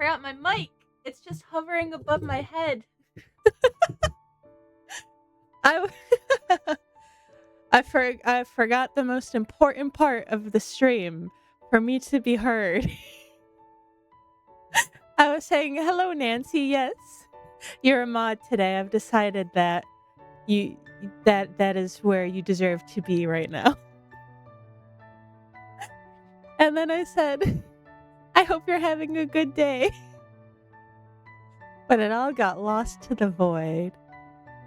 forgot my mic. It's just hovering above my head. I forgot the most important part of the stream for me to be heard. I was saying, hello, Nancy. Yes, you're a mod today. I've decided that that is where you deserve to be right now. And then I said, I hope you're having a good day. But it all got lost to the void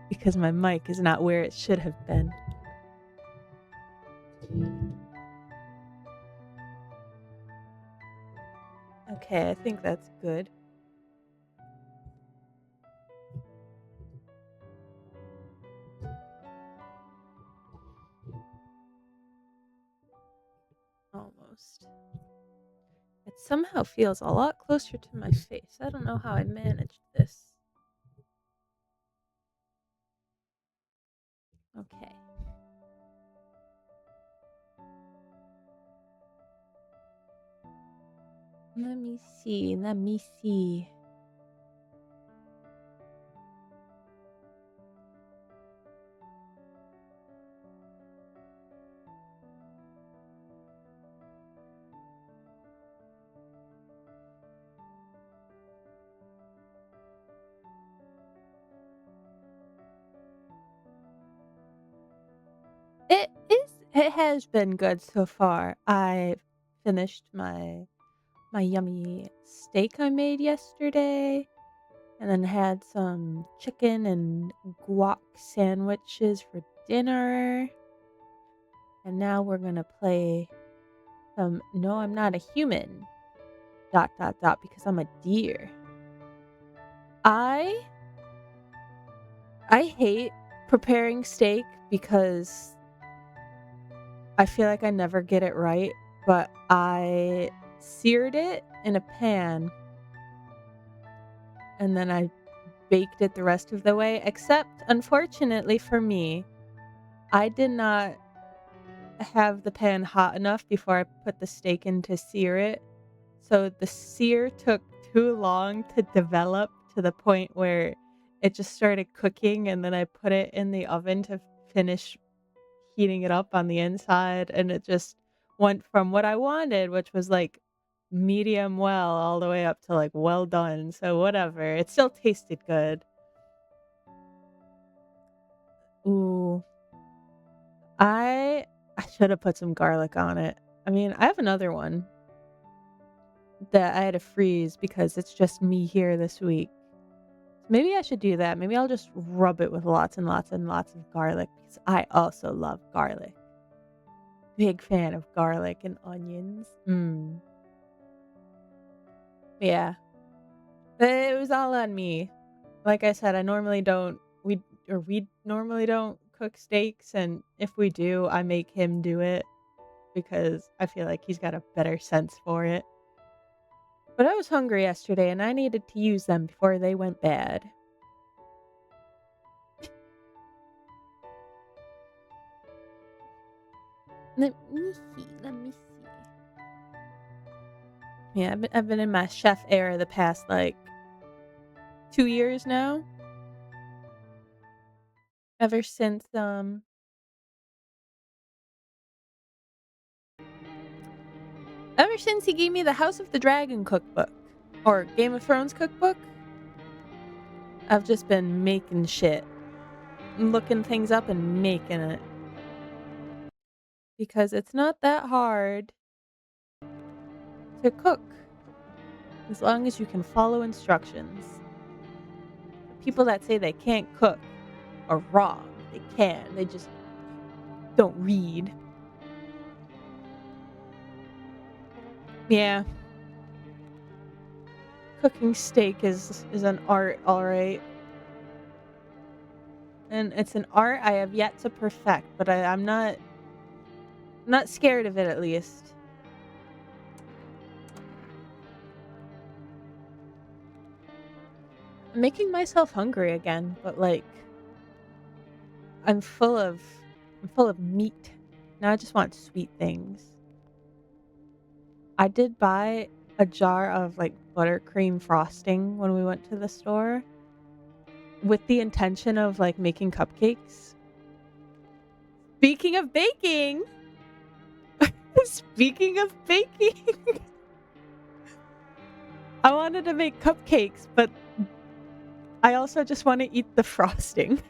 because my mic is not where it should have been. Okay, I think that's good. Almost. It somehow feels a lot closer to my face. I don't know how I managed this. Okay. Let me see. It has been good so far. I finished my yummy steak I made yesterday, and then had some chicken and guac sandwiches for dinner. And now we're gonna play some No, I'm Not a Human ... because I'm a deer. I hate preparing steak because I feel like I never get it right, but I seared it in a pan and then I baked it the rest of the way, except unfortunately for me, I did not have the pan hot enough before I put the steak in to sear it. So the sear took too long to develop to the point where it just started cooking, and then I put it in the oven to finish heating it up on the inside, and it just went from what I wanted, which was like medium well, all the way up to like well done. So whatever. It still tasted good. Ooh. I should have put some garlic on it. I mean, I have another one that I had to freeze because it's just me here this week. Maybe I should do that. Maybe I'll just rub it with lots and lots and lots of garlic because I also love garlic. Big fan of garlic and onions. Yeah. But it was all on me. Like I said, I normally don't we normally don't cook steaks, and if we do, I make him do it because I feel like he's got a better sense for it. But I was hungry yesterday and I needed to use them before they went bad. Let me see. Yeah, I've been in my chef era the past, like, 2 years now. Ever since, he gave me the House of the Dragon cookbook, or Game of Thrones cookbook, I've just been making shit. Looking things up and making it. Because it's not that hard to cook, as long as you can follow instructions. People that say they can't cook are wrong. They can. They just don't read. Yeah. Cooking steak is an art, alright. And it's an art I have yet to perfect, but I'm not scared of it, at least. I'm making myself hungry again, but like I'm full of meat. Now I just want sweet things. I did buy a jar of like buttercream frosting when we went to the store with the intention of, like, making cupcakes. Speaking of baking! Speaking of baking! I wanted to make cupcakes, but I also just wanna eat the frosting.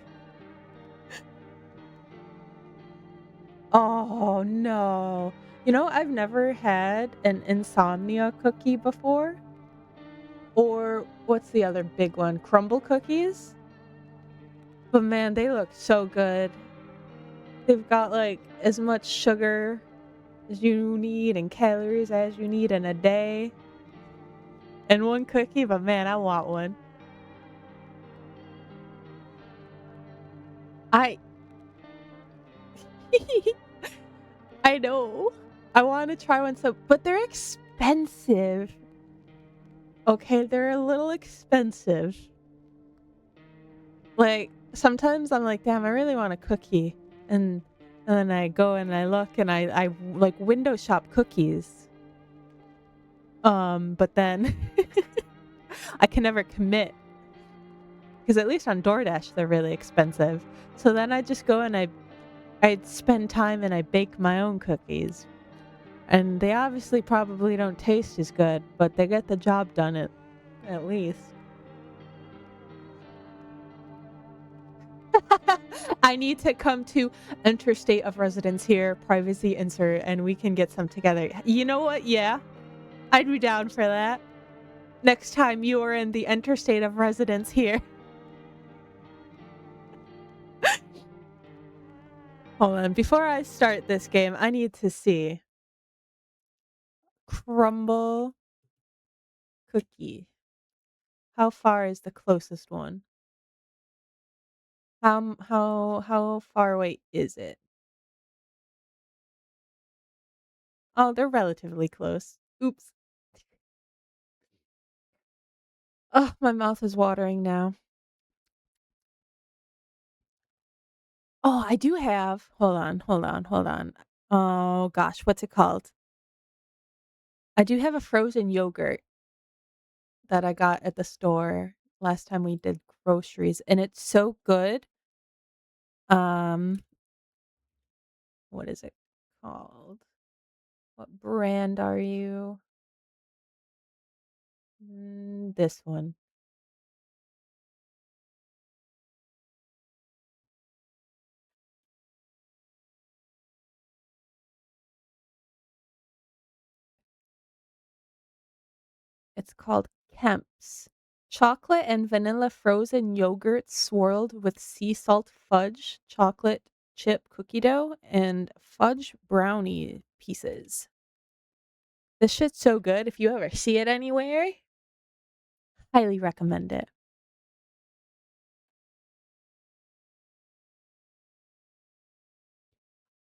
Oh, no. You know, I've never had an insomnia cookie before. Or what's the other big one? Crumble cookies? But man, they look so good. They've got, like, as much sugar as you need and calories as you need in a day. And one cookie, but man, I want one. I I know. I wanna try one so but they're expensive. Okay, they're a little expensive. Like, sometimes I'm like, "Damn, I really want a cookie." And and then I go and I look and I like window shop cookies. But then I can never commit because at least on DoorDash they're really expensive. So then I just go and I spend time and I bake my own cookies. And they obviously probably don't taste as good, but they get the job done at least. I need to come to interstate of residence here, privacy insert, and we can get some together. You know what? Yeah, I'd be down for that. Next time you are in the interstate of residence here. Hold on. Before I start this game, I need to see. Crumble cookie. How far is the closest one? How far away is it? Oh, they're relatively close. Oops. Oh, my mouth is watering now. Oh, I do have hold on. Oh gosh, what's it called? I do have a frozen yogurt that I got at the store last time we did groceries, and it's so good. Um, what is it called? What brand are you? This one. It's called Kemp's. Chocolate and vanilla frozen yogurt swirled with sea salt fudge, chocolate chip cookie dough, and fudge brownie pieces. This shit's so good. If you ever see it anywhere, highly recommend it.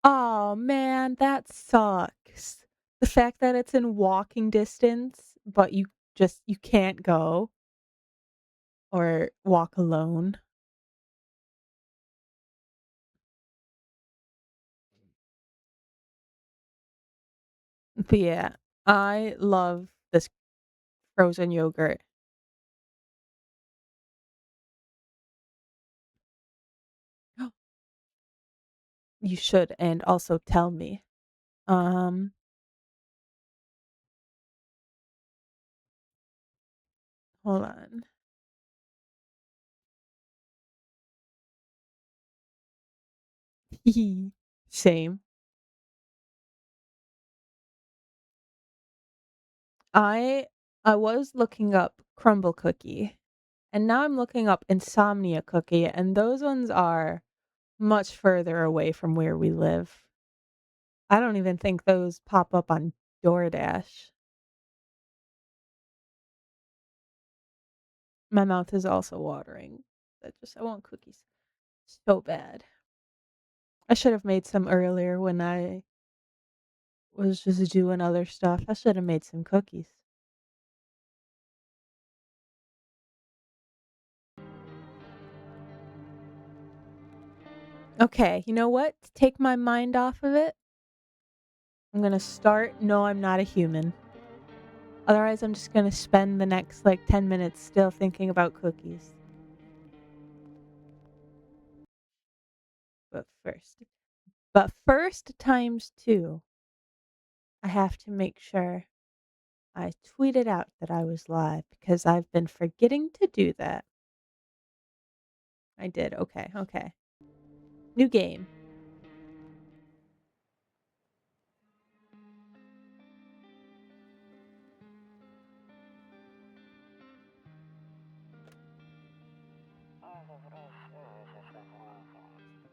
Oh man, that sucks. The fact that it's in walking distance, but you can't go or walk alone. But yeah, I love this frozen yogurt. You should and also tell me. Um, hold on. Same. I I was looking up crumble cookie, and now I'm looking up insomnia cookie, and those ones are much further away from where we live. I don't even think those pop up on DoorDash. My mouth is also watering. I want cookies so bad. I should have made some earlier when I was just doing other stuff. I should have made some cookies. Okay, you know what? To take my mind off of it, I'm gonna start No, I'm Not a Human. Otherwise, I'm just gonna spend the next, like, 10 minutes still thinking about cookies. But first times two, I have to make sure I tweeted out that I was live because I've been forgetting to do that. I did. Okay, okay. New game.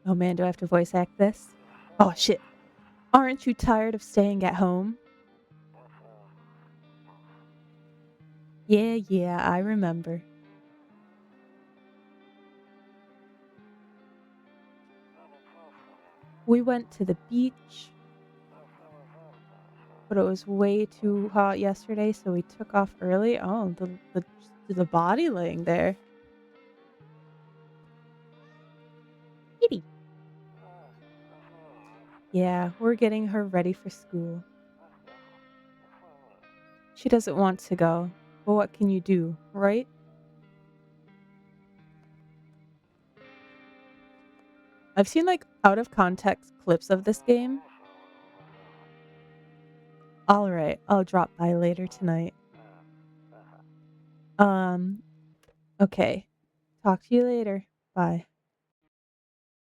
Oh man, do I have to voice act this? Oh shit. Aren't you tired of staying at home? Yeah, yeah, I remember. We went to the beach, but it was way too hot yesterday, so we took off early. Oh, the body laying there. Kitty. Yeah, we're getting her ready for school. She doesn't want to go, but what can you do, right? I've seen like out of context clips of this game. All right, I'll drop by later tonight. Um, okay. Talk to you later. Bye.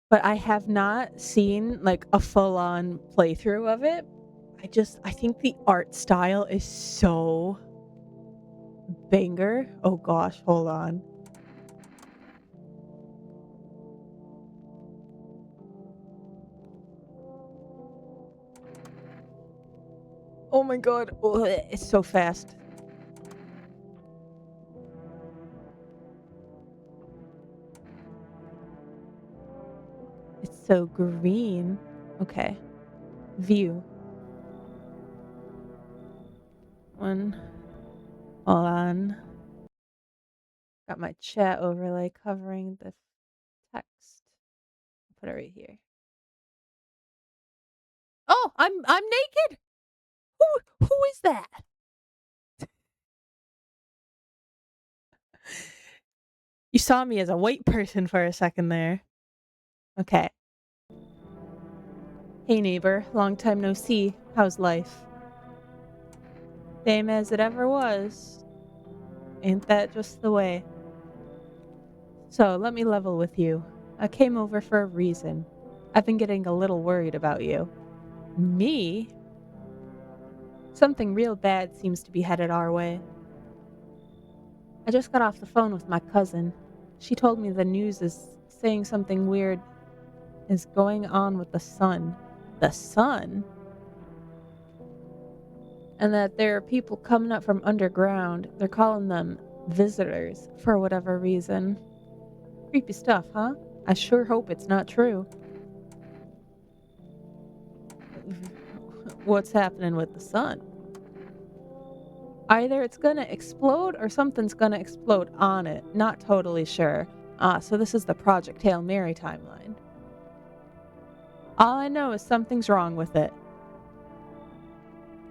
But I have not seen like a full-on playthrough of it. I think the art style is so banger. Oh gosh, hold on. Oh my god. Oh, it's so fast. It's so green. Okay. View. One. Hold on. Got my chat overlay covering the text. Put it right here. Oh, I'm naked. Who is that? You saw me as a white person for a second there. Okay. Hey neighbor, long time no see. How's life? Same as it ever was. Ain't that just the way? So, let me level with you. I came over for a reason. I've been getting a little worried about you. Me? Something real bad seems to be headed our way. I just got off the phone with my cousin. She told me the news is saying something weird is going on with the sun. The sun? And that there are people coming up from underground. They're calling them visitors for whatever reason. Creepy stuff, huh? I sure hope it's not true. What's happening with the sun? Either it's gonna explode or something's gonna explode on it. Not totally sure. So this is the Project Hail Mary timeline. All I know is something's wrong with it.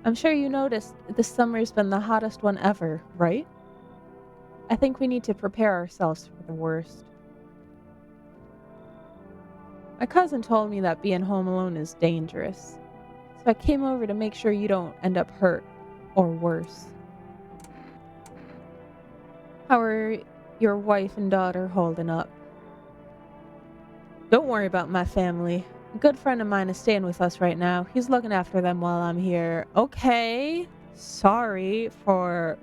I'm sure you noticed this summer's been the hottest one ever, right? I think we need to prepare ourselves for the worst. My cousin told me that being home alone is dangerous. So I came over to make sure you don't end up hurt or worse. How are your wife and daughter holding up? Don't worry about my family. A good friend of mine is staying with us right now. He's looking after them while I'm here. Okay. Sorry for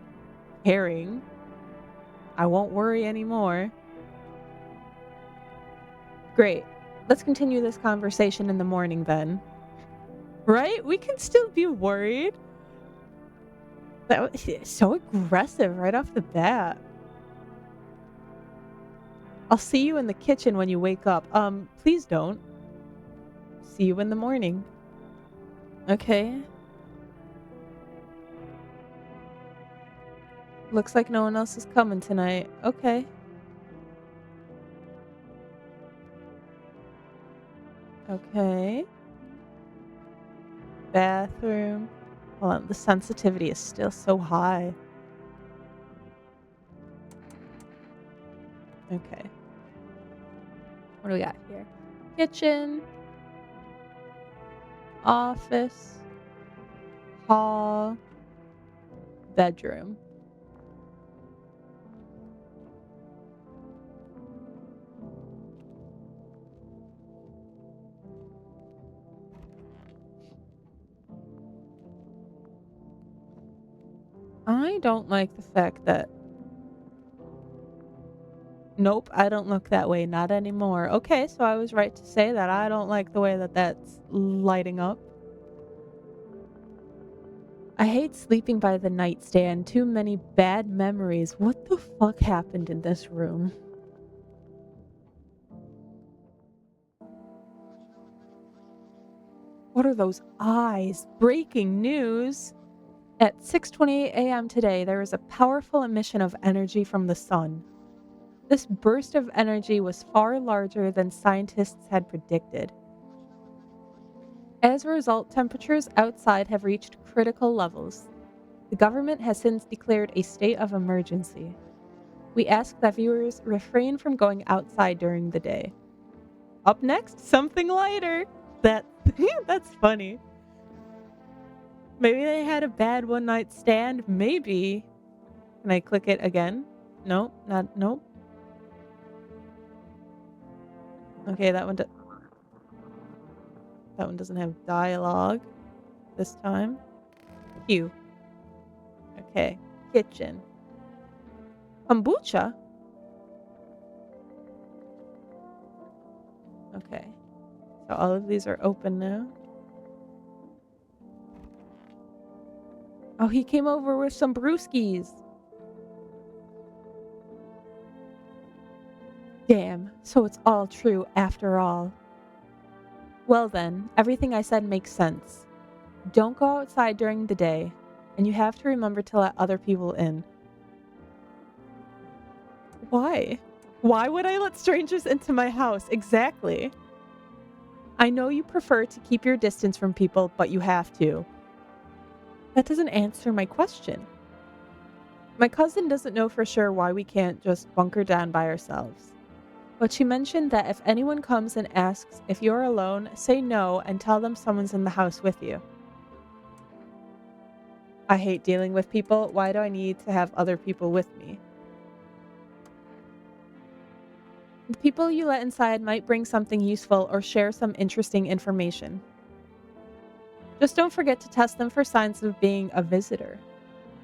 caring. I won't worry anymore. Great. Let's continue this conversation in the morning then. Right? We can still be worried. That was so aggressive right off the bat. I'll see you in the kitchen when you wake up. Please don't. See you in the morning. Okay. Looks like no one else is coming tonight. Okay. Okay. Bathroom. Hold on, the sensitivity is still so high. Okay. What do we got here? Kitchen. Office. Hall. Bedroom. I don't like the fact that... Nope, I don't look that way. Not anymore. Okay, so I was right to say that. I don't like the way that that's lighting up. I hate sleeping by the nightstand. Too many bad memories. What the fuck happened in this room? What are those eyes? Breaking news! At 6:28 a.m. today, there was a powerful emission of energy from the sun. This burst of energy was far larger than scientists had predicted. As a result, temperatures outside have reached critical levels. The government has since declared a state of emergency. We ask that viewers refrain from going outside during the day. Up next, something lighter. That's funny. Maybe they had a bad one-night stand. Maybe. Can I click it again? Nope. Nope. Okay, that one doesn't have dialogue this time. Q. Okay. Kitchen. Kombucha? Okay. So all of these are open now. Oh, he came over with some brewskis. Damn, so it's all true after all. Well then, everything I said makes sense. Don't go outside during the day, and you have to remember to let other people in. Why? Why would I let strangers into my house? Exactly. I know you prefer to keep your distance from people, but you have to. That doesn't answer my question. My cousin doesn't know for sure why we can't just bunker down by ourselves. But she mentioned that if anyone comes and asks if you're alone, say no and tell them someone's in the house with you. I hate dealing with people. Why do I need to have other people with me? The people you let inside might bring something useful or share some interesting information. Just don't forget to test them for signs of being a visitor.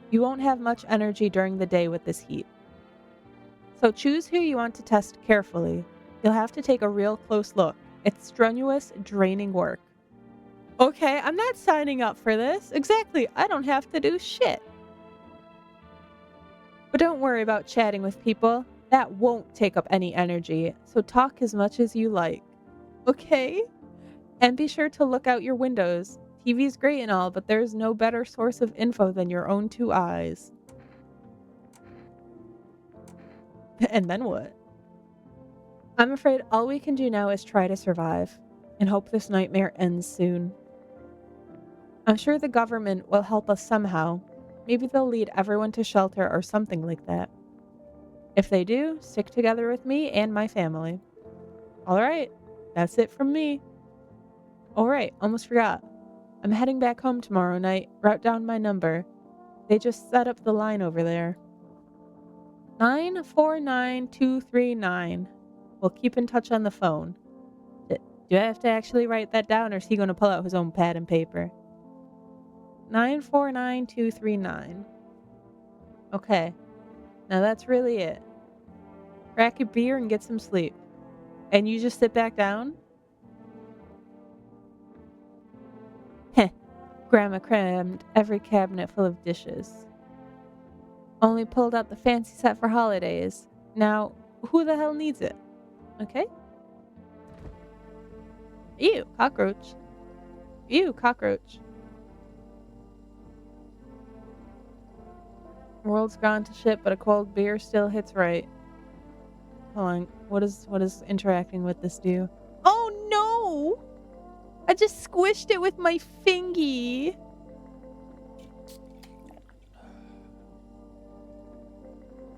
You won't have much energy during the day with this heat. So choose who you want to test carefully. You'll have to take a real close look. It's strenuous, draining work. Okay, I'm not signing up for this. Exactly, I don't have to do shit. But don't worry about chatting with people. That won't take up any energy, so talk as much as you like. Okay? And be sure to look out your windows. TV's great and all, but there's no better source of info than your own two eyes. And then what? I'm afraid all we can do now is try to survive, and hope this nightmare ends soon. I'm sure the government will help us somehow. Maybe they'll lead everyone to shelter or something like that. If they do, stick together with me and my family. Alright, that's it from me. Alright, almost forgot. I'm heading back home tomorrow night. Write down my number. They just set up the line over there. 949239. We'll keep in touch on the phone. Do I have to actually write that down, or is he going to pull out his own pad and paper? 949239. Okay. Now that's really it. Crack a beer and get some sleep. And you just sit back down? Heh. Grandma crammed every cabinet full of dishes. Only pulled out the fancy set for holidays. Now, who the hell needs it? Okay? Ew, cockroach. Ew, cockroach. World's gone to shit, but a cold beer still hits right. Hold on. What is interacting with this do? Oh no! I just squished it with my fingy.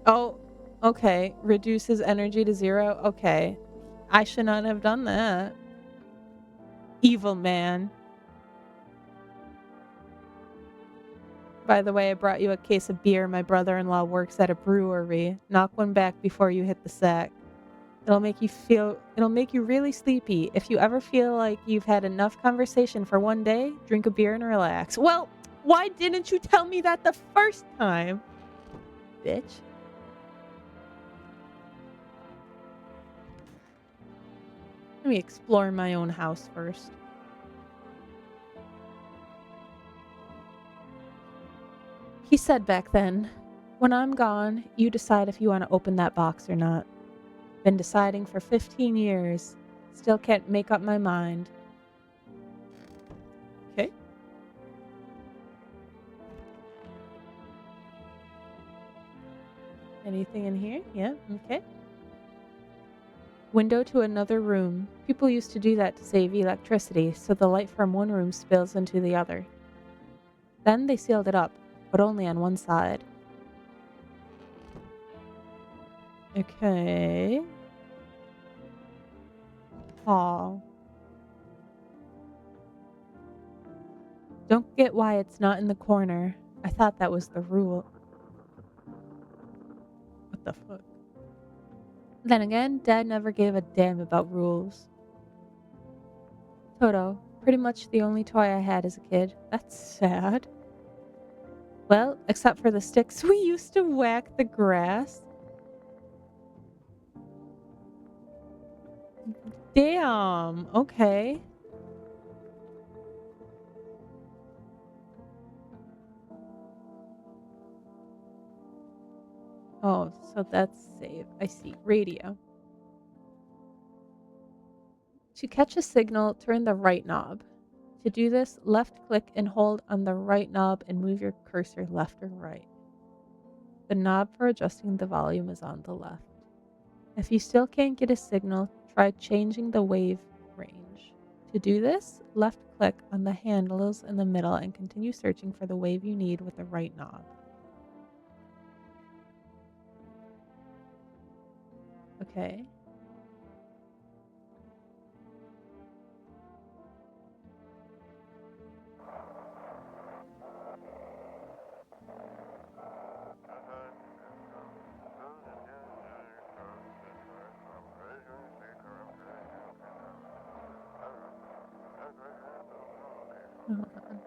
Oh, okay. Reduces energy to 0. Okay. I should not have done that. Evil man. By the way, I brought you a case of beer. My brother-in-law works at a brewery. Knock one back before you hit the sack. It'll make you really sleepy. If you ever feel like you've had enough conversation for one day, drink a beer and relax. Well, why didn't you tell me that the first time? Bitch. Let me explore my own house first. He said back then, when I'm gone, you decide if you want to open that box or not. Been deciding for 15 years. Still can't make up my mind. Okay. Anything in here? Yeah, okay. Window to another room. People used to do that to save electricity, so the light from one room spills into the other. Then they sealed it up, but only on one side. Okay. Hall. Don't get why it's not in the corner. I thought that was the rule. What the fuck? Then again, Dad never gave a damn about rules. Toto, pretty much the only toy I had as a kid. That's sad. Well, except for the sticks we used to whack the grass. Damn, okay. Oh, so that's save. I see. Radio. To catch a signal, turn the right knob. To do this, left click and hold on the right knob and move your cursor left or right. The knob for adjusting the volume is on the left. If you still can't get a signal, try changing the wave range. To do this, left click on the handles in the middle and continue searching for the wave you need with the right knob. Okay. Hold on.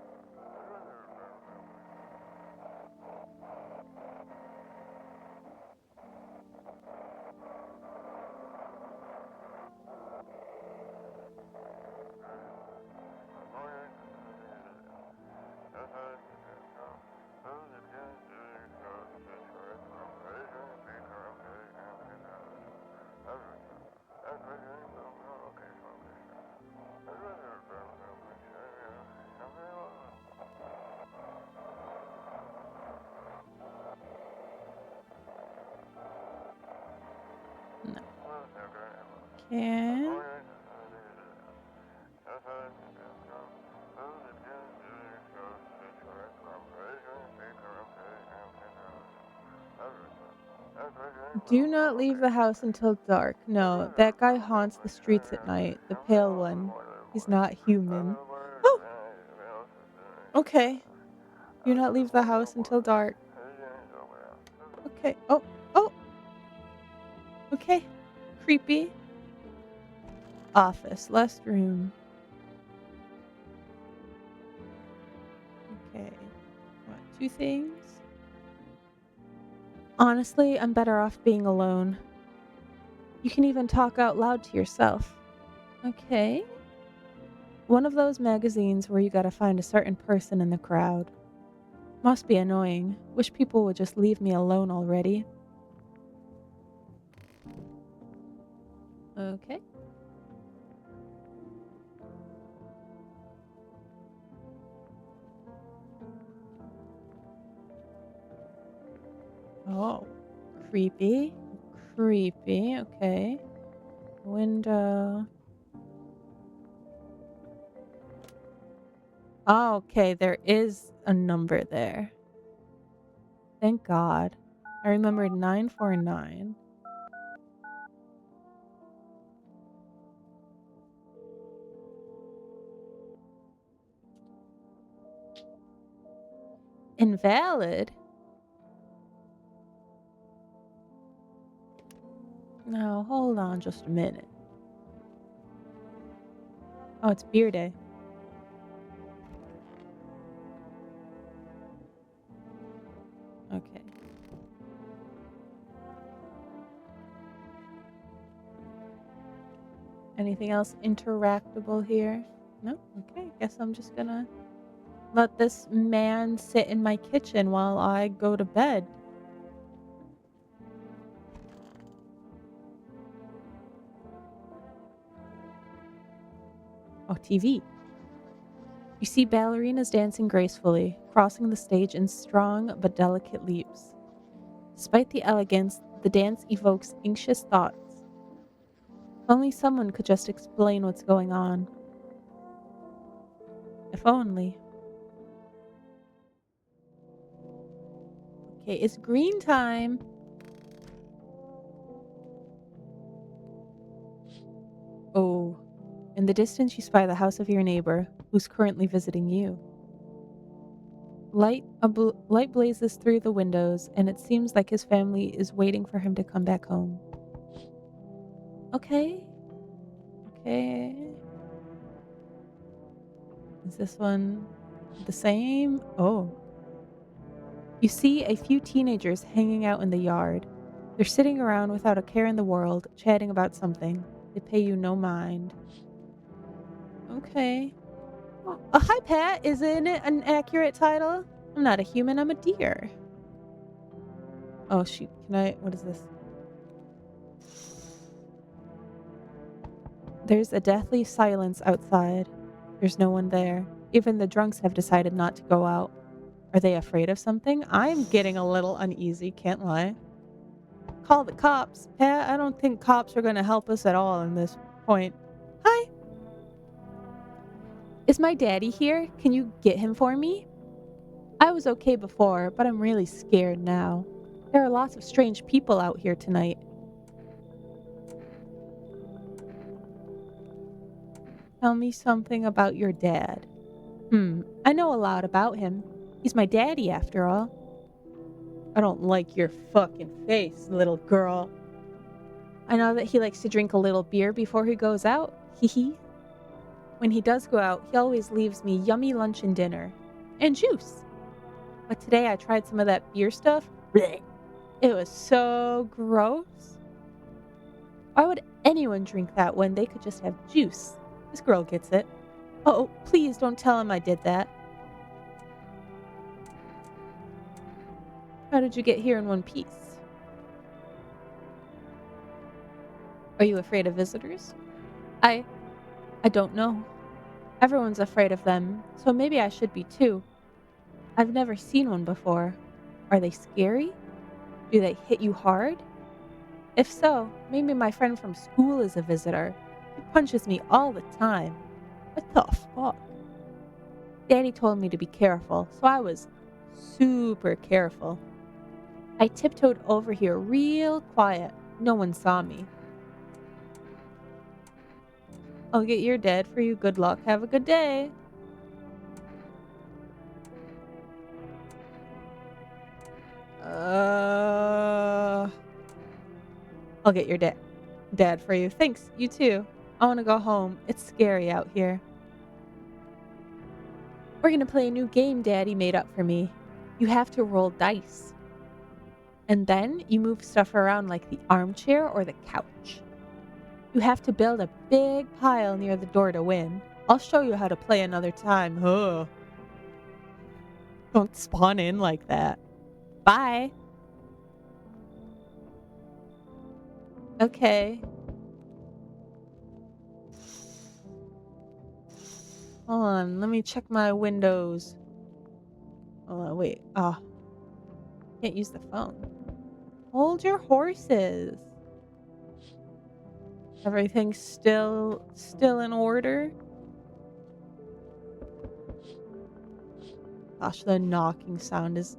No. Can. Do not leave the house until dark. No, that guy haunts the streets at night. The pale one. He's not human. Oh! Okay. Do not leave the house until dark. Okay. Oh! Oh! Okay. Creepy. Office. Last room. Okay. What, 2 things? Honestly, I'm better off being alone. You can even talk out loud to yourself. Okay. One of those magazines where you gotta find a certain person in the crowd. Must be annoying. Wish people would just leave me alone already. Okay. Oh. Creepy. Creepy. Okay. Window. Oh, okay, there is a number there. Thank God. I remembered 949. Invalid? No, hold on just a minute. Oh, it's beer day. Okay. Anything else interactable here? No? Okay, guess I'm just gonna let this man sit in my kitchen while I go to bed. Oh, TV. You see ballerinas dancing gracefully, crossing the stage in strong but delicate leaps. Despite the elegance, the dance evokes anxious thoughts. Only someone could just explain what's going on. If only. Okay, it's green time. Oh, in the distance you spy the house of your neighbor, who's currently visiting you. Light blazes through the windows, and it seems like his family is waiting for him to come back home. Okay. Okay. Is this one the same? Oh. You see a few teenagers hanging out in the yard. They're sitting around without a care in the world, chatting about something. They pay you no mind. Okay. Oh, hi, Pat. Isn't it an accurate title? I'm not a human, I'm a deer. Oh, shoot. Can I? What is this? There's a deathly silence outside. There's no one there. Even the drunks have decided not to go out. Are they afraid of something? I'm getting a little uneasy, can't lie. Call the cops. Pat, I don't think cops are going to help us at all in this point. Hi. Is my daddy here? Can you get him for me? I was okay before, but I'm really scared now. There are lots of strange people out here tonight. Tell me something about your dad. I know a lot about him. He's my daddy, after all. I don't like your fucking face, little girl. I know that he likes to drink a little beer before he goes out. Hee hee. When he does go out, he always leaves me yummy lunch and dinner. And juice. But today I tried some of that beer stuff. Blech. It was so gross. Why would anyone drink that when they could just have juice? This girl gets it. Oh, please don't tell him I did that. How did you get here in one piece? Are you afraid of visitors? I don't know. Everyone's afraid of them, so maybe I should be too. I've never seen one before. Are they scary? Do they hit you hard? If so, maybe my friend from school is a visitor. He punches me all the time. What the fuck? Daddy told me to be careful, so I was super careful. I tiptoed over here real quiet. No one saw me. I'll get your dad for you. Good luck. Have a good day. I'll get your dad for you. Thanks. You too. I want to go home. It's scary out here. We're going to play a new game Daddy made up for me. You have to roll dice. And then you move stuff around like the armchair or the couch. You have to build a big pile near the door to win. I'll show you how to play another time. Ugh. Don't spawn in like that. Bye. Okay. Hold on. Let me check my windows. Hold on. Wait. Can't use the phone. Hold your horses. Everything's still in order. Gosh, the knocking sound is...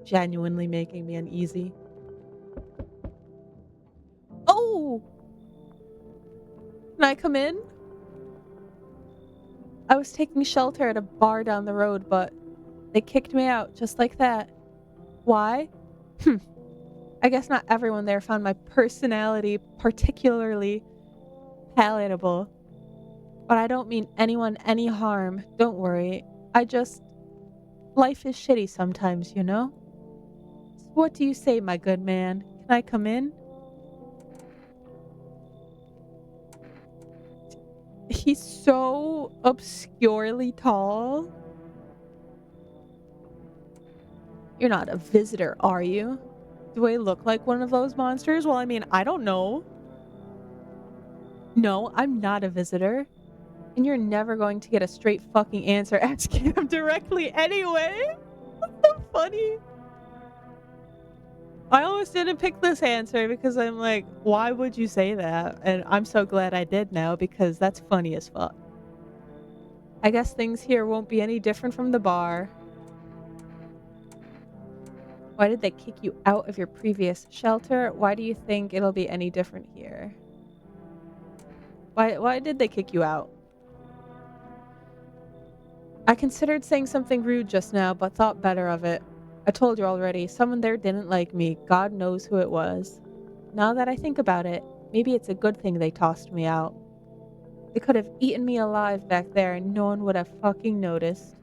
genuinely making me uneasy. Oh! Can I come in? I was taking shelter at a bar down the road, but they kicked me out just like that. Why? Hmm. I guess not everyone there found my personality particularly palatable. But I don't mean anyone any harm. Don't worry. I just... Life is shitty sometimes, you know? So what do you say, my good man? Can I come in? He's so obscurely tall. You're not a visitor, are you? Do I look like one of those monsters? Well, I mean, I don't know. No, I'm not a visitor. And you're never going to get a straight fucking answer asking him directly anyway. That's so funny. I almost didn't pick this answer because I'm like, why would you say that? And I'm so glad I did now because that's funny as fuck. I guess things here won't be any different from the bar. Why did they kick you out of your previous shelter? Why do you think it'll be any different here? Why did they kick you out? I considered saying something rude just now, but thought better of it. I told you already, someone there didn't like me. God knows who it was. Now that I think about it, maybe it's a good thing they tossed me out. They could have eaten me alive back there and no one would have fucking noticed.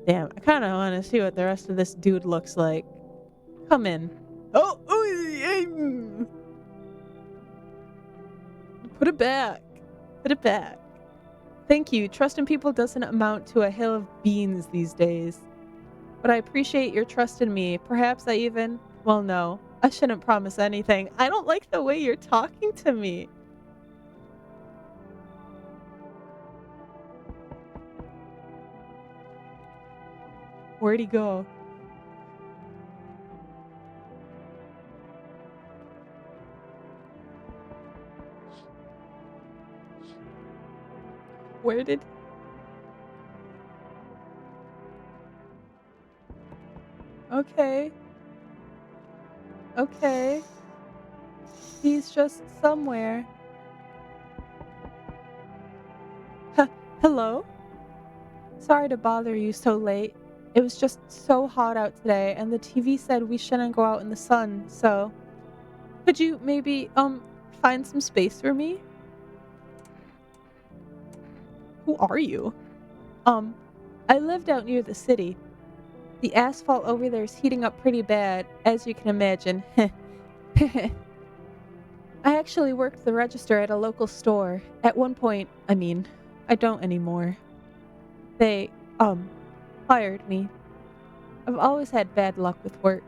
Damn, I kind of want to see what the rest of this dude looks like. Come in. Oh, put it back. Put it back. Thank you. Trust in people doesn't amount to a hill of beans these days. But I appreciate your trust in me. Perhaps I even... Well, no. I shouldn't promise anything. I don't like the way you're talking to me. Where'd he go? Where did... Okay. Okay. He's just somewhere. Hello? Sorry to bother you so late. It was just so hot out today, and the TV said we shouldn't go out in the sun, so... Could you maybe, find some space for me? Who are you? I lived out near the city. The asphalt over there is heating up pretty bad, as you can imagine. I actually worked the register at a local store. At one point, I don't anymore. They, fired me. I've always had bad luck with work.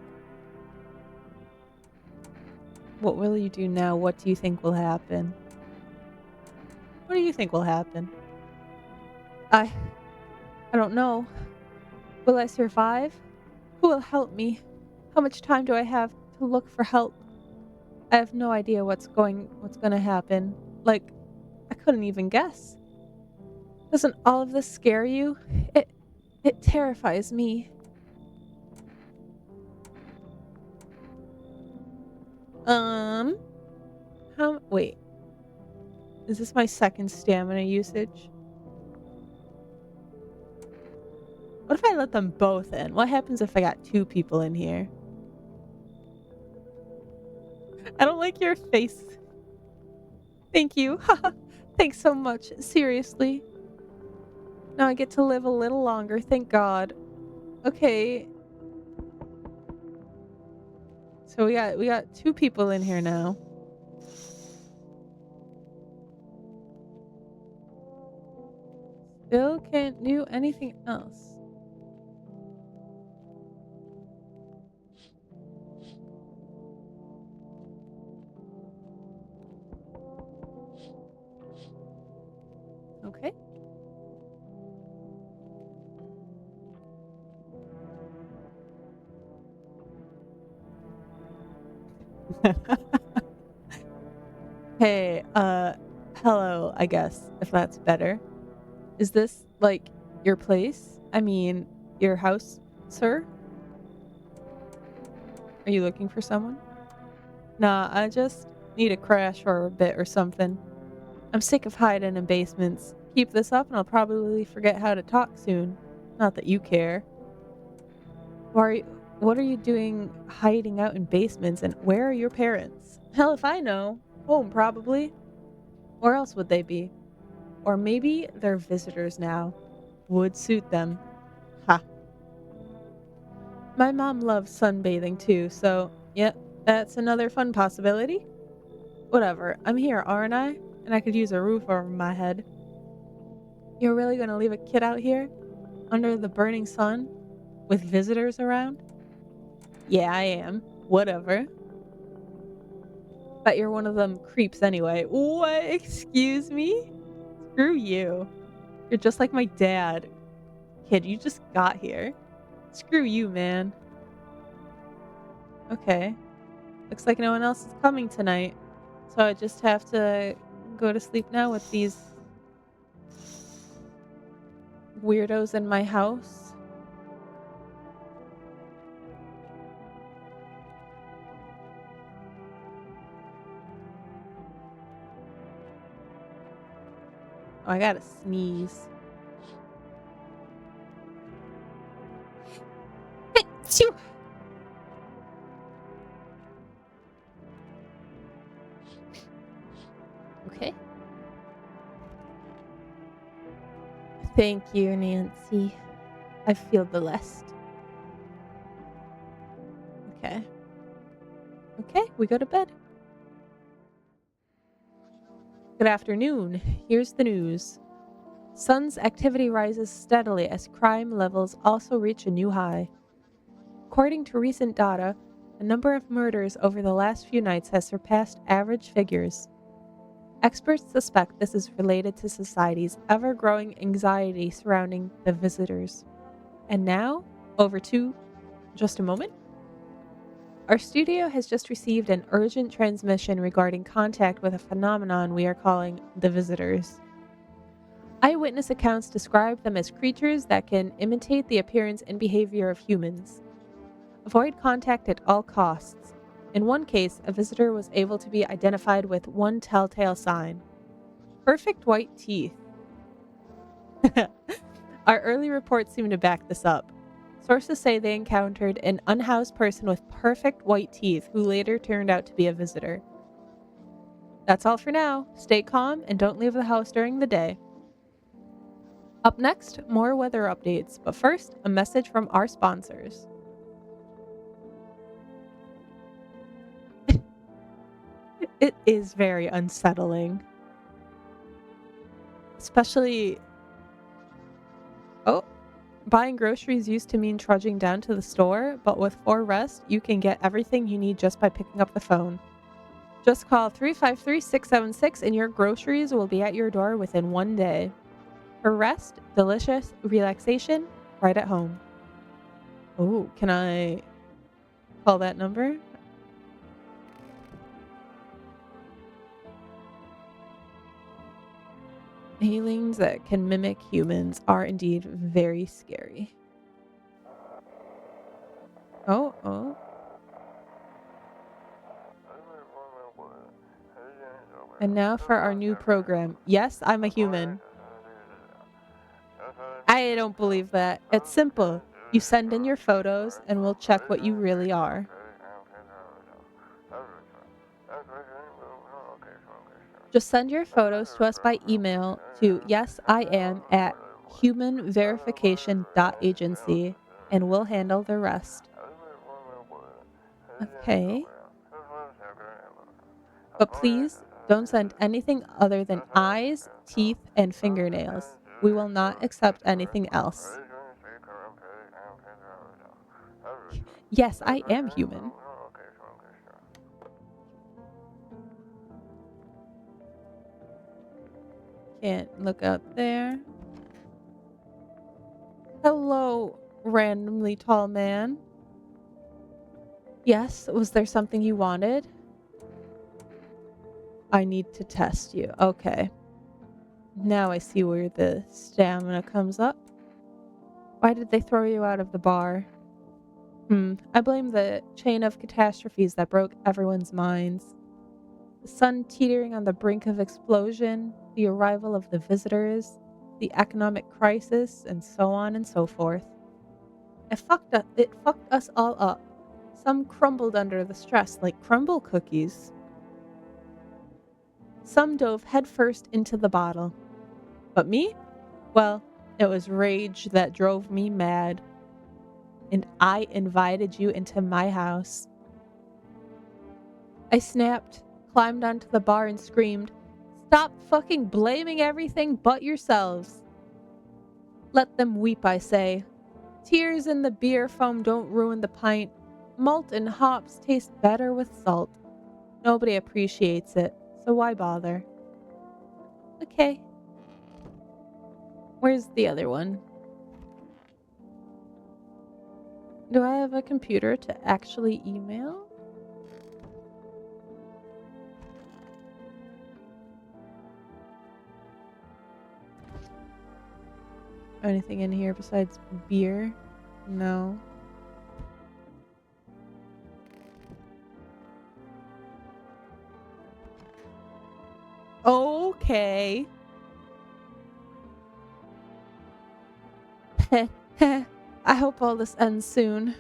What will you do now? What do you think will happen? What do you think will happen? I don't know. Will I survive? Who will help me? How much time do I have to look for help? I have no idea what's gonna happen. Like, I couldn't even guess. Doesn't all of this scare you? It terrifies me. Wait. Is this my second stamina usage? What if I let them both in? What happens if I got two people in here? I don't like your face. Thank you. Thanks so much. Seriously. Now I get to live a little longer, thank God. Okay. So we got two people in here now. Still can't do anything else. Okay. Hey, hello, I guess, if that's better. Is this, like, your place? I mean, your house, sir? Are you looking for someone? Nah, I just need a crash for a bit or something. I'm sick of hiding in basements. Keep this up and I'll probably forget how to talk soon. Not that you care. What are you doing hiding out in basements, and where are your parents? Hell if I know. Home, probably. Where else would they be? Or maybe they're visitors now. Would suit them. Ha. My mom loves sunbathing too, so yep, that's another fun possibility. Whatever, I'm here, aren't I? And I could use a roof over my head. You're really gonna leave a kid out here? Under the burning sun? With visitors around? Yeah, I am. Whatever. Bet you're one of them creeps anyway. What? Excuse me? Screw you. You're just like my dad. Kid, you just got here. Screw you, man. Okay. Looks like no one else is coming tonight. So I just have to go to sleep now with these weirdos in my house. Oh, I gotta sneeze. Achoo! Okay. Thank you, Nancy. I feel blessed. Okay. Okay, we go to bed. Good afternoon. Here's the news. Sun's activity rises steadily as crime levels also reach a new high. According to recent data, the number of murders over the last few nights has surpassed average figures. Experts suspect this is related to society's ever-growing anxiety surrounding the visitors. And now, over to just a moment. Our studio has just received an urgent transmission regarding contact with a phenomenon we are calling the visitors. Eyewitness accounts describe them as creatures that can imitate the appearance and behavior of humans. Avoid contact at all costs. In one case, a visitor was able to be identified with one telltale sign: perfect white teeth. Our early reports seem to back this up. Sources say they encountered an unhoused person with perfect white teeth who later turned out to be a visitor. That's all for now. Stay calm and don't leave the house during the day. Up next, more weather updates, but first, a message from our sponsors. It is very unsettling. Especially... Oh, buying groceries used to mean trudging down to the store, but with 4Rest, you can get everything you need just by picking up the phone. Just call 353-676 and your groceries will be at your door within one day. For rest, delicious relaxation, right at home. Oh, can I call that number? Aliens that can mimic humans are indeed very scary. Oh. And now for our new program. Yes, I'm a human. I don't believe that. It's simple. You send in your photos and we'll check what you really are. Just send your photos to us by email to yesiam@humanverification.agency and we'll handle the rest. Okay. But please don't send anything other than eyes, teeth, and fingernails. We will not accept anything else. Yes, I am human. Can't look out there. Hello, randomly tall man. Yes, was there something you wanted? I need to test you. Okay. Now I see where the stamina comes up. Why did they throw you out of the bar? I blame the chain of catastrophes that broke everyone's minds. The sun teetering on the brink of explosion, the arrival of the visitors, the economic crisis, and so on and so forth. It fucked us all up. Some crumbled under the stress like crumble cookies. Some dove headfirst into the bottle. But me? Well, it was rage that drove me mad. And I invited you into my house. I snapped, climbed onto the bar, and screamed, "Stop fucking blaming everything but yourselves." Let them weep, I say. Tears in the beer foam don't ruin the pint. Malt and hops taste better with salt. Nobody appreciates it, so why bother? Okay. Where's the other one? Do I have a computer to actually email? Anything in here besides beer? No. Okay. I hope all this ends soon.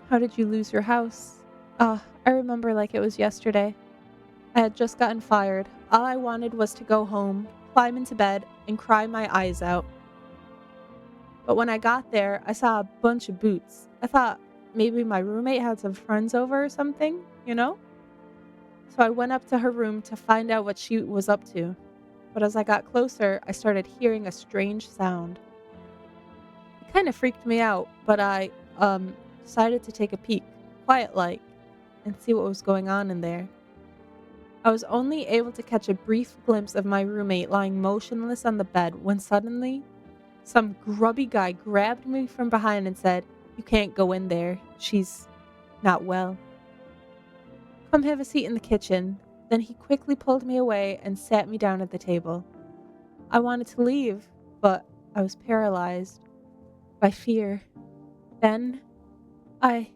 How did you lose your house? I remember like it was yesterday. I had just gotten fired. All I wanted was to go home, climb into bed, and cry my eyes out. But when I got there, I saw a bunch of boots. I thought maybe my roommate had some friends over or something, you know? So I went up to her room to find out what she was up to. But as I got closer, I started hearing a strange sound. It kind of freaked me out, but I decided to take a peek, quiet-like, and see what was going on in there. I was only able to catch a brief glimpse of my roommate lying motionless on the bed when suddenly, some grubby guy grabbed me from behind and said, "You can't go in there. She's not well. Come have a seat in the kitchen." Then he quickly pulled me away and sat me down at the table. I wanted to leave, but I was paralyzed by fear. Then, I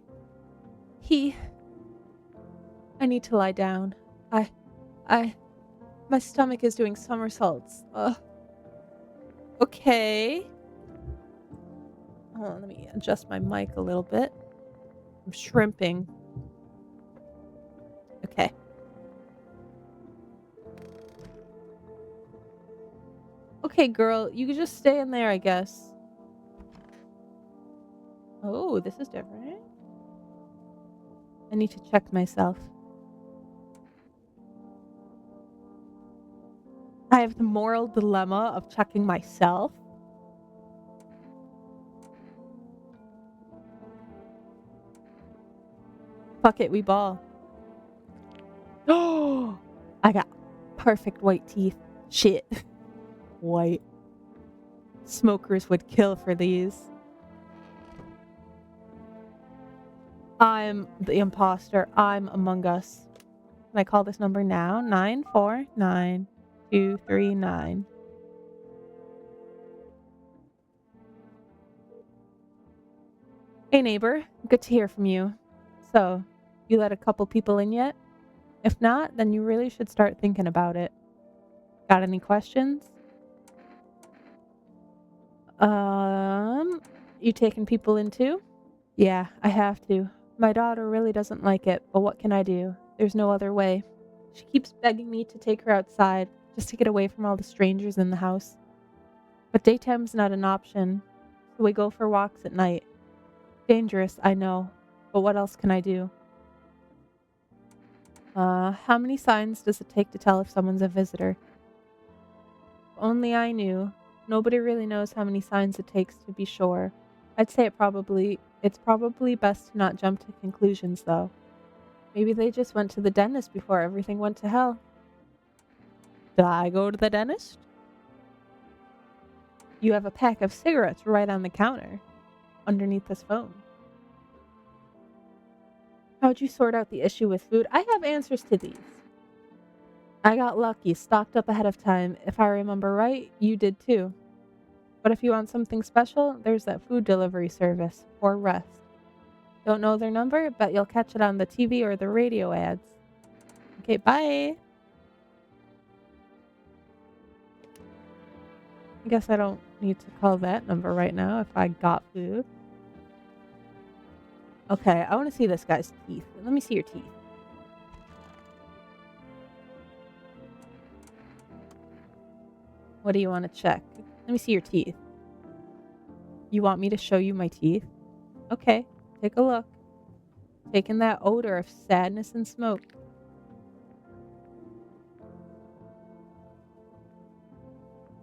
need to lie down. My stomach is doing somersaults. Okay. Hold on, let me adjust my mic a little bit. I'm shrimping. Okay. Okay, girl, you can just stay in there, I guess. Oh, this is different. I need to check myself. I have the moral dilemma of checking myself. Fuck it, we ball. Oh, I got perfect white teeth. Shit. White. Smokers would kill for these. I'm the imposter. I'm Among Us. Can I call this number now? 949239. Hey neighbor, good to hear from you. So, you let a couple people in yet? If not, then you really should start thinking about it. Got any questions? You taking people in too? Yeah, I have to. My daughter really doesn't like it, but what can I do? There's no other way. She keeps begging me to take her outside, just to get away from all the strangers in the house. But daytime's not an option, so we go for walks at night. Dangerous, I know, but what else can I do? How many signs does it take to tell if someone's a visitor? If only I knew. Nobody really knows how many signs it takes to be sure. I'd say it's probably best to not jump to conclusions, though. Maybe they just went to the dentist before everything went to hell. Did I go to the dentist? You have a pack of cigarettes right on the counter, underneath this phone. How'd you sort out the issue with food? I have answers to these. I got lucky, stocked up ahead of time. If I remember right, you did too. But if you want something special, there's that food delivery service or rest. Don't know their number, but you'll catch it on the TV or the radio ads. Okay, bye. I guess I don't need to call that number right now if I got food. Okay, I want to see this guy's teeth. Let me see your teeth. What do you want to check? Let me see your teeth. You want me to show you my teeth? Okay, take a look. Taking that odor of sadness and smoke.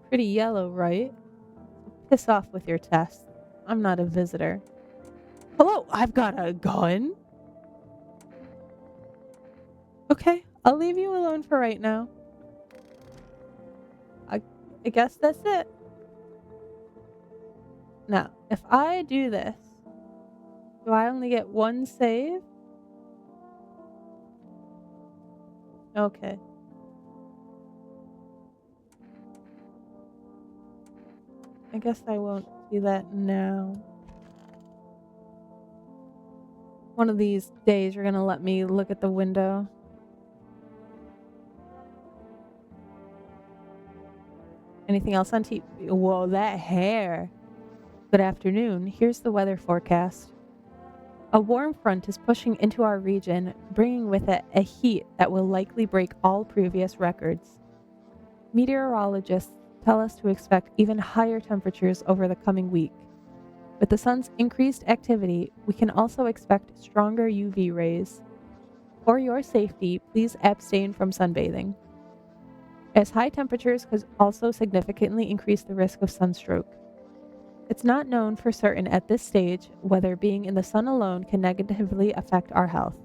Pretty yellow, right? Piss off with your test. I'm not a visitor. Hello, I've got a gun. Okay, I'll leave you alone for right now. I guess that's it. Now, if I do this, do I only get one save? Okay. I guess I won't do that now. One of these days, you're gonna let me look at the window. Anything else on TV? Whoa, that hair. Good afternoon. Here's the weather forecast. A warm front is pushing into our region, bringing with it a heat that will likely break all previous records. Meteorologists tell us to expect even higher temperatures over the coming week. With the sun's increased activity, we can also expect stronger UV rays. For your safety, please abstain from sunbathing, as high temperatures could also significantly increase the risk of sunstroke. It's not known for certain at this stage whether being in the sun alone can negatively affect our health.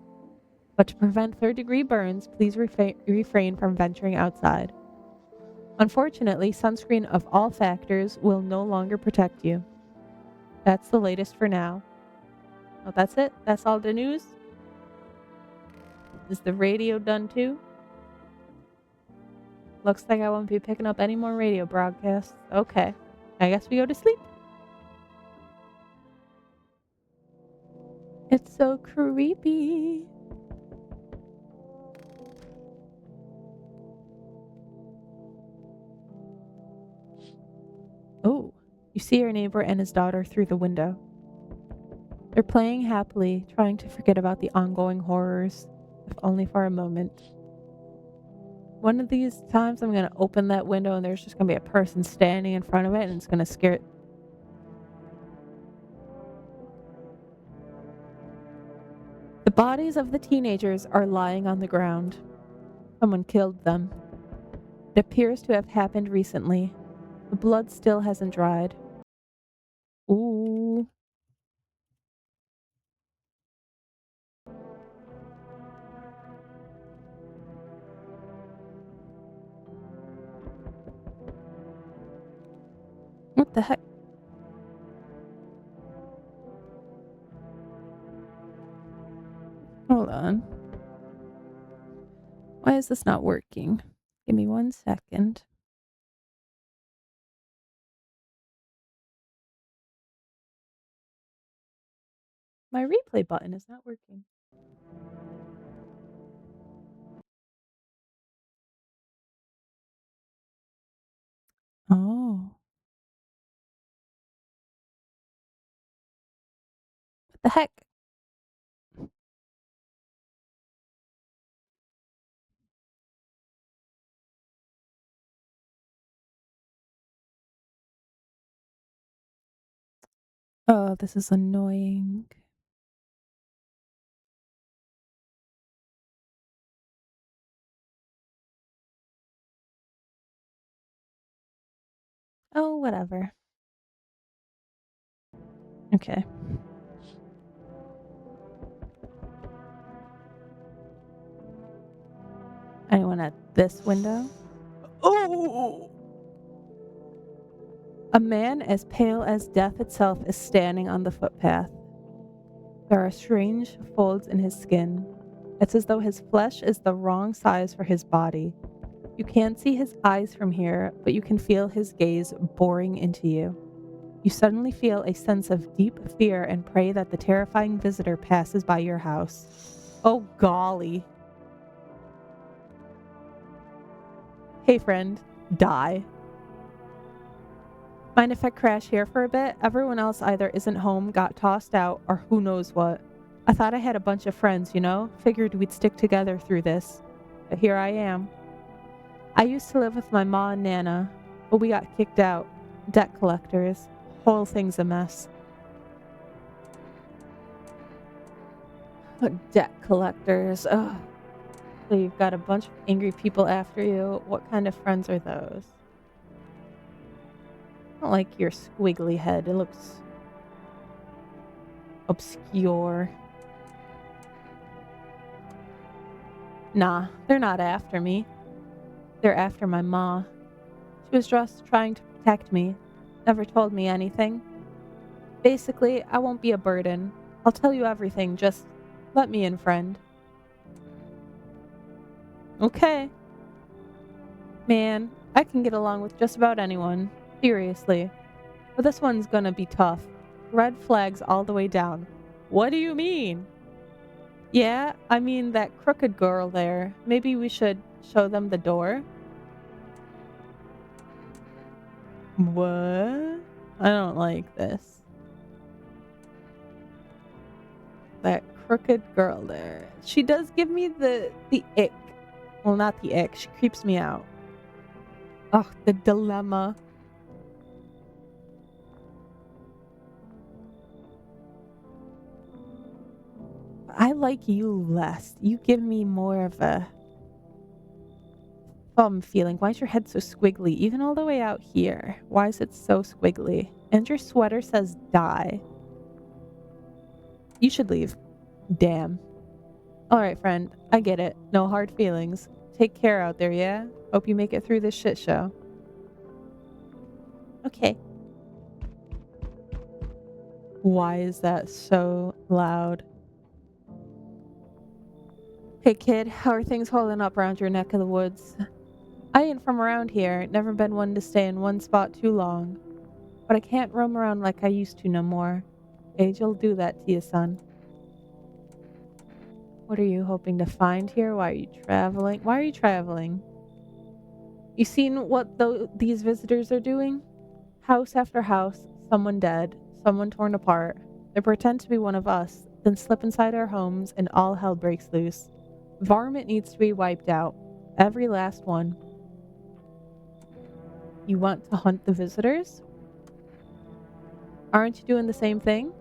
But to prevent third-degree burns, please refrain from venturing outside. Unfortunately, sunscreen of all factors will no longer protect you. That's the latest for now. Oh, that's it? That's all the news? Is the radio done too? Looks like I won't be picking up any more radio broadcasts. Okay. I guess we go to sleep. It's so creepy. Oh, you see your neighbor and his daughter through the window. They're playing happily, trying to forget about the ongoing horrors, if only for a moment. One of these times I'm going to open that window and there's just going to be a person standing in front of it and it's going to scare it. The bodies of the teenagers are lying on the ground. Someone killed them. It appears to have happened recently. The blood still hasn't dried. Ooh. What the heck? Hold on. Why is this not working? Give me 1 second. My replay button is not working. Oh. What the heck? Oh, this is annoying. Oh, whatever. Okay. Anyone at this window? Oh! A man as pale as death itself is standing on the footpath. There are strange folds in his skin. It's as though his flesh is the wrong size for his body. You can't see his eyes from here, but you can feel his gaze boring into you. You suddenly feel a sense of deep fear and pray that the terrifying visitor passes by your house. Oh, golly. Hey, friend. Die. Mind if I crash here for a bit? Everyone else either isn't home, got tossed out, or who knows what. I thought I had a bunch of friends, you know? Figured we'd stick together through this. But here I am. I used to live with my ma and Nana, but we got kicked out. Debt collectors. Whole thing's a mess. Debt collectors. Ugh. So you've got a bunch of angry people after you. What kind of friends are those? I don't like your squiggly head. It looks obscure. Nah, they're not after me. They're after my ma. She was just trying to protect me. Never told me anything. Basically, I won't be a burden. I'll tell you everything, just let me in, friend. Okay. Man, I can get along with just about anyone. Seriously. But this one's gonna be tough. Red flags all the way down. What do you mean? Yeah, I mean that crooked girl there. Maybe we should show them the door? What? I don't like this. That crooked girl there. She does give me the ick. Well, not the ick. She creeps me out. Ugh, the dilemma. I like you less. You give me more of a thumb feeling. Why is your head so squiggly? Even all the way out here. Why is it so squiggly? And your sweater says die. You should leave. Damn. Alright, friend. I get it. No hard feelings. Take care out there, yeah? Hope you make it through this shit show. Okay. Why is that so loud? Hey kid, how are things holding up around your neck of the woods? I ain't from around here, never been one to stay in one spot too long. But I can't roam around like I used to no more. Age'll do that to you, son. What are you hoping to find here? Why are you traveling? Why are you traveling? You seen what these visitors are doing? House after house, someone dead, someone torn apart. They pretend to be one of us, then slip inside our homes and all hell breaks loose. Varmint needs to be wiped out. Every last one. You want to hunt the visitors? Aren't you doing the same thing?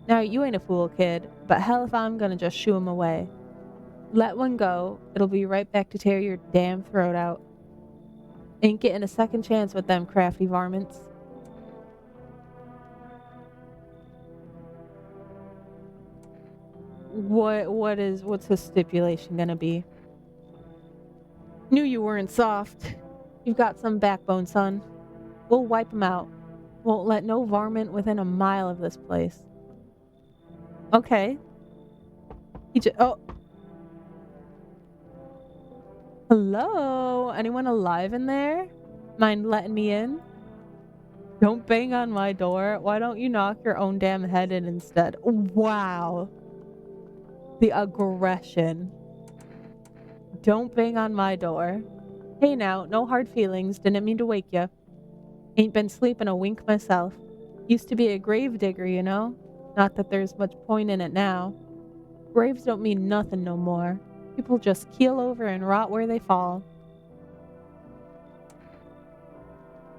Now, you ain't a fool, kid, but hell if I'm gonna just shoo him away. Let one go, it'll be right back to tear your damn throat out. Ain't getting a second chance with them crafty varmints. What's his stipulation gonna be? Knew you weren't soft. You've got some backbone, son. We'll wipe 'em out. Won't let no varmint within a mile of this place. Okay. Oh. Hello? Anyone alive in there? Mind letting me in? Don't bang on my door. Why don't you knock your own damn head in instead? Wow. The aggression. Don't bang on my door. Hey now, no hard feelings. Didn't mean to wake ya. Ain't been sleeping a wink myself. Used to be a grave digger, you know? Not that there's much point in it now. Graves don't mean nothing no more. People just keel over and rot where they fall.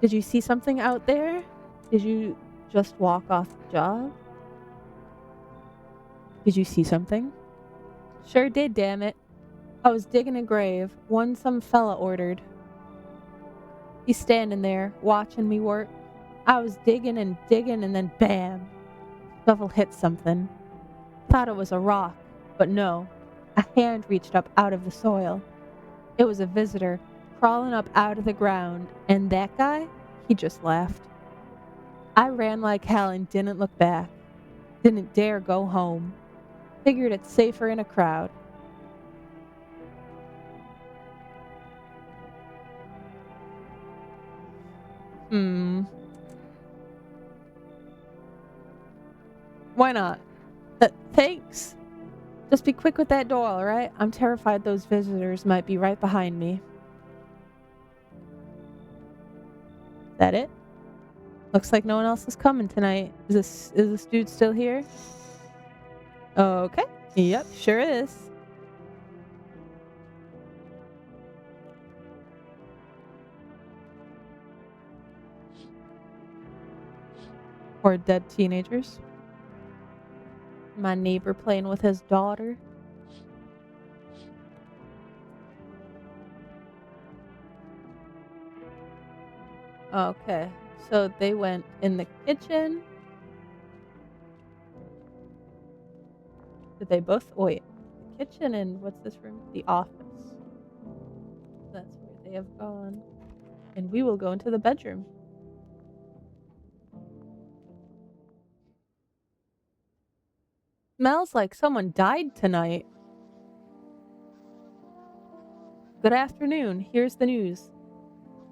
Did you see something out there? Did you just walk off the job? Did you see something? Sure did, damn it. I was digging a grave, one some fella ordered. He's standing there, watching me work. I was digging and then bam! Shovel hit something. Thought it was a rock, but no. A hand reached up out of the soil. It was a visitor, crawling up out of the ground, and that guy, he just laughed. I ran like hell and didn't look back. Didn't dare go home. Figured it's safer in a crowd. Why not? Thanks. Just be quick with that door, alright? I'm terrified those visitors might be right behind me. Is that it? Looks like no one else is coming tonight. Is this dude still here? Okay. Yep, sure is. Or dead teenagers. My neighbor playing with his daughter. Okay, so they went in the kitchen. Did they both? Wait, the kitchen and what's this room? The office. That's where they have gone. And we will go into the bedroom. Smells like someone died tonight. Good afternoon. Here's the news.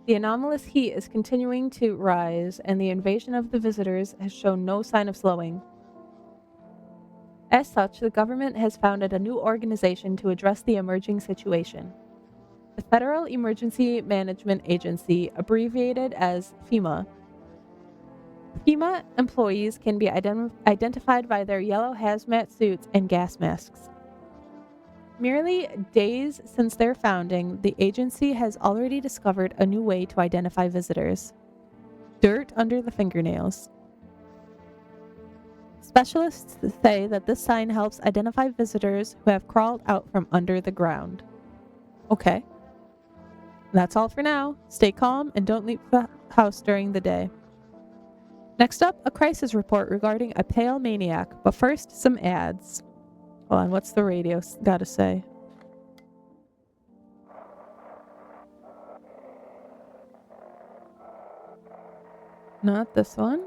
The anomalous heat is continuing to rise, and the invasion of the visitors has shown no sign of slowing. As such, the government has founded a new organization to address the emerging situation. The Federal Emergency Management Agency, abbreviated as FEMA. FEMA employees can be identified by their yellow hazmat suits and gas masks. Merely days since their founding, the agency has already discovered a new way to identify visitors. Dirt under the fingernails. Specialists say that this sign helps identify visitors who have crawled out from under the ground. Okay. That's all for now. Stay calm and don't leave the house during the day. Next up, a crisis report regarding a pale maniac, but first, some ads. Hold on, what's the radio gotta say? Not this one.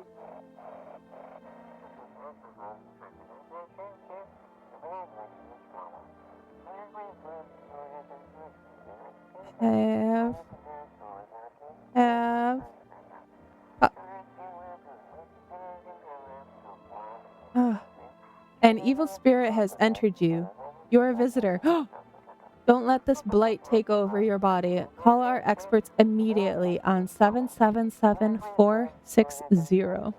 An evil spirit has entered you. You're a visitor. Don't let this blight take over your body. Call our experts immediately on 777-460.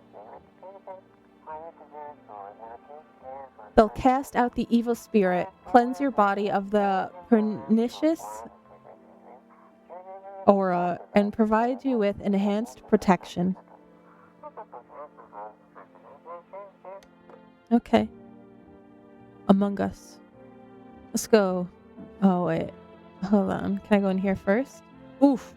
They'll cast out the evil spirit, cleanse your body of the pernicious aura, and provide you with enhanced protection. Okay. Among Us. Let's go. Oh, wait. Hold on. Can I go in here first? Oof.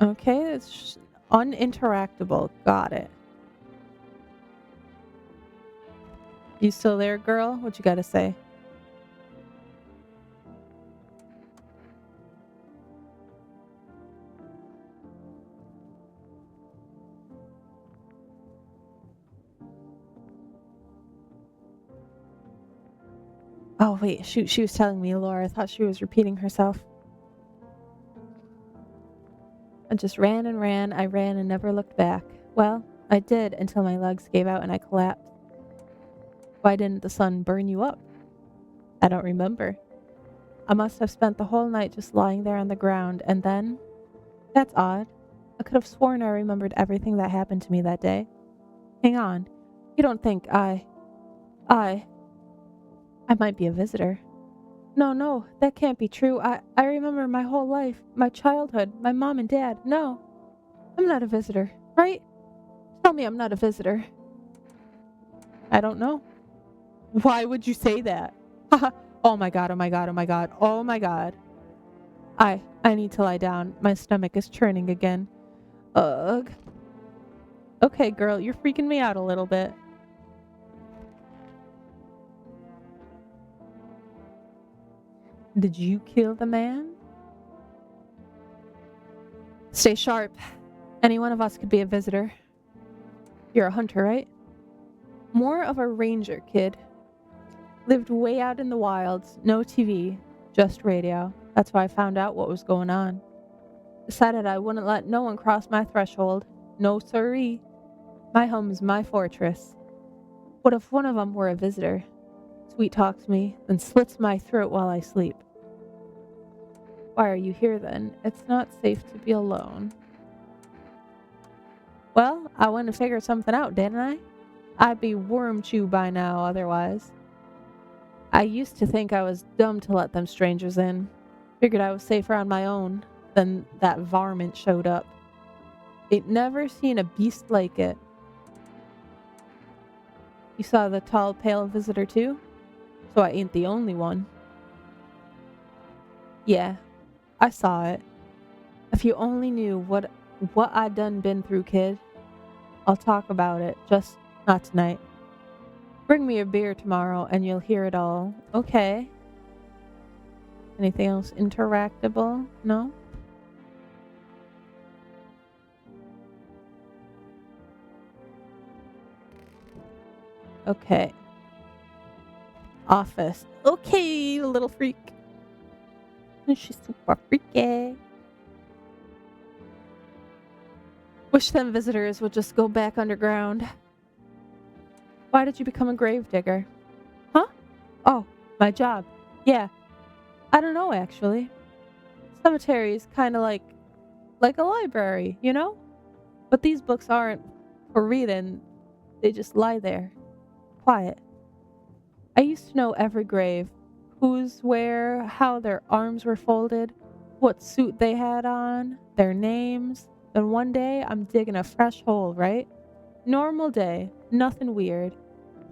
Okay, it's uninteractable. Got it. You still there, girl? What you gotta say? Oh, wait, shoot, she was telling me, Laura. I thought she was repeating herself. I just ran and ran. I ran and never looked back. Well, I did until my legs gave out and I collapsed. Why didn't the sun burn you up? I don't remember. I must have spent the whole night just lying there on the ground, and then... That's odd. I could have sworn I remembered everything that happened to me that day. Hang on. You don't think I might be a visitor. No, that can't be true. I remember my whole life, my childhood, my mom and dad. No, I'm not a visitor, right? Tell me I'm not a visitor. I don't know. Why would you say that? Oh my god, oh my god, oh my god, oh my god. I need to lie down. My stomach is churning again. Ugh. Okay, girl, you're freaking me out a little bit. Did you kill the man? Stay sharp. Any one of us could be a visitor. You're a hunter, right? More of a ranger, kid. Lived way out in the wilds. No TV, just radio. That's why I found out what was going on. Decided I wouldn't let no one cross my threshold. No siree. My home's my fortress. What if one of them were a visitor? Sweet talks me, then slits my throat while I sleep. Why are you here then? It's not safe to be alone. Well, I went and figured something out, didn't I? I'd be worm chew by now otherwise. I used to think I was dumb to let them strangers in. Figured I was safer on my own. Then that varmint showed up. Ain't never seen a beast like it. You saw the tall, pale visitor too? So I ain't the only one. Yeah, I saw it. If you only knew what I done been through, kid. I'll talk about it, just not tonight. Bring me a beer tomorrow and you'll hear it all. Okay. Anything else interactable? No? Okay. Office. Okay, little freak. She's super freaky. Wish them visitors would just go back underground. Why did you become a gravedigger? Huh? Oh, my job. Yeah. I don't know, actually. Cemetery's kind of like a library, you know? But these books aren't for reading. They just lie there. Quiet. I used to know every grave. Who's where, how their arms were folded, what suit they had on, their names. Then one day, I'm digging a fresh hole, right? Normal day. Nothing weird.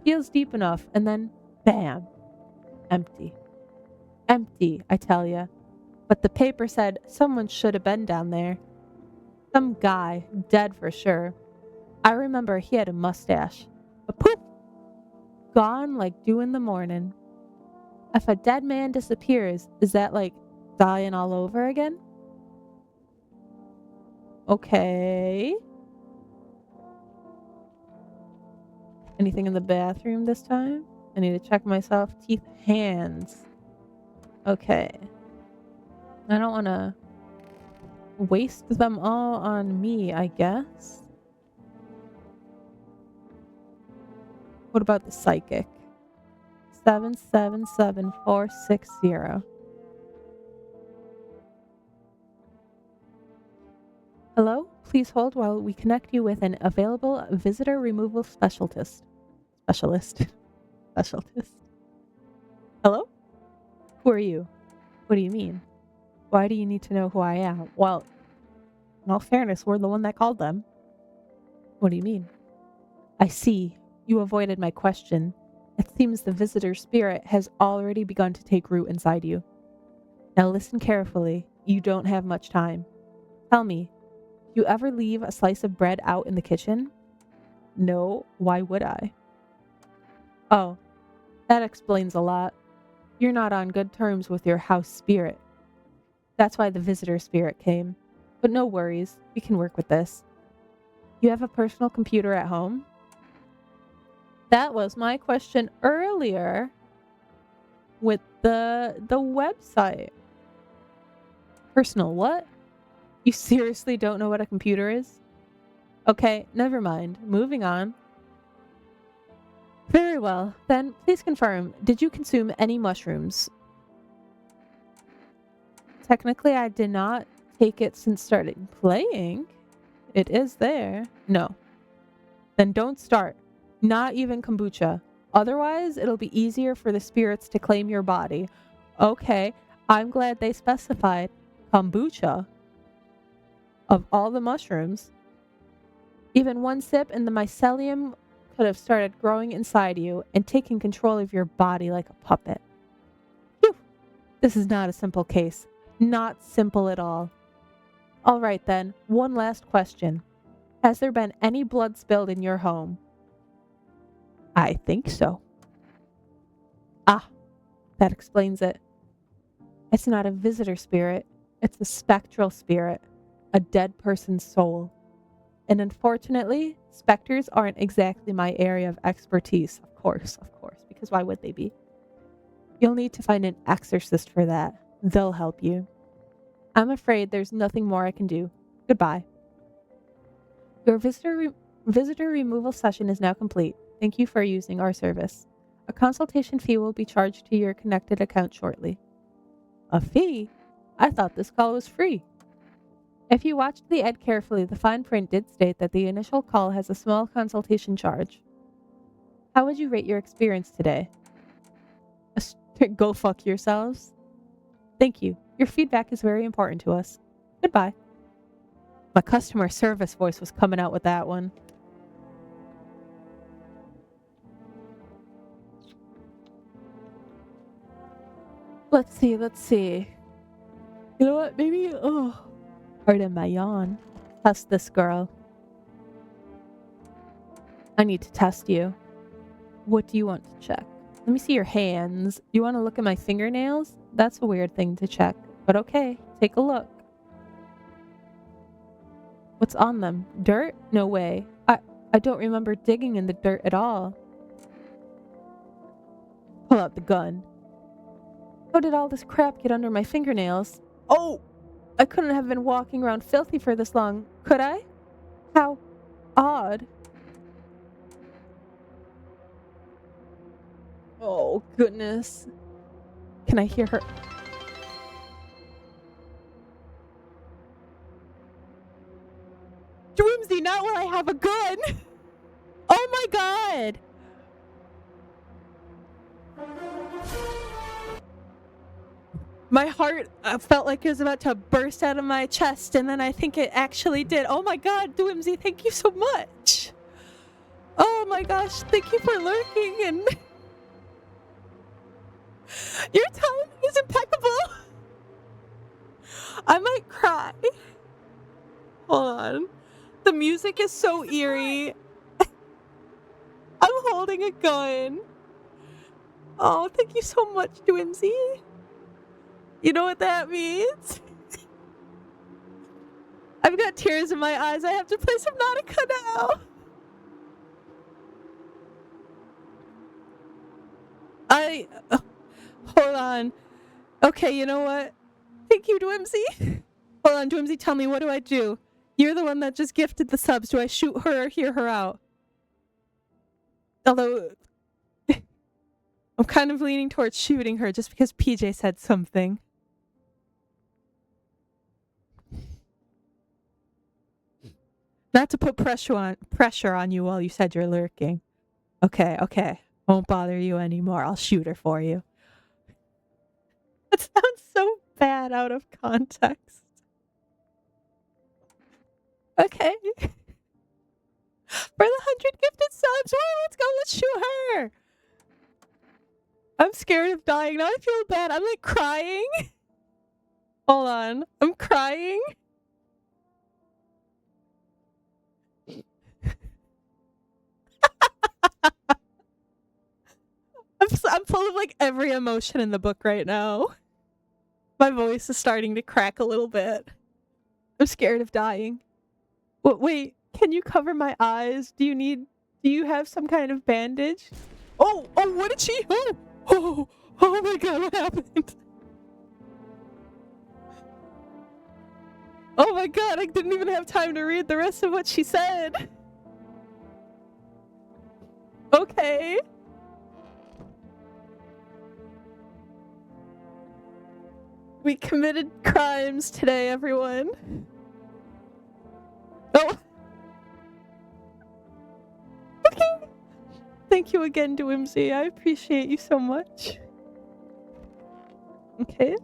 Feels deep enough, and then, bam. Empty. Empty, I tell ya. But the paper said someone should have been down there. Some guy, dead for sure. I remember he had a mustache. But poof! Gone like dew in the morning. If a dead man disappears, is that like dying all over again? Okay. Anything in the bathroom this time? I need to check myself. Teeth, hands. Okay. I don't want to waste them all on me, I guess. What about the psychic? 777460. Hello? Please hold while we connect you with an available visitor removal specialist. Specialist. Hello? Who are you? What do you mean? Why do you need to know who I am? Well, in all fairness, we're the one that called them. What do you mean? I see. You avoided my question. It seems the visitor spirit has already begun to take root inside you. Now listen carefully. You don't have much time. Tell me, you ever leave a slice of bread out in the kitchen? No, why would I? Oh, that explains a lot. You're not on good terms with your house spirit. That's why the visitor spirit came. But no worries, we can work with this. You have a personal computer at home? That was my question earlier with the website. Personal what? You seriously don't know what a computer is? Okay, never mind. Moving on. Very well. Then please confirm, did you consume any mushrooms? Technically, I did not take it since starting playing. It is there. No. Then don't start. Not even kombucha. Otherwise, it'll be easier for the spirits to claim your body. Okay, I'm glad they specified kombucha. Of all the mushrooms, even one sip and the mycelium could have started growing inside you and taking control of your body like a puppet. Phew. This is not a simple case. Not simple at all. All right then, one last question. Has there been any blood spilled in your home? I think so. Ah, that explains it. It's not a visitor spirit. It's a spectral spirit. A dead person's soul. And unfortunately, specters aren't exactly my area of expertise. Of course, because why would they be? You'll need to find an exorcist for that. They'll help you. I'm afraid there's nothing more I can do. Goodbye. Your visitor removal session is now complete. Thank you for using our service. A consultation fee will be charged to your connected account shortly. A fee? I thought this call was free. If you watched the ad carefully, the fine print did state that the initial call has a small consultation charge. How would you rate your experience today? Go fuck yourselves. Thank you. Your feedback is very important to us. Goodbye. My customer service voice was coming out with that one. Let's see. You know what? Maybe, pardon my yawn. Test this girl. I need to test you. What do you want to check? Let me see your hands. You want to look at my fingernails? That's a weird thing to check. But okay, take a look. What's on them? Dirt? No way. I don't remember digging in the dirt at all. Pull out the gun. How did all this crap get under my fingernails? Oh! I couldn't have been walking around filthy for this long, could I? How odd. Oh, goodness. Can I hear her? Dwimsy, not while I have a gun! Oh my god! My heart felt like it was about to burst out of my chest, and then I think it actually did. Oh my god, Dwimsy, thank you so much! Oh my gosh, thank you for lurking, and... Your timing is impeccable! I might cry. Hold on. The music is so eerie. I'm holding a gun. Oh, thank you so much, Dwimsy. You know what that means? I've got tears in my eyes. I have to play some Nautica now. Hold on. Okay, you know what? Thank you, Dwimsy. Hold on, Dwimsy, tell me, what do I do? You're the one that just gifted the subs. Do I shoot her or hear her out? Although, I'm kind of leaning towards shooting her just because PJ said something. Not to put pressure on you while you said you're lurking. Okay. Won't bother you anymore. I'll shoot her for you. That sounds so bad out of context. Okay. For the 100 gifted subs, let's go, let's shoot her. I'm scared of dying. Now I feel bad. I'm like crying. Hold on. I'm crying. I'm full of like every emotion in the book right now. My voice is starting to crack a little bit. I'm scared of dying. Wait, can you cover my eyes? Do you have some kind of bandage? Oh, what did she? Oh my god, what happened? Oh my god, I didn't even have time to read the rest of what she said. Okay. We committed crimes today, everyone. Oh. Okay. Thank you again, Dwimsy. I appreciate you so much. Okay.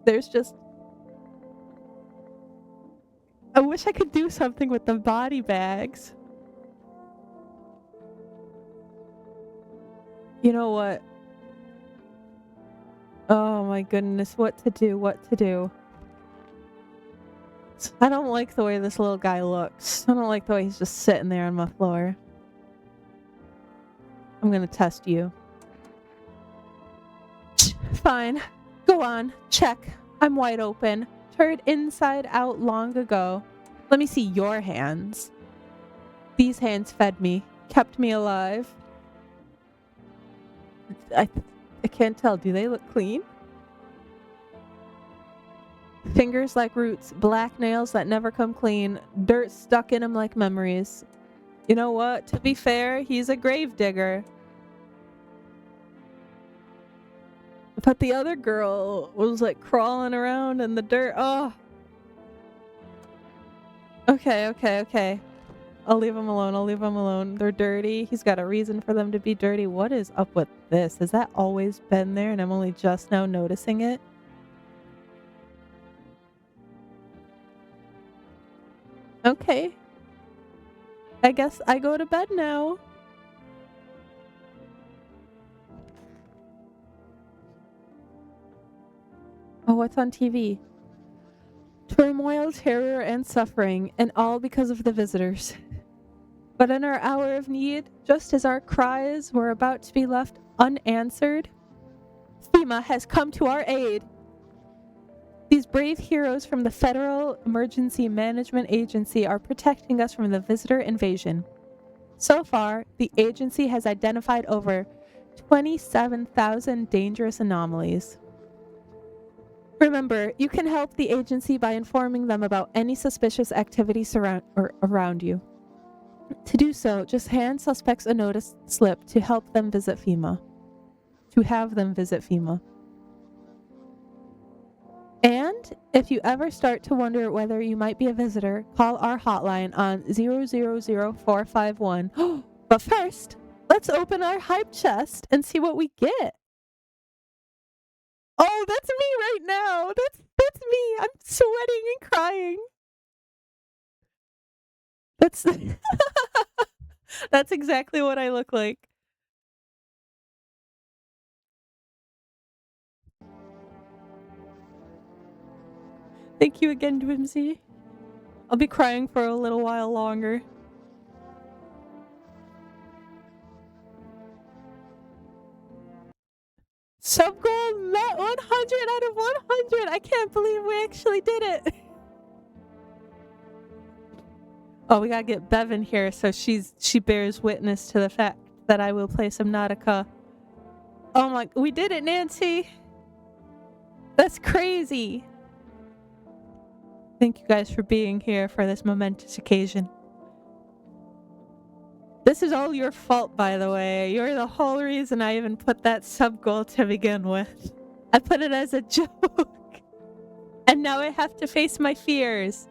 There's just... I wish I could do something with the body bags. You know what? Oh my goodness, what to do? I don't like the way this little guy looks. I don't like the way he's just sitting there on my floor. I'm gonna test you. Fine. Go on. Check. I'm wide open. Turned inside out long ago. Let me see your hands. These hands fed me. Kept me alive. I can't tell. Do they look clean? Fingers like roots, black nails that never come clean, dirt stuck in him like memories. You know what? To be fair, he's a grave digger. But the other girl was like crawling around in the dirt. Oh. Okay. I'll leave them alone. They're dirty. He's got a reason for them to be dirty. What is up with this? Has that always been there and I'm only just now noticing it? Okay. I guess I go to bed now. Oh, what's on TV? Turmoil, terror, and suffering, and all because of the visitors. But in our hour of need, just as our cries were about to be left unanswered, FEMA has come to our aid. These brave heroes from the Federal Emergency Management Agency are protecting us from the visitor invasion. So far, the agency has identified over 27,000 dangerous anomalies. Remember, you can help the agency by informing them about any suspicious activity around you. To do so, just hand suspects a notice slip to help them visit FEMA. To have them visit FEMA. And if you ever start to wonder whether you might be a visitor, call our hotline on 000451. But first, let's open our hype chest and see what we get. Oh, that's me right now. That's me. I'm sweating and crying. That's exactly what I look like. Thank you again, Dwimsy. I'll be crying for a little while longer. Sub goal met 100 out of 100. I can't believe we actually did it. Oh, we gotta get Bevan here so she bears witness to the fact that I will play Subnautica. Oh my, we did it, Nancy. That's crazy. Thank you guys for being here for this momentous occasion. This is all your fault, by the way. You're the whole reason I even put that sub goal to begin with. I put it as a joke. And now I have to face my fears.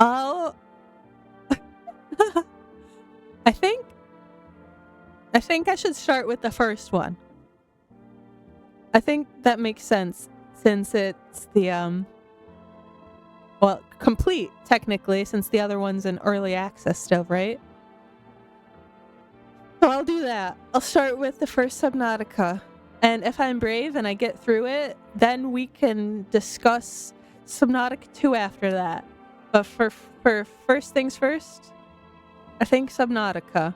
Oh. I think I should start with the first one. I think that makes sense since it's the well, complete technically since the other one's in early access still, right? So I'll do that. I'll start with the first Subnautica. And if I'm brave and I get through it, then we can discuss Subnautica 2 after that. But for first things first, I think Subnautica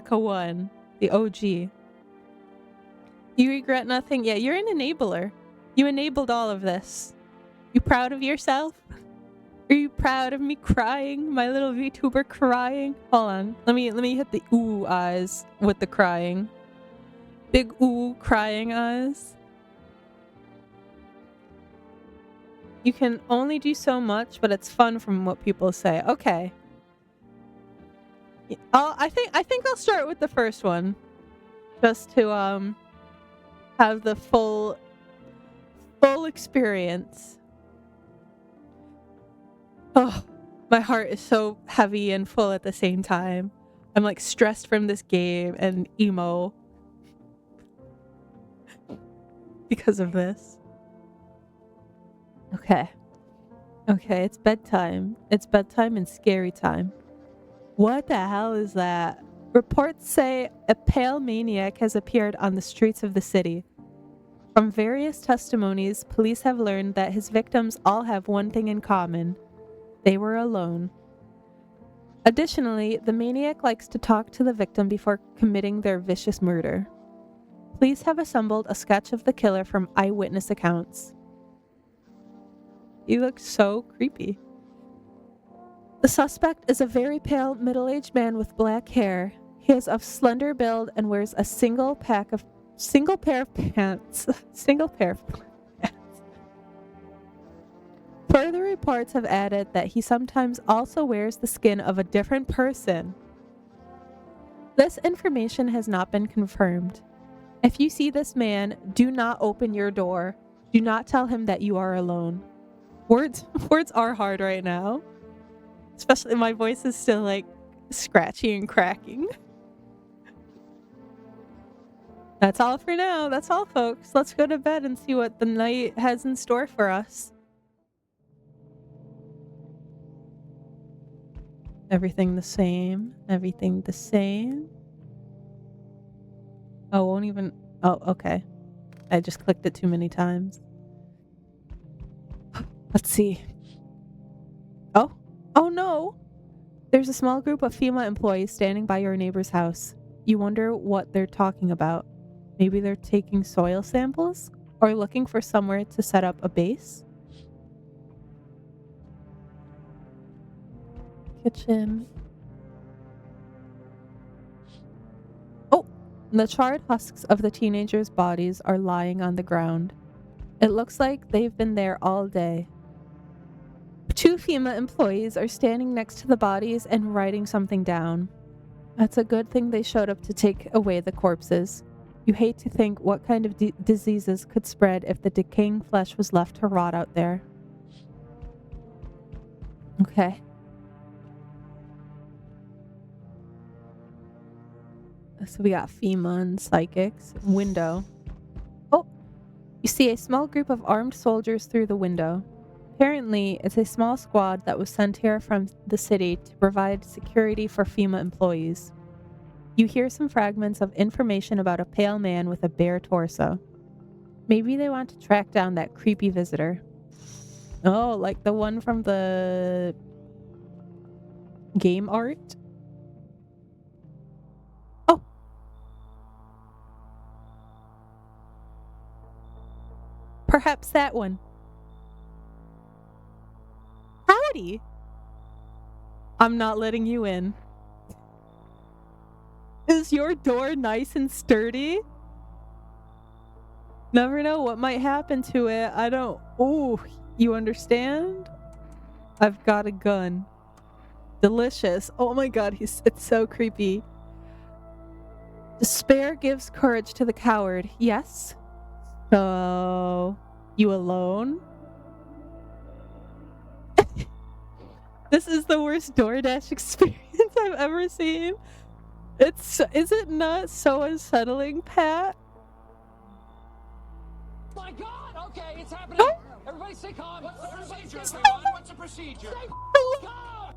1, the OG. You regret nothing? Yeah, you're an enabler. You enabled all of this. You proud of yourself? Are you proud of me crying? My little VTuber crying? Hold on. Let me hit the ooh eyes with the crying. Big ooh crying eyes. You can only do so much, but it's fun from what people say. Okay. I think I'll start with the first one. Just to have the full experience. Oh, my heart is so heavy and full at the same time. I'm like stressed from this game and emo because of this. Okay, it's bedtime. It's bedtime and scary time. What the hell is that? Reports say a pale maniac has appeared on the streets of the city. From various testimonies, police have learned that his victims all have one thing in common. They were alone. Additionally, the maniac likes to talk to the victim before committing their vicious murder. Police have assembled a sketch of the killer from eyewitness accounts. He looks so creepy. The suspect is a very pale, middle-aged man with black hair. He is of slender build and wears a single pack of Single pair of pants. Single pair of pants. Further reports have added that he sometimes also wears the skin of a different person. This information has not been confirmed. If you see this man, do not open your door. Do not tell him that you are alone. Words are hard right now. Especially my voice is still like scratchy and cracking. That's all for now. That's all, folks. Let's go to bed and see what the night has in store for us. Everything the same. Everything the same. Oh, won't even... Oh, okay. I just clicked it too many times. Let's see. Oh. Oh, no. There's a small group of FEMA employees standing by your neighbor's house. You wonder what they're talking about. Maybe they're taking soil samples? Or looking for somewhere to set up a base? Kitchen. Oh! The charred husks of the teenagers' bodies are lying on the ground. It looks like they've been there all day. 2 FEMA employees are standing next to the bodies and writing something down. That's a good thing they showed up to take away the corpses. You hate to think what kind of diseases could spread if the decaying flesh was left to rot out there. Okay. So we got FEMA and psychics. Window. Oh! You see a small group of armed soldiers through the window. Apparently, it's a small squad that was sent here from the city to provide security for FEMA employees. You hear some fragments of information about a pale man with a bare torso. Maybe they want to track down that creepy visitor. Oh, like the one from the game art? Oh! Perhaps that one. Howdy! I'm not letting you in. Is your door nice and sturdy? Never know what might happen to it. I don't... Ooh, you understand? I've got a gun. Delicious. Oh my god, it's so creepy. Despair gives courage to the coward. Yes? So... You alone? This is the worst DoorDash experience I've ever seen. Is it not so unsettling, Pat? My God! Okay, it's happening. Oh. Everybody stay calm. What's the procedure, everyone? What's the procedure? Hello.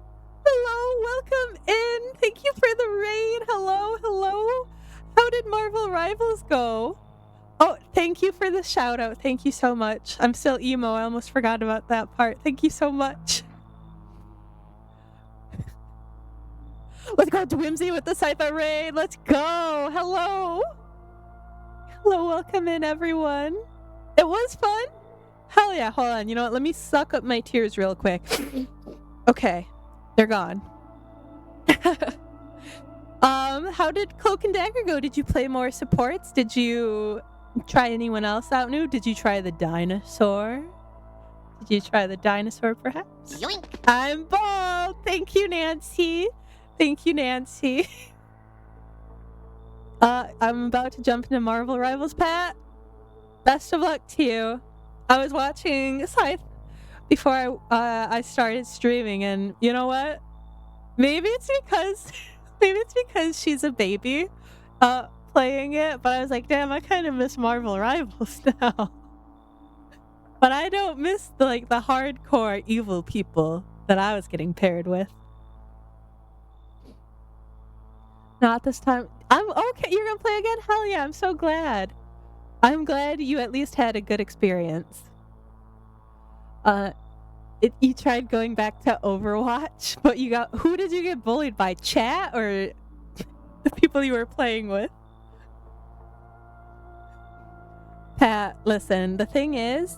Hello, welcome in. Thank you for the raid. Hello, hello. How did Marvel Rivals go? Oh, thank you for the shout out. Thank you so much. I'm still emo. I almost forgot about that part. Thank you so much. Let's go to Whimsy with the Scyther raid. Let's go. Hello. Hello, welcome in, everyone. It was fun. Hell yeah. Hold on. You know what? Let me suck up my tears real quick. Okay. They're gone. How did Cloak and Dagger go? Did you play more supports? Did you try anyone else out new? Did you try the dinosaur? Did you try the dinosaur, perhaps? Yoink. I'm bald. Thank you, Nancy. Thank you, Nancy. I'm about to jump into Marvel Rivals, Pat. Best of luck to you. I was watching Scythe before I started streaming, and you know what? Maybe it's because she's a baby playing it, but I was like, damn, I kind of miss Marvel Rivals now. But I don't miss the hardcore evil people that I was getting paired with. Not this time. I'm okay. You're gonna play again? Hell yeah, I'm so glad. I'm glad you at least had a good experience. You tried going back to Overwatch, but who did you get bullied by? Chat or the people you were playing with? Pat, listen, the thing is,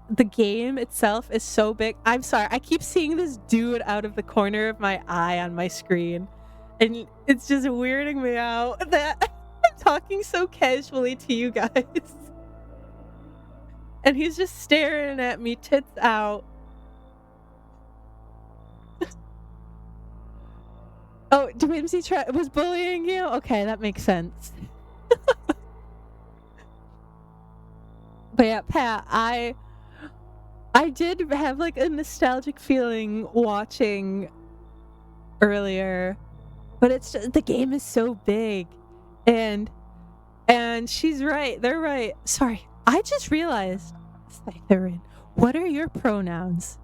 the game itself is so big. I'm sorry, I keep seeing this dude out of the corner of my eye on my screen, and it's just weirding me out that I'm talking so casually to you guys. And he's just staring at me, tits out. Oh, Whimsy was bullying you? Okay, that makes sense. But yeah, Pat, I did have like a nostalgic feeling watching earlier, but it's just, the game is so big, and she's right. They're right. Sorry, I just realized, Slytherin, what are your pronouns?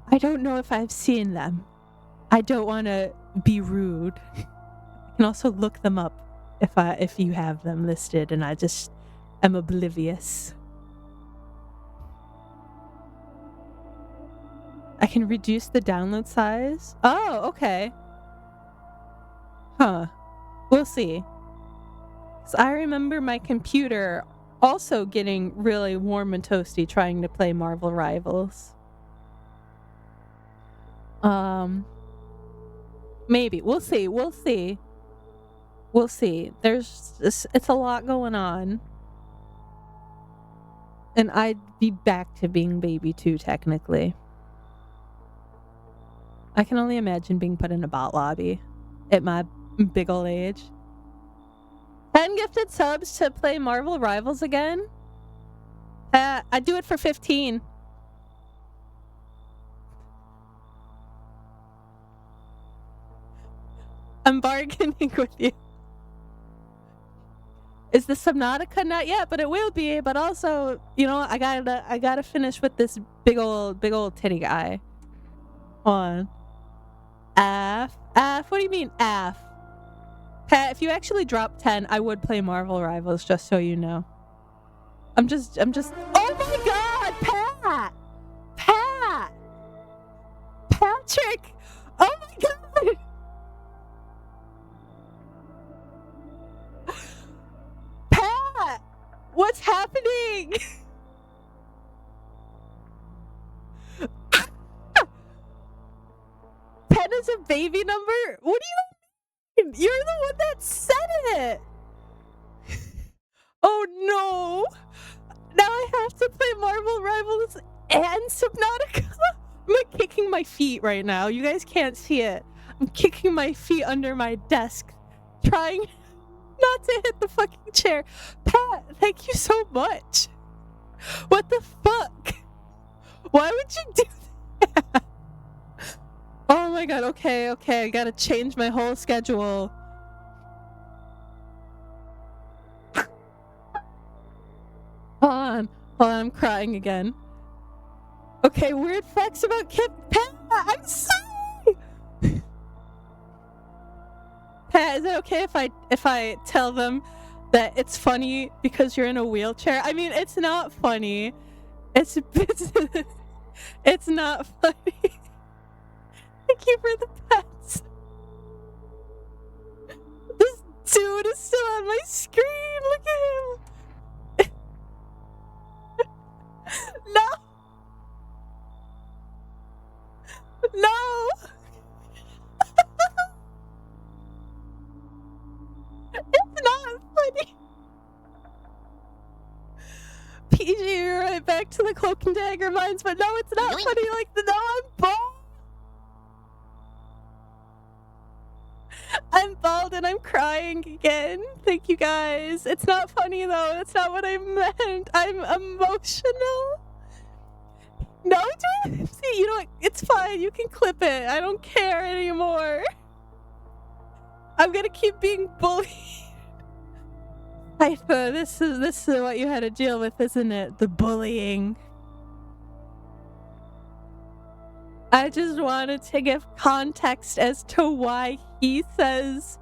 I don't know if I've seen them. I don't want to be rude. I can also look them up if you have them listed, and I just am oblivious. I can reduce the download size. Oh, okay. Huh. We'll see. 'Cause I remember my computer also getting really warm and toasty trying to play Marvel Rivals. Maybe. We'll see. We'll see. We'll see. It's a lot going on. And I'd be back to being baby too, technically. I can only imagine being put in a bot lobby at my big old age. 10 gifted subs to play Marvel Rivals again? I'd do it for 15. I'm bargaining with you. Is the Subnautica not yet? But it will be. But also, you know, I gotta finish with this big old titty guy. Hold on. F. What do you mean F? Pat, if you actually drop 10, I would play Marvel Rivals, just so you know. I'm just. Oh my God, Pat! Patrick! Oh my God! Pat! What's happening? Pen is a baby number? What do you mean? You're the one that said it! Oh no! Now I have to play Marvel Rivals and Subnautica? I'm like kicking my feet right now. You guys can't see it. I'm kicking my feet under my desk, trying not to hit the fucking chair. Pat, thank you so much. What the fuck? Why would you do that? Oh my God, okay, I gotta change my whole schedule. Hold on, I'm crying again. Okay, weird facts about Kip. Pat, I'm sorry! Pat, is it okay if I tell them that it's funny because you're in a wheelchair? I mean, it's not funny. It's not funny. Thank you for the pets. This dude is still on my screen. Look at him. No. No. It's not funny. PG, you're right back to the cloak and dagger mines, but no, it's not funny like the no, I'm bald. I'm bald and I'm crying again. Thank you guys. It's not funny though. That's not what I meant. I'm emotional. No, dude. See, you know what? It's fine. You can clip it. I don't care anymore. I'm gonna keep being bullied. Hypha, this is what you had to deal with, isn't it? The bullying. I just wanted to give context as to why he says,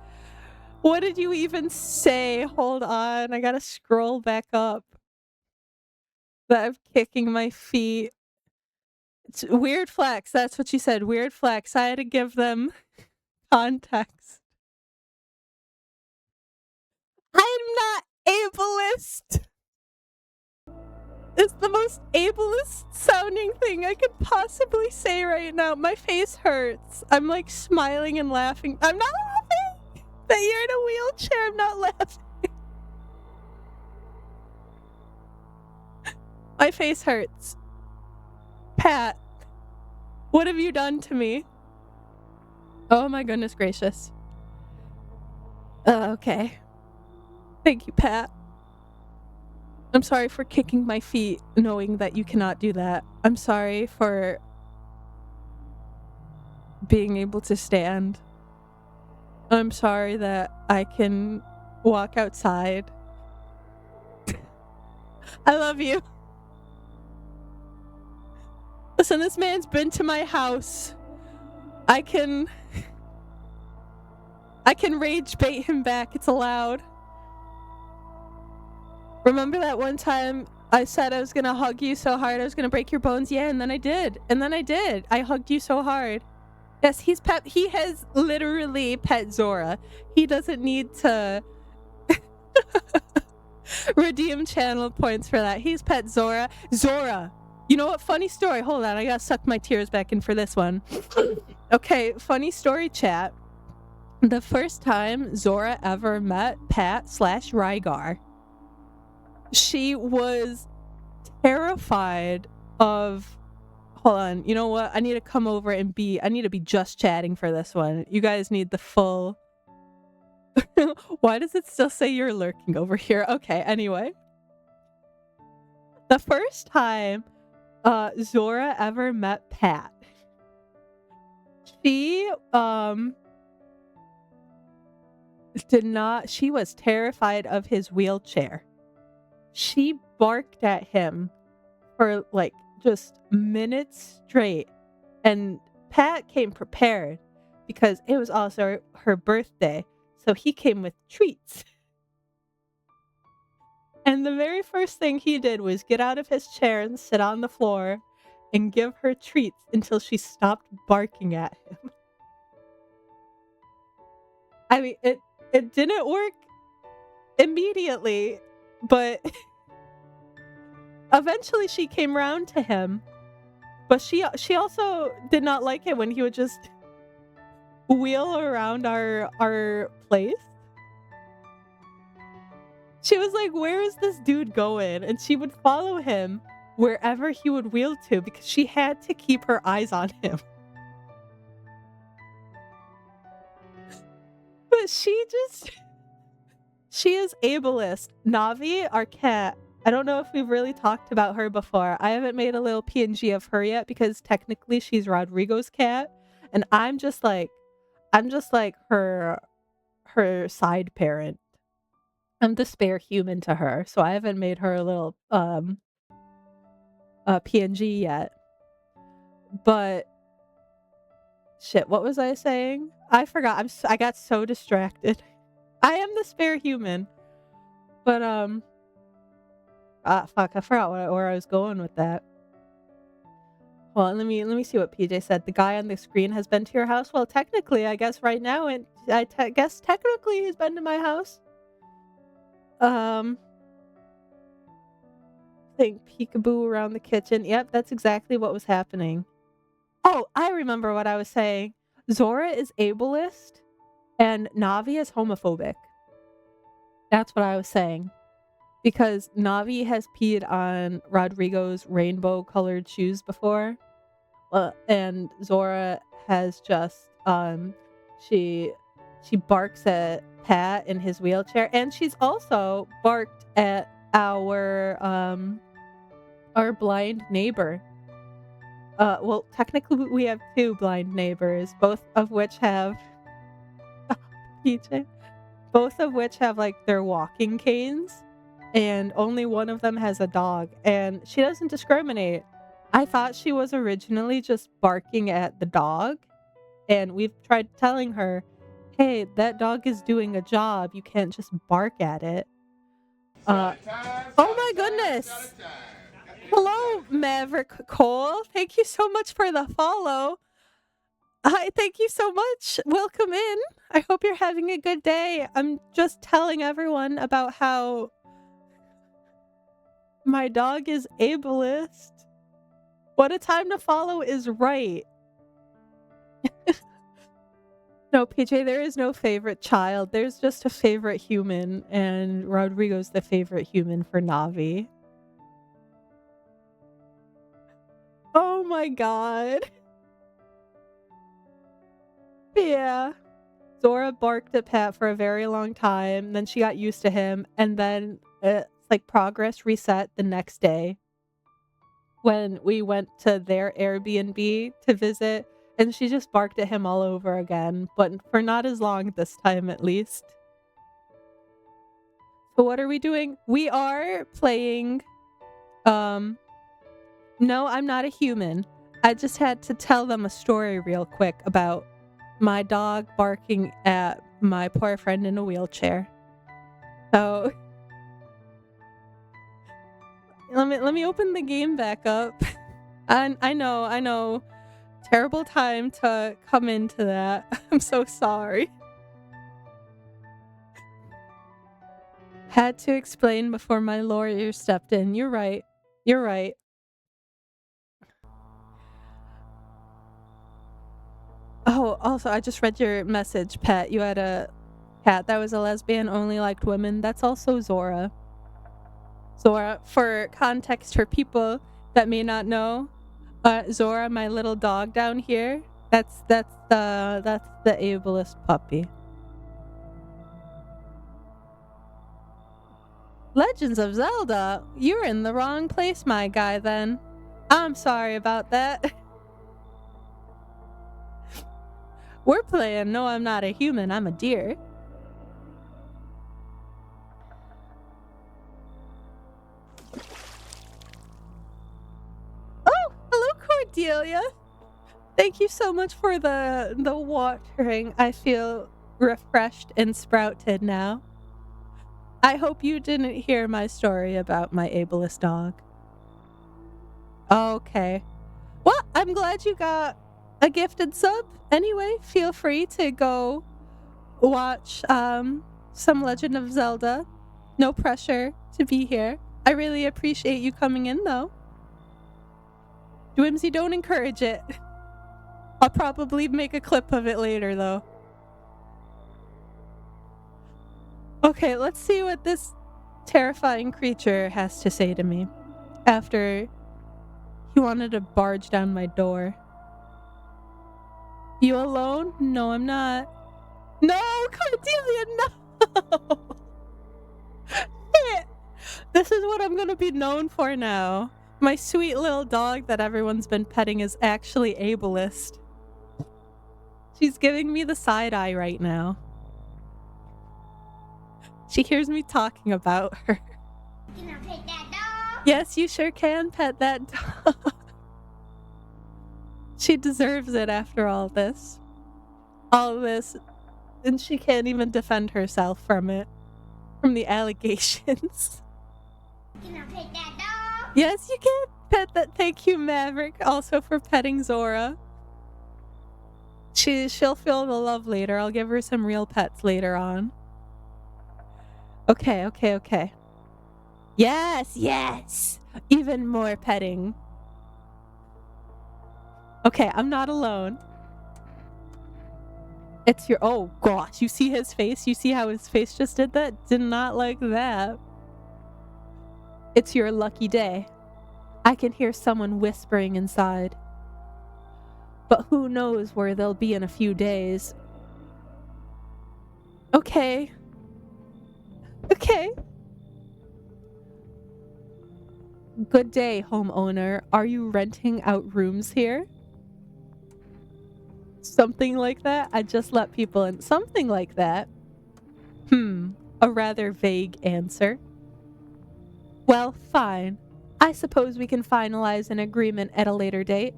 what did you even say? Hold on, I gotta scroll back up. That I'm kicking my feet. It's weird flex, that's what you said, weird flex. I had to give them context. I'm not ableist. It's the most ableist sounding thing I could possibly say right now. My face hurts. I'm like smiling and laughing. I'm not laughing. That you're in a wheelchair. I'm not laughing. My face hurts. Pat, what have you done to me? Oh my goodness gracious. Okay. Thank you, Pat. I'm sorry for kicking my feet, knowing that you cannot do that. I'm sorry for being able to stand. I'm sorry that I can walk outside. I love you. Listen, this man's been to my house. I can rage bait him back. It's allowed. Remember that one time I said I was gonna hug you so hard I was gonna break your bones? Yeah, and then I did. I hugged you so hard. Yes, he has literally pet Zora. He doesn't need to redeem channel points for that. He's pet Zora. Zora! You know what? Funny story. Hold on, I gotta suck my tears back in for this one. Okay, funny story, chat. The first time Zora ever met Pat/Rygar, she was terrified of... Hold on, you know what? I need to come over and I need to be just chatting for this one. You guys need the full... Why does it still say you're lurking over here? Okay, anyway. The first time Zora ever met Pat, she she was terrified of his wheelchair. She barked at him for like just minutes straight, and Pat came prepared because it was also her birthday, so he came with treats. And the very first thing he did was get out of his chair and sit on the floor and give her treats until she stopped barking at him. I mean, it didn't work immediately, but eventually she came around to him. But she also did not like it when he would just wheel around our place. She was like, where is this dude going? And she would follow him wherever he would wheel to because she had to keep her eyes on him. But she is ableist. Navi, our cat, I don't know if we've really talked about her before. I haven't made a little PNG of her yet because technically she's Rodrigo's cat. And I'm just like her side parent. I'm the spare human to her, so I haven't made her a little PNG yet. But shit, what was I saying? I forgot. I got so distracted. I am the spare human. But fuck, I forgot where I was going with that. Well, let me see what PJ said. The guy on the screen has been to your house. Well, technically, I guess right now, and I guess technically he's been to my house. I think peekaboo around the kitchen. Yep, that's exactly what was happening. Oh, I remember what I was saying. Zora is ableist and Navi is homophobic. That's what I was saying. Because Navi has peed on Rodrigo's rainbow-colored shoes before. And Zora has just, she barks at Pat in his wheelchair. And she's also barked at our blind neighbor. Well, technically we have two blind neighbors, both of which have... PJ. Both of which have, like, their walking canes. And only one of them has a dog, and she doesn't discriminate. I thought she was originally just barking at the dog, and we've tried telling her, hey, that dog is doing a job, you can't just bark at it. Oh my goodness! Hello, Maverick Cole. Thank you so much for the follow. Hi, thank you so much. Welcome in. I hope you're having a good day. I'm just telling everyone about how my dog is ableist. What a time to follow is right. No, PJ, there is no favorite child. There's just a favorite human, and Rodrigo's the favorite human for Navi. Oh my god. Yeah. Zora barked at Pat for a very long time, then she got used to him, and then it's like progress reset the next day when we went to their Airbnb to visit, and she just barked at him all over again, but for not as long this time at least. So what are we doing? We are playing, no, I'm not a human. I just had to tell them a story real quick about my dog barking at my poor friend in a wheelchair. So let me open the game back up. And I know. Terrible time to come into that. I'm so sorry. Had to explain before my lawyer stepped in. You're right. You're right. Oh, also, I just read your message, Pet. You had a cat that was a lesbian, only liked women. That's also Zora. Zora, for context for people that may not know, Zora, my little dog down here, that's the ableist puppy. Legends of Zelda? You're in the wrong place, my guy, then. I'm sorry about that. We're playing No, I'm Not a Human, I'm a Deer. Oh, hello, Cordelia. Thank you so much for the watering. I feel refreshed and sprouted now. I hope you didn't hear my story about my ableist dog. Okay. Well, I'm glad you got a gifted sub. Anyway, feel free to go watch some Legend of Zelda. No pressure to be here. I really appreciate you coming in, though. Dwimsy, don't encourage it. I'll probably make a clip of it later, though. Okay, let's see what this terrifying creature has to say to me after he wanted to barge down my door. You alone? No, I'm not. No, Cordelia, no! Shit! This is what I'm gonna be known for now. My sweet little dog that everyone's been petting is actually ableist. She's giving me the side eye right now. She hears me talking about her. Can I pet that dog? Yes, you sure can pet that dog. She deserves it after all this. All this. And she can't even defend herself from it. From the allegations. Can I pet that dog? Yes, you can pet that. Thank you, Maverick, also for petting Zora. She'll feel the love later. I'll give her some real pets later on. Okay. Yes. Even more petting. Okay, I'm not alone. It's your... Oh, gosh. You see his face? You see how his face just did that? Did not like that. It's your lucky day. I can hear someone whispering inside. But who knows where they'll be in a few days. Okay. Good day, homeowner. Are you renting out rooms here? Something like that? I just let people in. Something like that. A rather vague answer. Well, fine. I suppose we can finalize an agreement at a later date.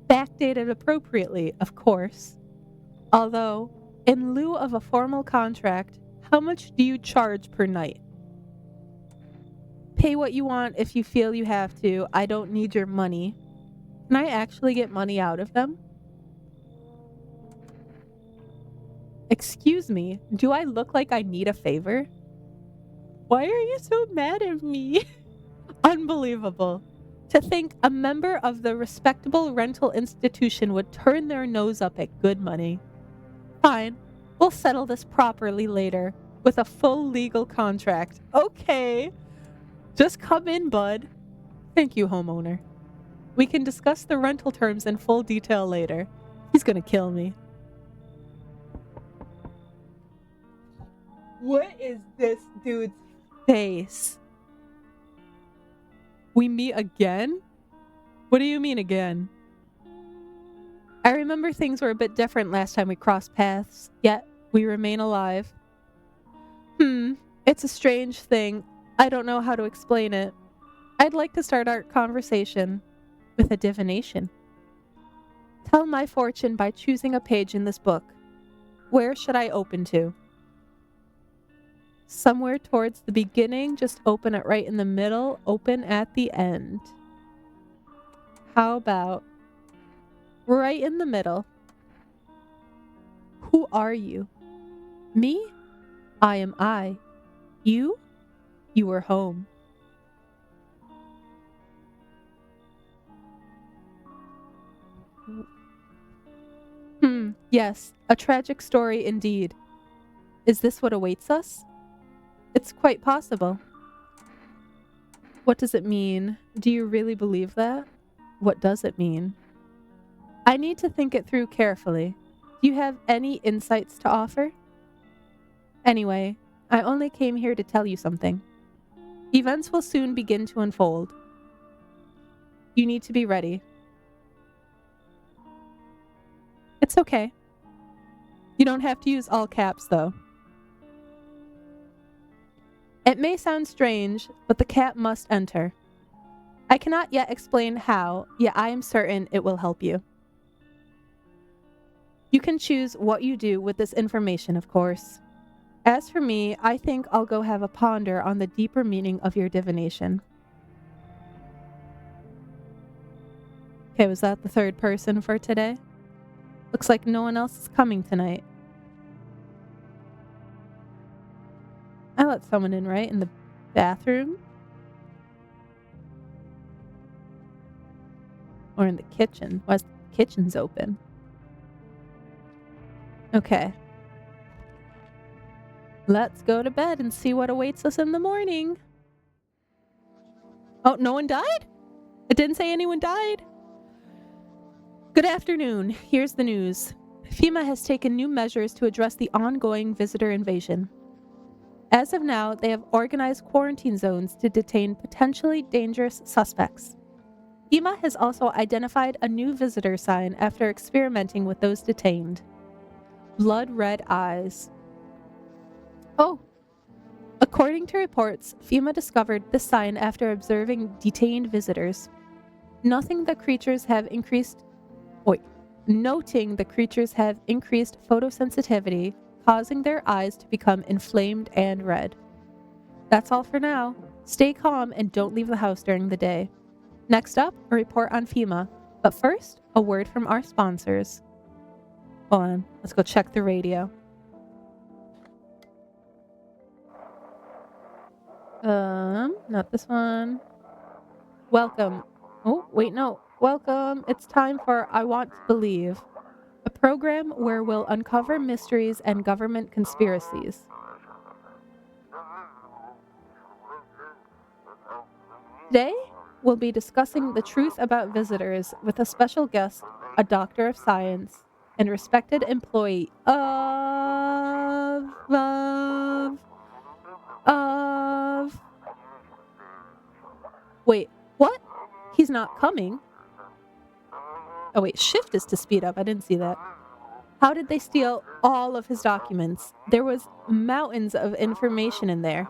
Backdated appropriately, of course. Although, in lieu of a formal contract, how much do you charge per night? Pay what you want if you feel you have to. I don't need your money. Can I actually get money out of them? Excuse me, do I look like I need a favor? Why are you so mad at me? Unbelievable. To think a member of the respectable rental institution would turn their nose up at good money. Fine. We'll settle this properly later with a full legal contract. Okay. Just come in, bud. Thank you, homeowner. We can discuss the rental terms in full detail later. He's gonna kill me. What is this dude's face? We meet again? What do you mean again? I remember things were a bit different last time we crossed paths, yet we remain alive. It's a strange thing. I don't know how to explain it. I'd like to start our conversation with a divination. Tell my fortune by choosing a page in this book. Where should I open to? Somewhere towards the beginning, just open it right in the middle, open at the end. How about right in the middle? Who are you? Me? I am I. You? You are home. Yes, a tragic story indeed. Is this what awaits us? It's quite possible. What does it mean? Do you really believe that? What does it mean? I need to think it through carefully. Do you have any insights to offer? Anyway, I only came here to tell you something. Events will soon begin to unfold. You need to be ready. It's okay. You don't have to use all caps, though. It may sound strange, but the cap must enter. I cannot yet explain how, yet I am certain it will help you. You can choose what you do with this information, of course. As for me, I think I'll go have a ponder on the deeper meaning of your divination. Okay, was that the third person for today? Looks like no one else is coming tonight. I let someone in, right? In the bathroom? Or in the kitchen? Why is the kitchen's open? Okay. Let's go to bed and see what awaits us in the morning. Oh, no one died? It didn't say anyone died. Good afternoon. Here's the news. FEMA has taken new measures to address the ongoing visitor invasion. As of now, they have organized quarantine zones to detain potentially dangerous suspects. FEMA has also identified a new visitor sign after experimenting with those detained. Blood red eyes. Oh. According to reports, FEMA discovered this sign after observing detained visitors. Noting the creatures have increased photosensitivity, causing their eyes to become inflamed and red. That's all for now. Stay calm and don't leave the house during the day. Next up, a report on FEMA. But first, a word from our sponsors. Hold on, let's go check the radio. Not this one. Welcome. Oh, wait, no. Welcome. It's time for I Want to Believe, a program where we'll uncover mysteries and government conspiracies. Today, we'll be discussing the truth about visitors with a special guest, a doctor of science, and respected employee of... Wait, what? He's not coming? Oh wait, shift is to speed up. I didn't see that. How did they steal all of his documents? There was mountains of information in there.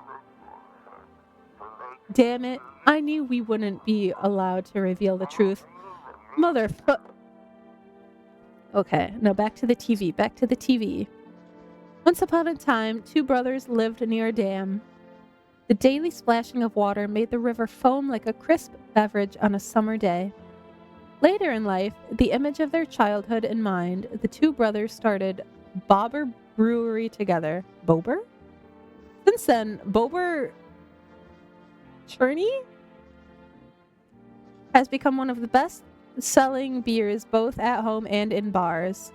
Damn it. I knew we wouldn't be allowed to reveal the truth. Motherfuck. Okay, now back to the TV. Once upon a time, two brothers lived near a dam. The daily splashing of water made the river foam like a crisp beverage on a summer day. Later in life, the image of their childhood in mind, the two brothers started Bobber Brewery together. Bober? Since then, Bober Cherney has become one of the best-selling beers both at home and in bars.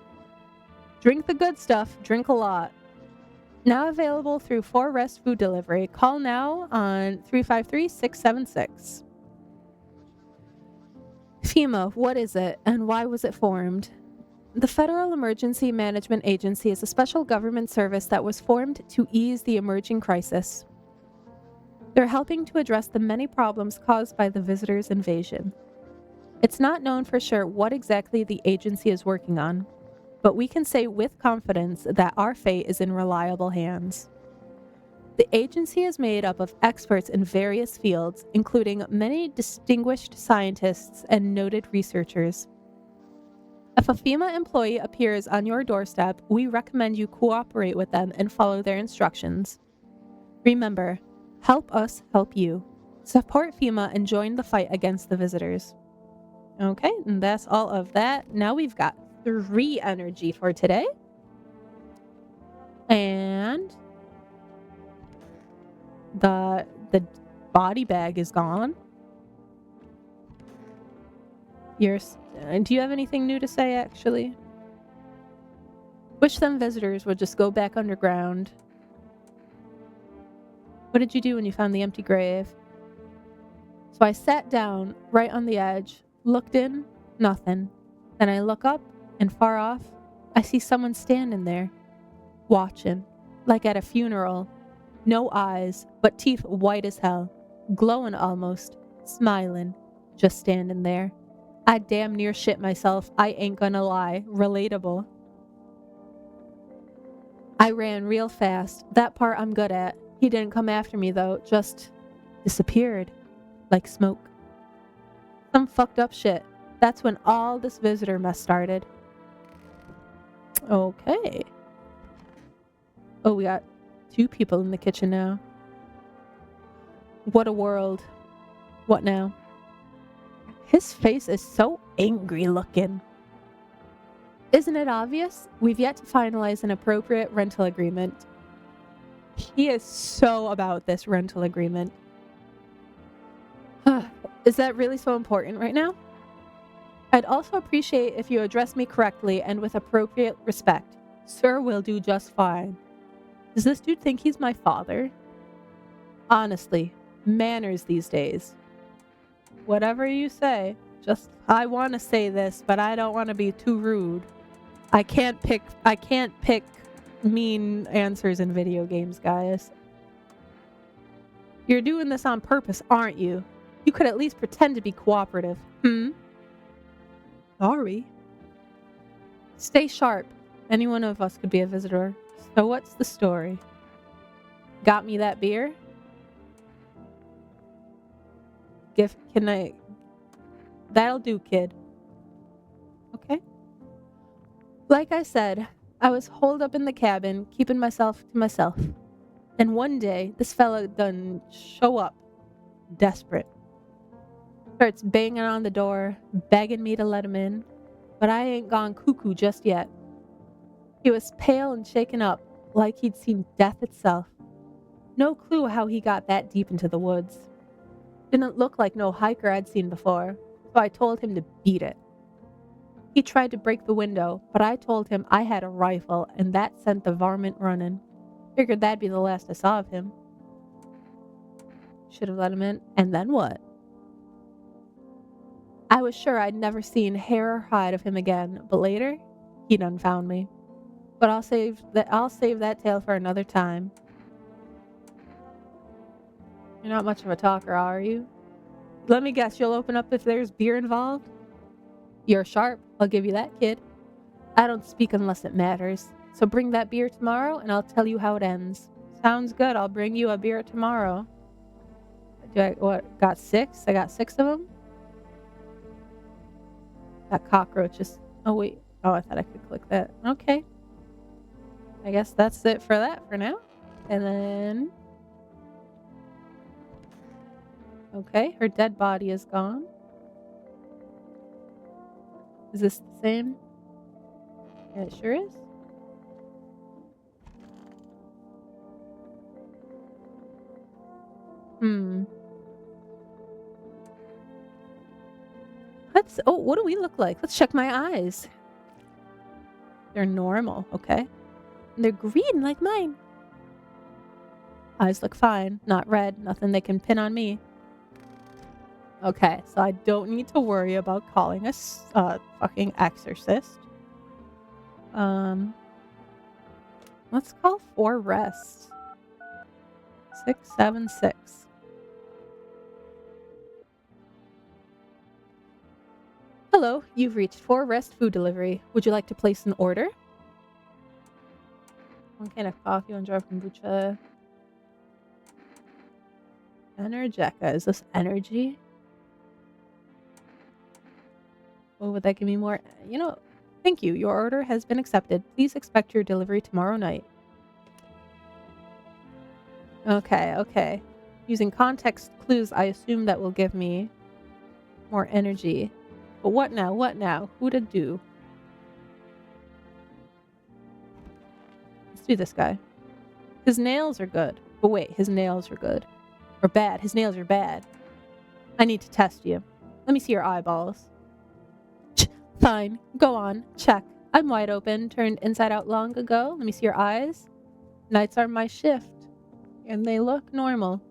Drink the good stuff. Drink a lot. Now available through 4Rest Food Delivery. Call now on 353-676. FEMA, what is it and why was it formed? The Federal Emergency Management Agency is a special government service that was formed to ease the emerging crisis. They're helping to address the many problems caused by the visitors' invasion. It's not known for sure what exactly the agency is working on, but we can say with confidence that our fate is in reliable hands. The agency is made up of experts in various fields, including many distinguished scientists and noted researchers. If a FEMA employee appears on your doorstep, we recommend you cooperate with them and follow their instructions. Remember, help us help you. Support FEMA and join the fight against the visitors. Okay, and that's all of that. Now we've got 3 energy for today. And the body bag is gone. Do you have anything new to say, actually? Wish them visitors would just go back underground. What did you do when you found the empty grave? So I sat down right on the edge, looked in, nothing. Then I look up, and far off, I see someone standing there, watching, like at a funeral. No eyes, but teeth white as hell, glowing almost, smiling, just standing there. I damn near shit myself, I ain't gonna lie, relatable. I ran real fast, that part I'm good at. He didn't come after me though, just disappeared, like smoke. Some fucked up shit. That's when all this visitor mess started. Okay. Oh, we got 2 people in the kitchen now. What a world. What now? His face is so angry looking. Isn't it obvious? We've yet to finalize an appropriate rental agreement. He is so about this rental agreement. Is that really so important right now? I'd also appreciate if you address me correctly and with appropriate respect. Sir will do just fine. Does this dude think he's my father? Honestly, manners these days. Whatever you say. I want to say this, but I don't want to be too rude. I can't pick mean answers in video games, guys. You're doing this on purpose, aren't you? You could at least pretend to be cooperative. Sorry. Stay sharp. Any one of us could be a visitor. So what's the story? Got me that beer? That'll do, kid. Okay. Like I said, I was holed up in the cabin, keeping myself to myself. And one day, this fella done show up, desperate. Starts banging on the door, begging me to let him in. But I ain't gone cuckoo just yet. He was pale and shaken up, like he'd seen death itself. No clue how he got that deep into the woods. Didn't look like no hiker I'd seen before, so I told him to beat it. He tried to break the window, but I told him I had a rifle, and that sent the varmint running. Figured that'd be the last I saw of him. Should have let him in, and then what? I was sure I'd never seen hair or hide of him again, but later, he done found me. But I'll save that tale for another time. You're not much of a talker, are you? Let me guess, you'll open up if there's beer involved? You're sharp, I'll give you that, kid. I don't speak unless it matters. So bring that beer tomorrow and I'll tell you how it ends. Sounds good, I'll bring you a beer tomorrow. Got 6? I got 6 of them? That cockroach is... Oh, wait. Oh, I thought I could click that. Okay. I guess that's it for that for now. And then... Okay, her dead body is gone. Is this the same? Yeah, it sure is. What do we look like? Let's check my eyes. They're normal, okay? And they're green like mine. Eyes look fine. Not red. Nothing they can pin on me. Okay, so I don't need to worry about calling a fucking exorcist. Let's call 4 rest. 676. Hello, you've reached 4 rest food delivery. Would you like to place an order? 1 can of coffee, 1 jar of kombucha. Energeca. Is this energy? Oh, would that give me more? You know, thank you. Your order has been accepted. Please expect your delivery tomorrow night. Okay. Using context clues, I assume that will give me more energy. But what now? Who to do? Let's do this guy. His nails are good. But wait, his nails are good. Or bad. His nails are bad. I need to test you. Let me see your eyeballs. Fine. Go on. Check. I'm wide open. Turned inside out long ago. Let me see your eyes. Nights are my shift. And they look normal.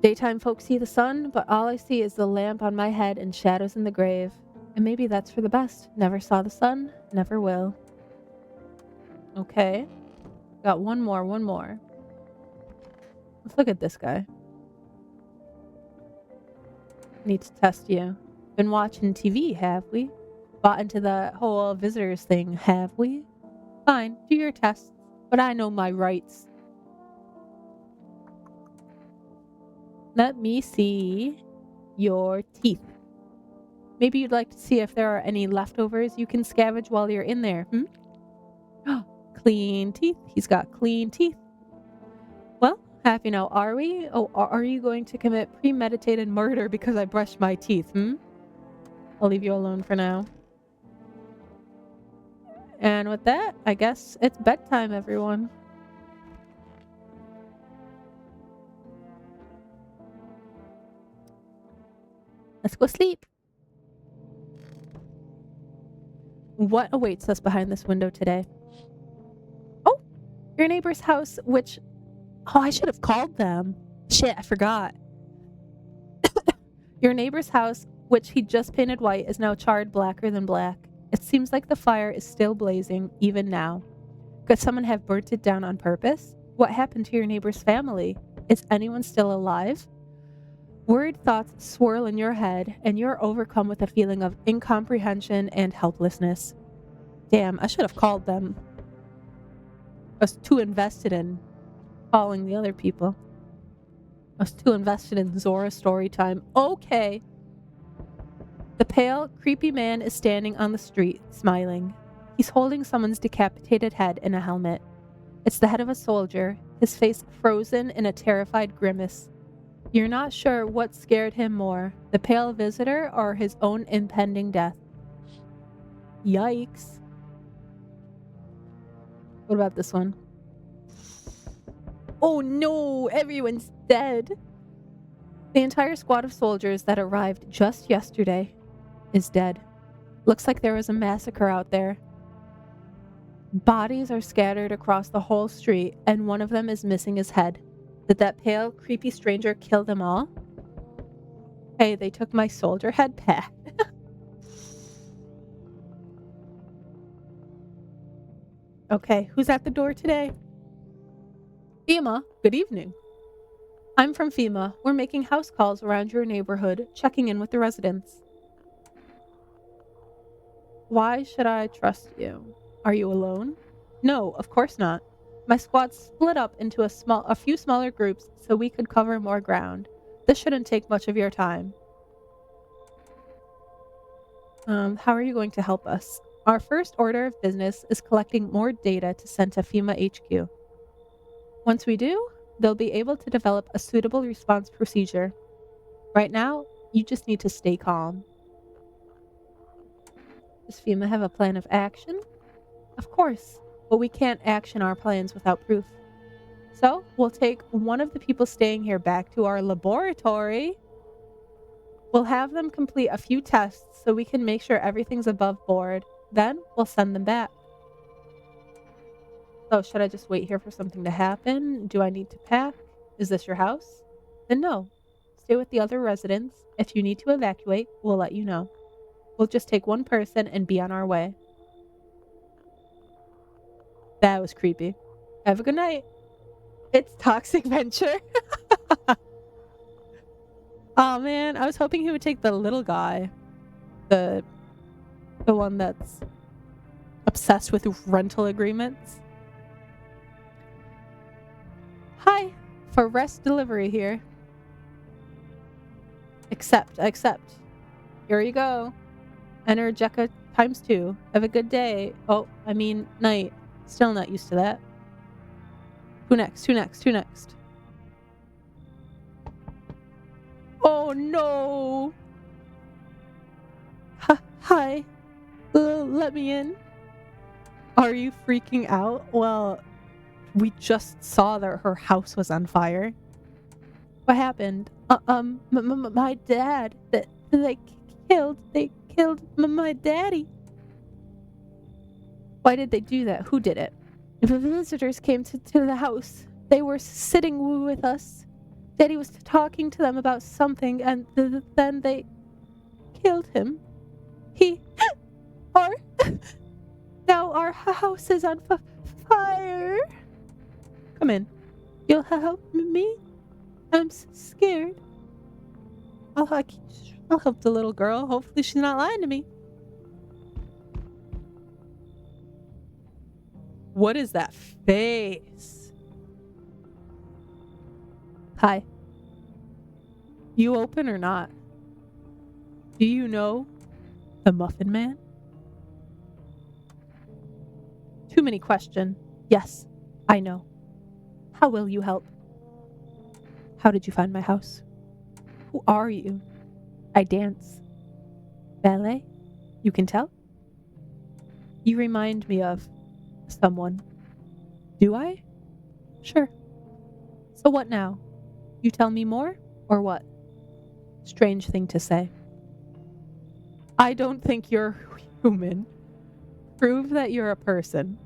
Daytime folks see the sun, but all I see is the lamp on my head and shadows in the grave. And maybe that's for the best. Never saw the sun. Never will. Okay. Got one more. Let's look at this guy. Need to test you. Been watching TV, have we? Bought into the whole visitors thing, have we? Fine, do your tests, but I know my rights. Let me see your teeth. Maybe you'd like to see if there are any leftovers you can scavenge while you're in there, Clean teeth. He's got clean teeth. Well, happy now, are we? Oh, are you going to commit premeditated murder because I brushed my teeth, I'll leave you alone for now. And with that, I guess it's bedtime, everyone. Let's go sleep. What awaits us behind this window today? Oh, your neighbor's house, which... Oh, I should have called them. Shit, I forgot. Your neighbor's house, which he just painted white, is now charred blacker than black. It seems like the fire is still blazing, even now. Could someone have burnt it down on purpose? What happened to your neighbor's family? Is anyone still alive? Worried thoughts swirl in your head, and you're overcome with a feeling of incomprehension and helplessness. Damn, I should have called them. I was too invested in calling the other people. I was too invested in Zora story time. Okay. The pale, creepy man is standing on the street, smiling. He's holding someone's decapitated head in a helmet. It's the head of a soldier, his face frozen in a terrified grimace. You're not sure what scared him more, the pale visitor or his own impending death. Yikes. What about this one? Oh no, everyone's dead. The entire squad of soldiers that arrived just yesterday is dead. Looks like there was a massacre out there. Bodies are scattered across the whole street, and one of them is missing his head. Did that pale, creepy stranger kill them all? Hey, they took my soldier head back. Okay, who's at the door today? FEMA, good evening. I'm from FEMA. We're making house calls around your neighborhood, checking in with the residents. Why should I trust you? Are you alone? No, of course not. My squad split up into a few smaller groups so we could cover more ground. This shouldn't take much of your time. How are you going to help us? Our first order of business is collecting more data to send to FEMA HQ. Once we do, they'll be able to develop a suitable response procedure. Right now, you just need to stay calm. Does FEMA have a plan of action? Of course, but we can't action our plans without proof. So, we'll take one of the people staying here back to our laboratory. We'll have them complete a few tests so we can make sure everything's above board. Then we'll send them back. So should I just wait here for something to happen? Do I need to pack? Is this your house? Then no. Stay with the other residents. If you need to evacuate, we'll let you know. We'll just take one person and be on our way. That was creepy. Have a good night. It's Toxic Venture. Oh man, I was hoping he would take the little guy. The one that's obsessed with rental agreements. Hi, for rest delivery here. Accept. Here you go. Enter Jekka ×2. Have a good day. Oh, I mean night. Still not used to that. Who next? Oh no! Hi. Let me in. Are you freaking out? Well, we just saw that her house was on fire. What happened? My dad. They killed my daddy. Why did they do that? Who did it? The visitors came to the house. They were sitting with us. Daddy was talking to them about something, and then they killed him. Now our house is on fire. Come in. You'll help me? I'm scared. I'll help the little girl. Hopefully she's not lying to me. What is that face? Hi. You open or not? Do you know the Muffin Man? Too many questions. Yes, I know. How will you help? How did you find my house? Who are you? I dance. Ballet? You can tell? You remind me of someone. Do I? Sure. So what now? You tell me more, or what? Strange thing to say. I don't think you're human. Prove that you're a person.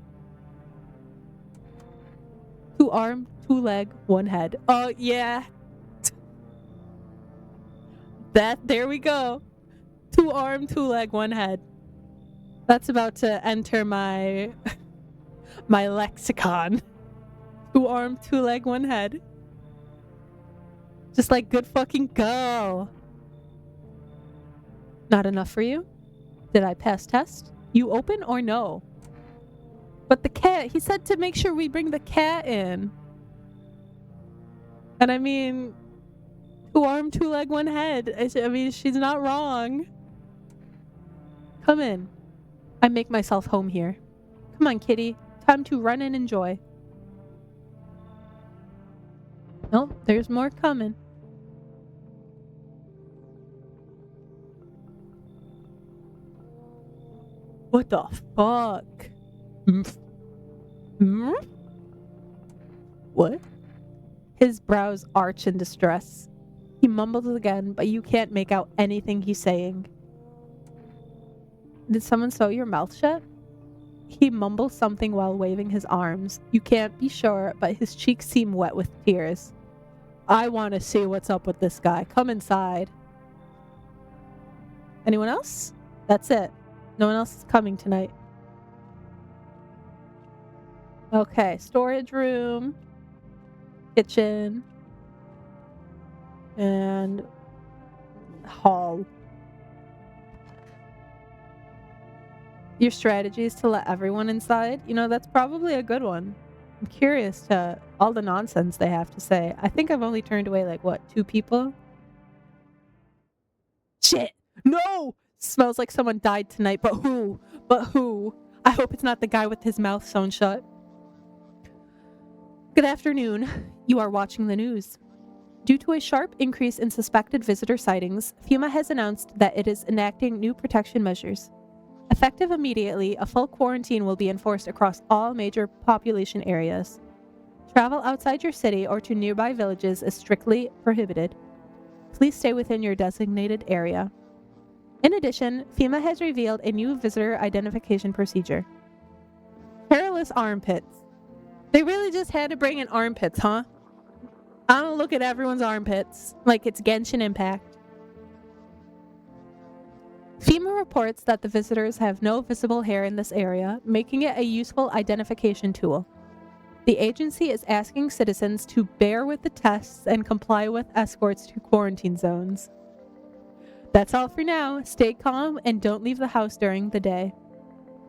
2 arm, 2 leg, 1 head. Oh, yeah. There we go. 2 arm, 2 leg, 1 head. That's about to enter my lexicon. 2 arm, 2 leg, 1 head. Just like good fucking go. Not enough for you? Did I pass test? You open or no? But the cat, he said to make sure we bring the cat in. And I mean, 2 arm, 2 leg, 1 head. I mean, she's not wrong. Come in. I make myself home here. Come on, kitty. Time to run and enjoy. Nope, there's more coming. What the fuck? What? His brows arch in distress. He mumbles again, but you can't make out anything he's saying. Did someone sew your mouth shut? He mumbles something while waving his arms. You can't be sure, but his cheeks seem wet with tears. I want to see what's up with this guy. Come inside. Anyone else? That's it. No one else is coming tonight. Okay, storage room, kitchen, and hall. Your strategy is to let everyone inside? You know, that's probably a good one. I'm curious to all the nonsense they have to say. I think I've only turned away, like, what, 2 people? Shit! No! Smells like someone died tonight, but who? I hope it's not the guy with his mouth sewn shut. Good afternoon. You are watching the news. Due to a sharp increase in suspected visitor sightings, FEMA has announced that it is enacting new protection measures. Effective immediately, a full quarantine will be enforced across all major population areas. Travel outside your city or to nearby villages is strictly prohibited. Please stay within your designated area. In addition, FEMA has revealed a new visitor identification procedure. Hairless armpits. They really just had to bring in armpits, huh? I don't look at everyone's armpits like it's Genshin Impact. FEMA reports that the visitors have no visible hair in this area, making it a useful identification tool. The agency is asking citizens to bear with the tests and comply with escorts to quarantine zones. That's all for now. Stay calm and don't leave the house during the day.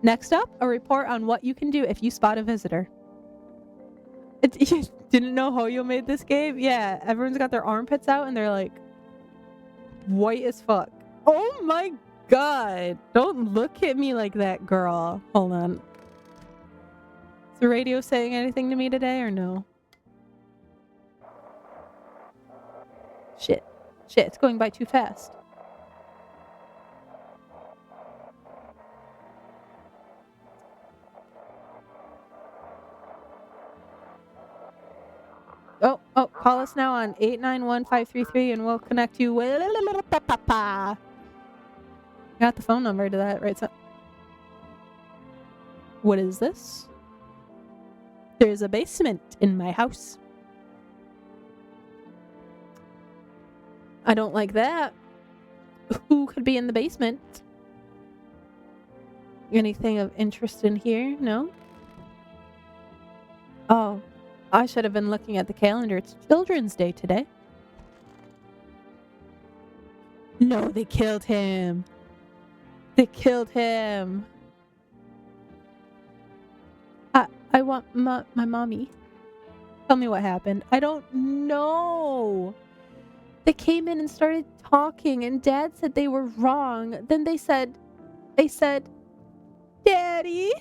Next up, a report on what you can do if you spot a visitor. You didn't know Hoyo made this game? Yeah, everyone's got their armpits out and they're like white as fuck. Oh my god. Don't look at me like that, girl. Hold on. Is the radio saying anything to me today or no? Shit, it's going by too fast. Oh, call us now on 891-533 and we'll connect you with... Got the phone number to that, right? So, what is this? There's a basement in my house. I don't like that. Who could be in the basement? Anything of interest in here? No? Oh, I should have been looking at the calendar. It's Children's Day today. No, they killed him. They killed him. I want my mommy. Tell me what happened. I don't know. They came in and started talking and Dad said they were wrong. Then they said, Daddy.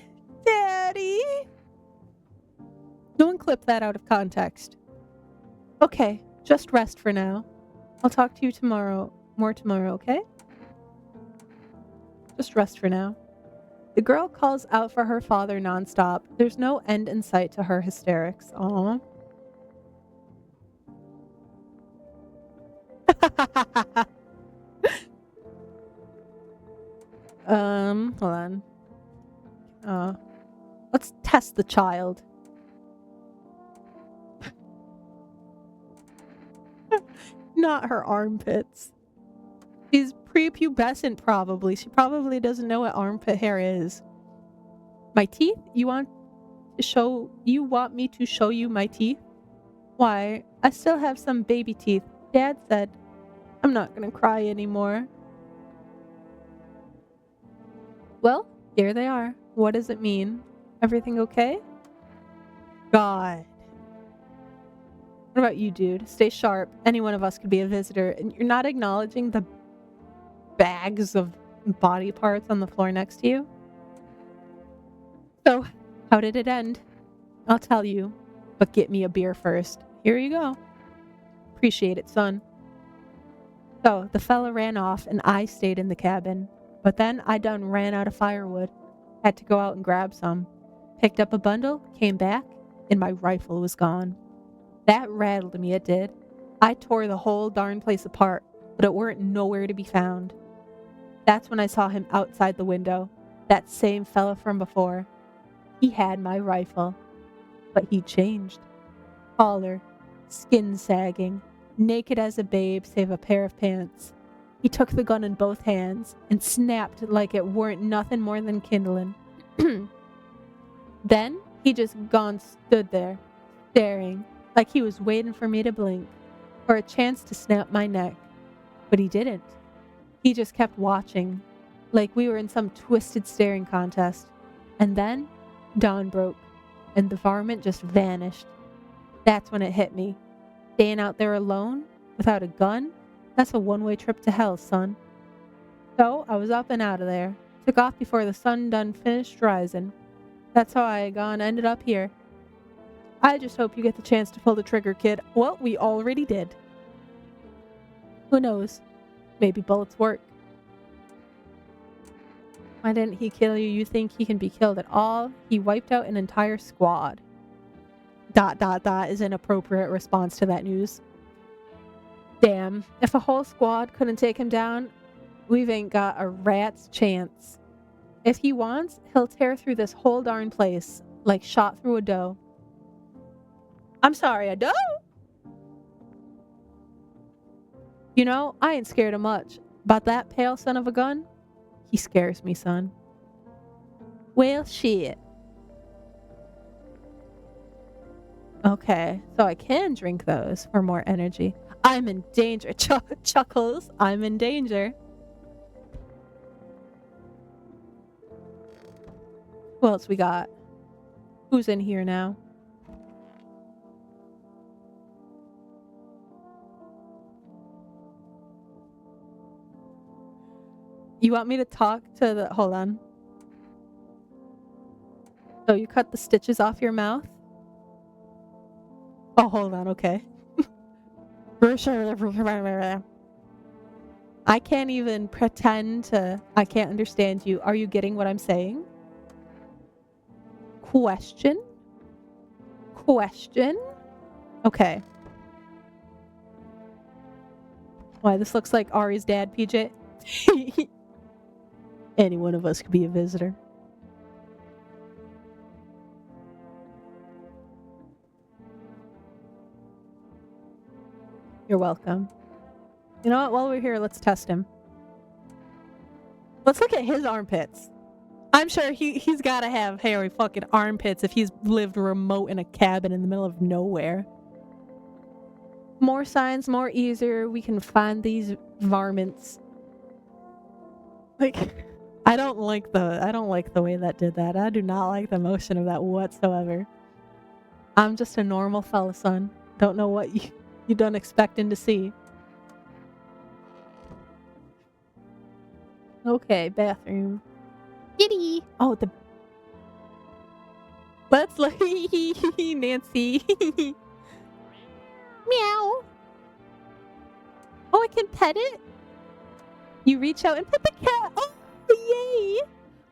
Don't clip that out of context. Okay, just rest for now. I'll talk to you tomorrow. More tomorrow, okay? Just rest for now. The girl calls out for her father nonstop. There's no end in sight to her hysterics. Aw. Hold on. Let's test the child. Not her armpits. She's prepubescent probably. She probably doesn't know what armpit hair is. My teeth? You want me to show you my teeth? Why, I still have some baby teeth. Dad said, I'm not gonna cry anymore. Well, here they are. What does it mean? Everything okay? God. What about you, dude? Stay sharp. Any one of us could be a visitor, and you're not acknowledging the bags of body parts on the floor next to you? So, how did it end? I'll tell you, but get me a beer first. Here you go. Appreciate it, son. So, the fella ran off, and I stayed in the cabin. But then I done ran out of firewood. Had to go out and grab some. Picked up a bundle, came back, and my rifle was gone. That rattled me, it did. I tore the whole darn place apart, but it weren't nowhere to be found. That's when I saw him outside the window. That same fella from before. He had my rifle. But he changed. Taller, skin sagging, naked as a babe save a pair of pants. He took the gun in both hands and snapped like it weren't nothing more than kindling. Then he just stood there, staring, like he was waiting for me to blink, for a chance to snap my neck. But he didn't. He just kept watching, like we were in some twisted staring contest. And then dawn broke, and the varmint just vanished. That's when it hit me. Staying out there alone, without a gun, that's a one-way trip to hell, son. So I was up and out of there. Took off before the sun done finished rising. That's how I ended up here. I just hope you get the chance to pull the trigger, kid. Well, we already did. Who knows? Maybe bullets work. Why didn't he kill you? You think he can be killed at all? He wiped out an entire squad. ... is an appropriate response to that news. Damn, if a whole squad couldn't take him down, we've ain't got a rat's chance. If he wants, he'll tear through this whole darn place like shot through a dough. I'm sorry, a dough? You know, I ain't scared of much. But that pale son of a gun, he scares me, son. Well, shit. Okay, so I can drink those for more energy. I'm in danger. Chuckles, I'm in danger. Who else we got? Who's in here now? You want me to talk to the... Hold on. So you cut the stitches off your mouth? Oh, hold on, okay. I can't even pretend to... I can't understand you. Are you getting what I'm saying? Question? Question? Okay. Why, this looks like Ari's dad, PJ. Any one of us could be a visitor. You're welcome. You know what? While we're here, let's test him. Let's look at his armpits. I'm sure he's got to have hairy fucking armpits if he's lived remote in a cabin in the middle of nowhere. More signs, more easier. We can find these varmints. Like, I don't like the way that did that. I do not like the motion of that whatsoever. I'm just a normal fella, son. Don't know what you done expecting to see. Okay, bathroom. Kitty. Oh, let's look. Nancy. Meow. Oh, I can pet it? You reach out and pet the cat. Oh, yay.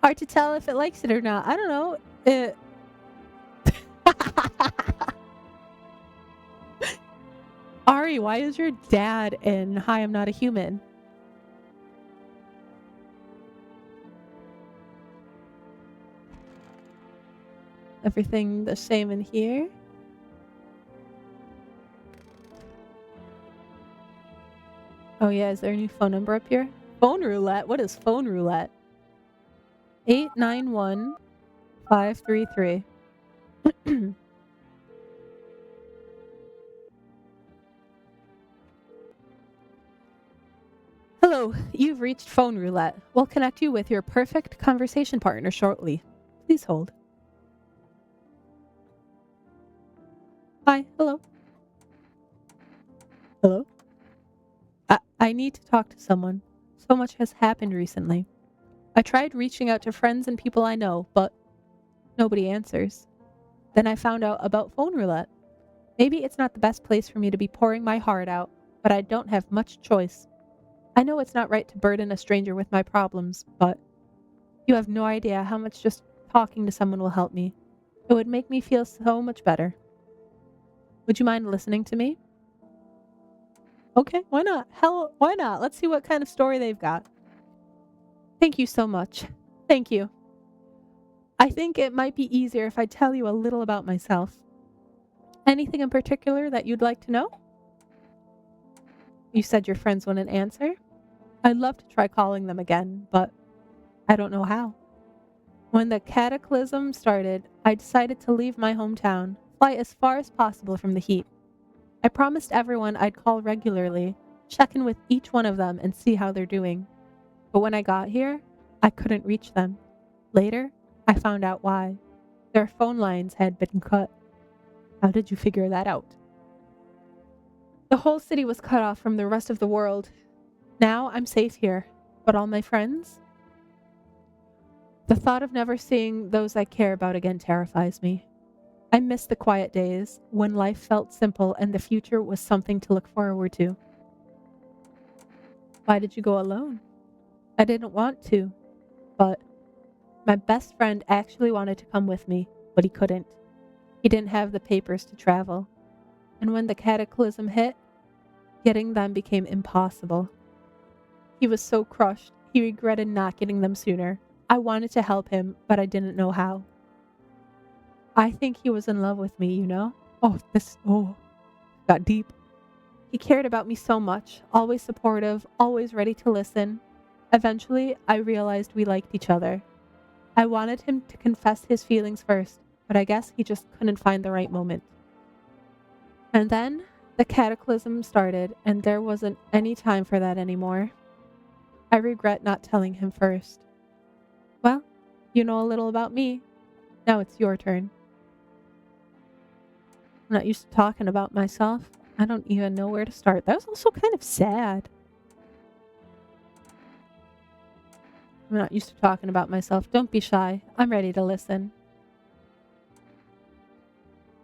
Hard to tell if it likes it or not. I don't know. Ari, why is your dad in Hi, I'm Not a Human? Everything the same in here. Oh yeah, is there a new phone number up here? Phone roulette? What is phone roulette? 891-533. Hello, you've reached phone roulette. We'll connect you with your perfect conversation partner shortly. Please hold. Hi, hello. Hello? I need to talk to someone. So much has happened recently. I tried reaching out to friends and people I know, but nobody answers. Then I found out about phone roulette. Maybe it's not the best place for me to be pouring my heart out, but I don't have much choice. I know it's not right to burden a stranger with my problems, but you have no idea how much just talking to someone will help me. It would make me feel so much better. Would you mind listening to me? Okay, why not? Hell, why not? Let's see what kind of story they've got. Thank you so much. Thank you. I think it might be easier if I tell you a little about myself. Anything in particular that you'd like to know? You said your friends wouldn't answer? I'd love to try calling them again, but I don't know how. When the cataclysm started, I decided to leave my hometown, fly as far as possible from the heat. I promised everyone I'd call regularly, check in with each one of them and see how they're doing. But when I got here, I couldn't reach them. Later, I found out why. Their phone lines had been cut. How did you figure that out? The whole city was cut off from the rest of the world. Now I'm safe here, but all my friends? The thought of never seeing those I care about again terrifies me. I miss the quiet days when life felt simple and the future was something to look forward to. Why did you go alone? I didn't want to, but my best friend actually wanted to come with me, but he couldn't. He didn't have the papers to travel. And when the cataclysm hit, getting them became impossible. He was so crushed. He regretted not getting them sooner. I wanted to help him, but I didn't know how. I think he was in love with me, you know? Got deep. He cared about me so much, always supportive, always ready to listen. Eventually, I realized we liked each other. I wanted him to confess his feelings first, but I guess he just couldn't find the right moment. And then the cataclysm started, and there wasn't any time for that anymore. I regret not telling him first. Well, you know a little about me. Now it's your turn. I'm not used to talking about myself. I don't even know where to start. That was also kind of sad. I'm not used to talking about myself. Don't be shy. I'm ready to listen.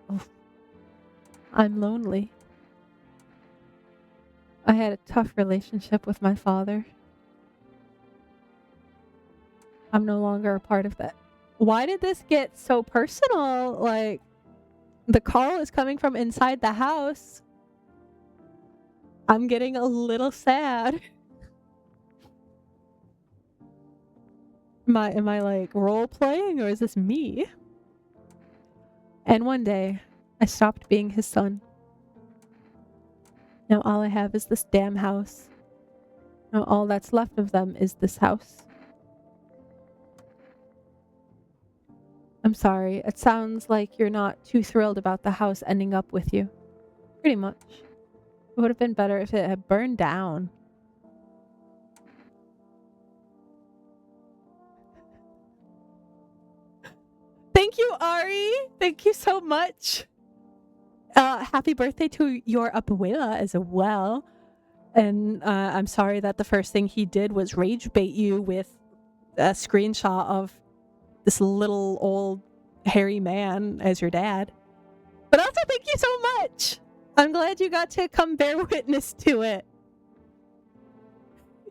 Oh, I'm lonely. I had a tough relationship with my father. I'm no longer a part of that. Why did this get so personal? Like, the call is coming from inside the house. I'm getting a little sad. Am I like role playing, or is this me? And one day, I stopped being his son. Now all I have is this damn house. Now all that's left of them is this house. I'm sorry, it sounds like you're not too thrilled about the house ending up with you. Pretty much. It would have been better if it had burned down. Thank you, Ari! Thank you so much! Happy birthday to your abuela as well. And I'm sorry that the first thing he did was rage bait you with a screenshot of this little old hairy man as your dad. But also thank you so much! I'm glad you got to come bear witness to it.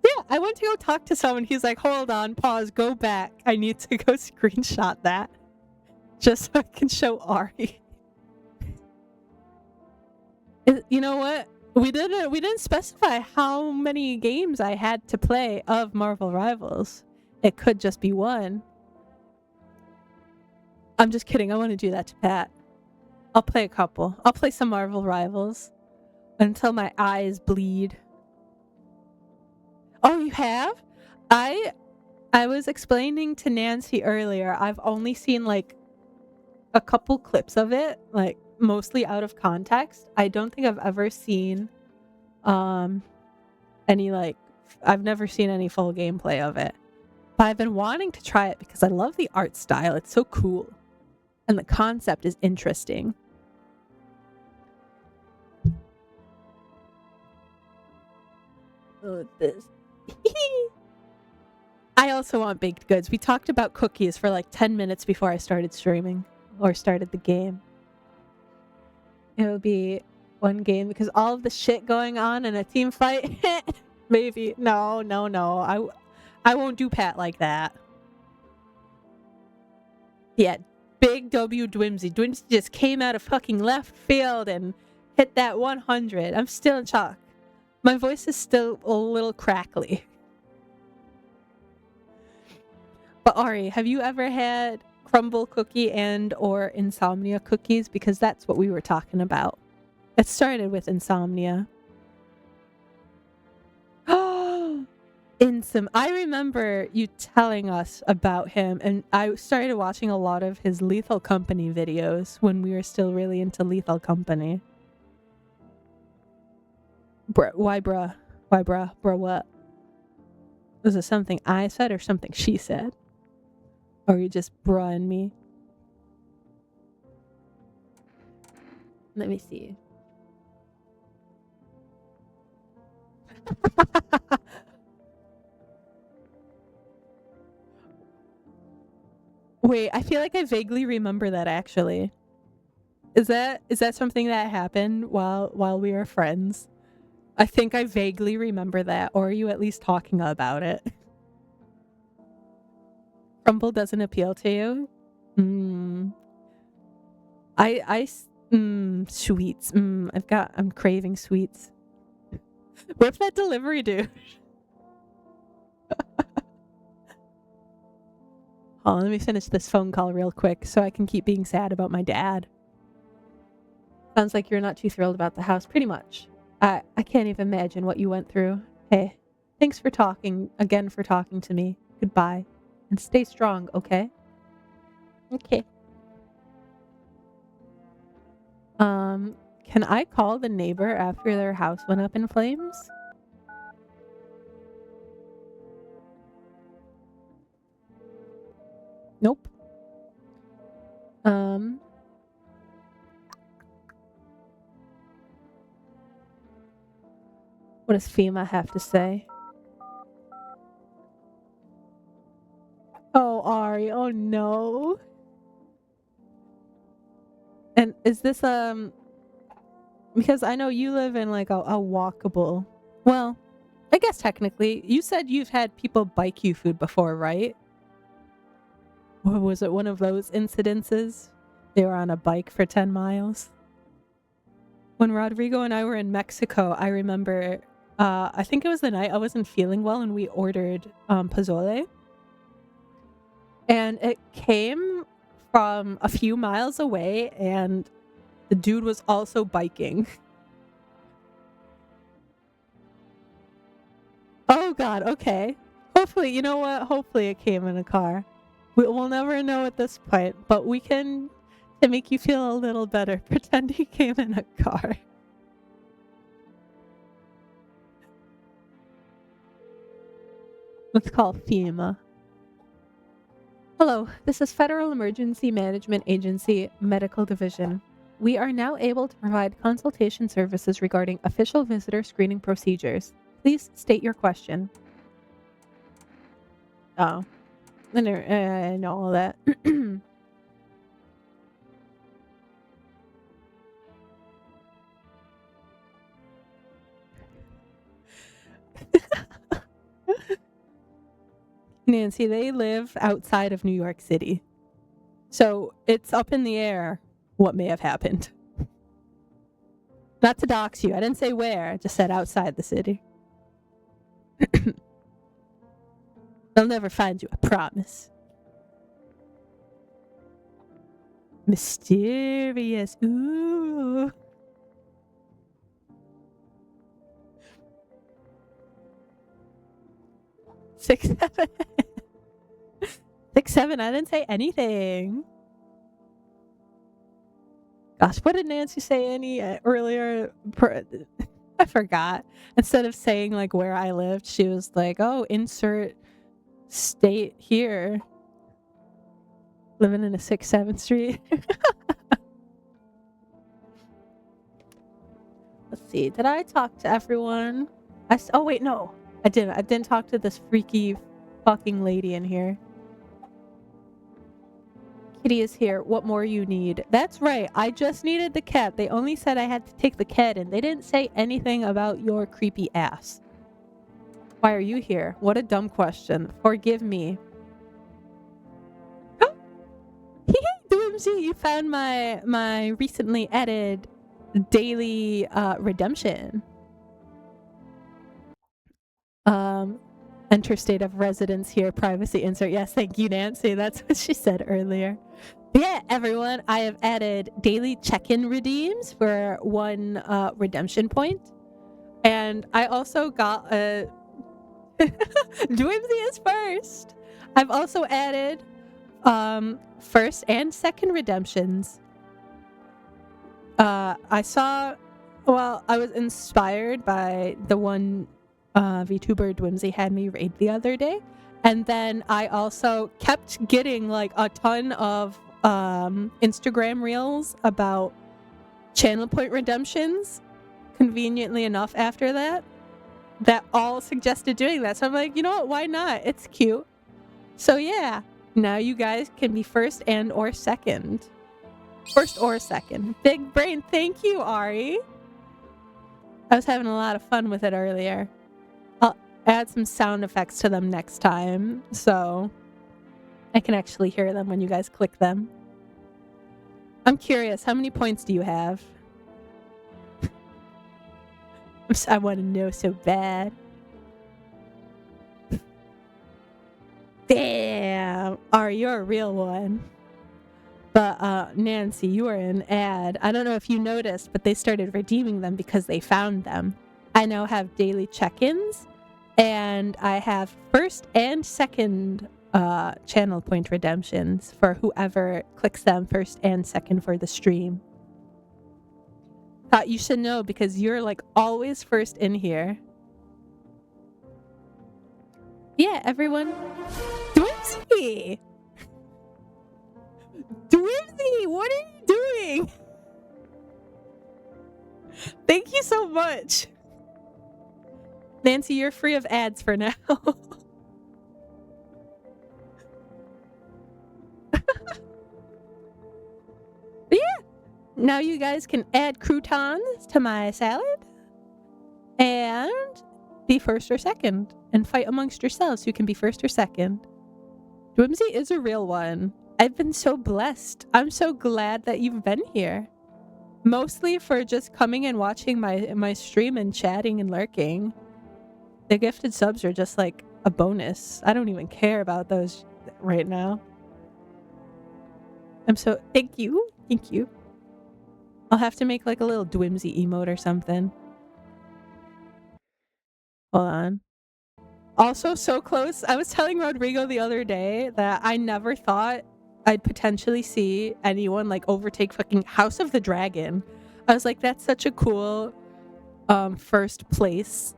Yeah, I went to go talk to someone. He's like, hold on, pause, go back. I need to go screenshot that. Just so I can show Ari. You know what? We didn't specify how many games I had to play of Marvel Rivals. It could just be one. I'm just kidding. I want to do that to Pat. I'll play a couple. I'll play some Marvel Rivals until my eyes bleed. Oh, you have? I was explaining to Nancy earlier. I've only seen like a couple clips of it, like mostly out of context. I don't think I've ever seen any like I've never seen any full gameplay of it. But I've been wanting to try it because I love the art style. It's so cool. And the concept is interesting. Oh, this. I also want baked goods. We talked about cookies for like 10 minutes before I started streaming or started the game. It would be one game because all of the shit going on in a team fight. Maybe. No. I won't do Pat like that. Yeah, big W Dwimsy. Dwimsy just came out of fucking left field and hit that 100. I'm still in shock. My voice is still a little crackly. But Ari, have you ever had crumble cookie and or insomnia cookies? Because that's what we were talking about. It started with insomnia. Oh, I remember you telling us about him, and I started watching a lot of his Lethal Company videos when we were still really into Lethal Company. Why, bruh? Bruh, what? Was it something I said or something she said? Or are you just bruhing me? Let me see. Wait, I feel like I vaguely remember that actually. Is that something that happened while we were friends? I think I vaguely remember that, or are you at least talking about it? Crumble doesn't appeal to you? Sweets. I'm craving sweets. Where's that delivery dude? Hold on, let me finish this phone call real quick so I can keep being sad about my dad. Sounds like you're not too thrilled about the house, pretty much. I can't even imagine what you went through. Hey, thanks for talking to me. Goodbye. And stay strong, okay? Okay. Can I call the neighbor after their house went up in flames? Nope. What does FEMA have to say? Oh, Ari, oh no. And is this, because I know you live in like a walkable, well, I guess technically, you said you've had people bike you food before, right? Or was it one of those incidences? They were on a bike for 10 miles. When Rodrigo and I were in Mexico, I remember, I think it was the night I wasn't feeling well and we ordered pozole. And it came from a few miles away and the dude was also biking. Oh god, okay. Hopefully, you know what? Hopefully it came in a car. We'll never know at this point, but we can, to make you feel a little better, pretend he came in a car. Let's call FEMA. Hello, this is Federal Emergency Management Agency Medical Division. We are now able to provide consultation services regarding official visitor screening procedures. Please state your question. Oh. I know all that. Nancy, they live outside of New York City. So it's up in the air what may have happened. Not to dox you. I didn't say where. I just said outside the city. They'll never find you, I promise. Mysterious. Ooh. Six, 7. 6, 7. I didn't say anything. Gosh, what did Nancy say earlier? I forgot. Instead of saying like where I lived, she was like, "Oh, insert state here." Living in a 6, 7 street. Let's see. Did I talk to everyone? Oh wait, no, I didn't. I didn't talk to this freaky fucking lady in here. Kitty is here. What more you need? That's right. I just needed the cat. They only said I had to take the cat in. They didn't say anything about your creepy ass. Why are you here? What a dumb question. Forgive me. Doomsy, you found my recently added daily redemption. Enter state of residence here, privacy insert. Yes, thank you, Nancy. That's what she said earlier. Yeah, everyone, I have added daily check-in redeems for 1 redemption point. And I also got a... Dwimsy is first. I've also added first and second redemptions. I was inspired by the one VTuber Dwimsy had me raid the other day. And then I also kept getting like a ton of Instagram reels about channel point redemptions, conveniently enough after that all suggested doing that. So I'm like, you know what, why not? It's cute. So yeah, now you guys can be first and or second. First or second. Big brain. Thank you, Ari. I was having a lot of fun with it earlier. I'll add some sound effects to them next time, so I can actually hear them when you guys click them. I'm curious, how many points do you have? I want to know so bad. Damn. Ari, you're a real one. But Nancy, you are an ad. I don't know if you noticed, but they started redeeming them because they found them. I now have daily check-ins, and I have first and second channel point redemptions for whoever clicks them first and second for the stream. Thought you should know because you're like always first in here. Yeah, everyone. Dwimsy! Dwimsy, what are you doing? Thank you so much. Nancy, you're free of ads for now. Yeah. Now you guys can add croutons to my salad and be first or second and fight amongst yourselves who can be first or second. Dwimsy is a real one. I've been so blessed. I'm so glad that you've been here. Mostly for just coming and watching my stream and chatting and lurking. The gifted subs are just like a bonus. I don't even care about those right now. Thank you. Thank you. I'll have to make like a little Dwimsy emote or something. Hold on. Also, so close. I was telling Rodrigo the other day that I never thought I'd potentially see anyone like overtake fucking House of the Dragon. I was like, that's such a cool first place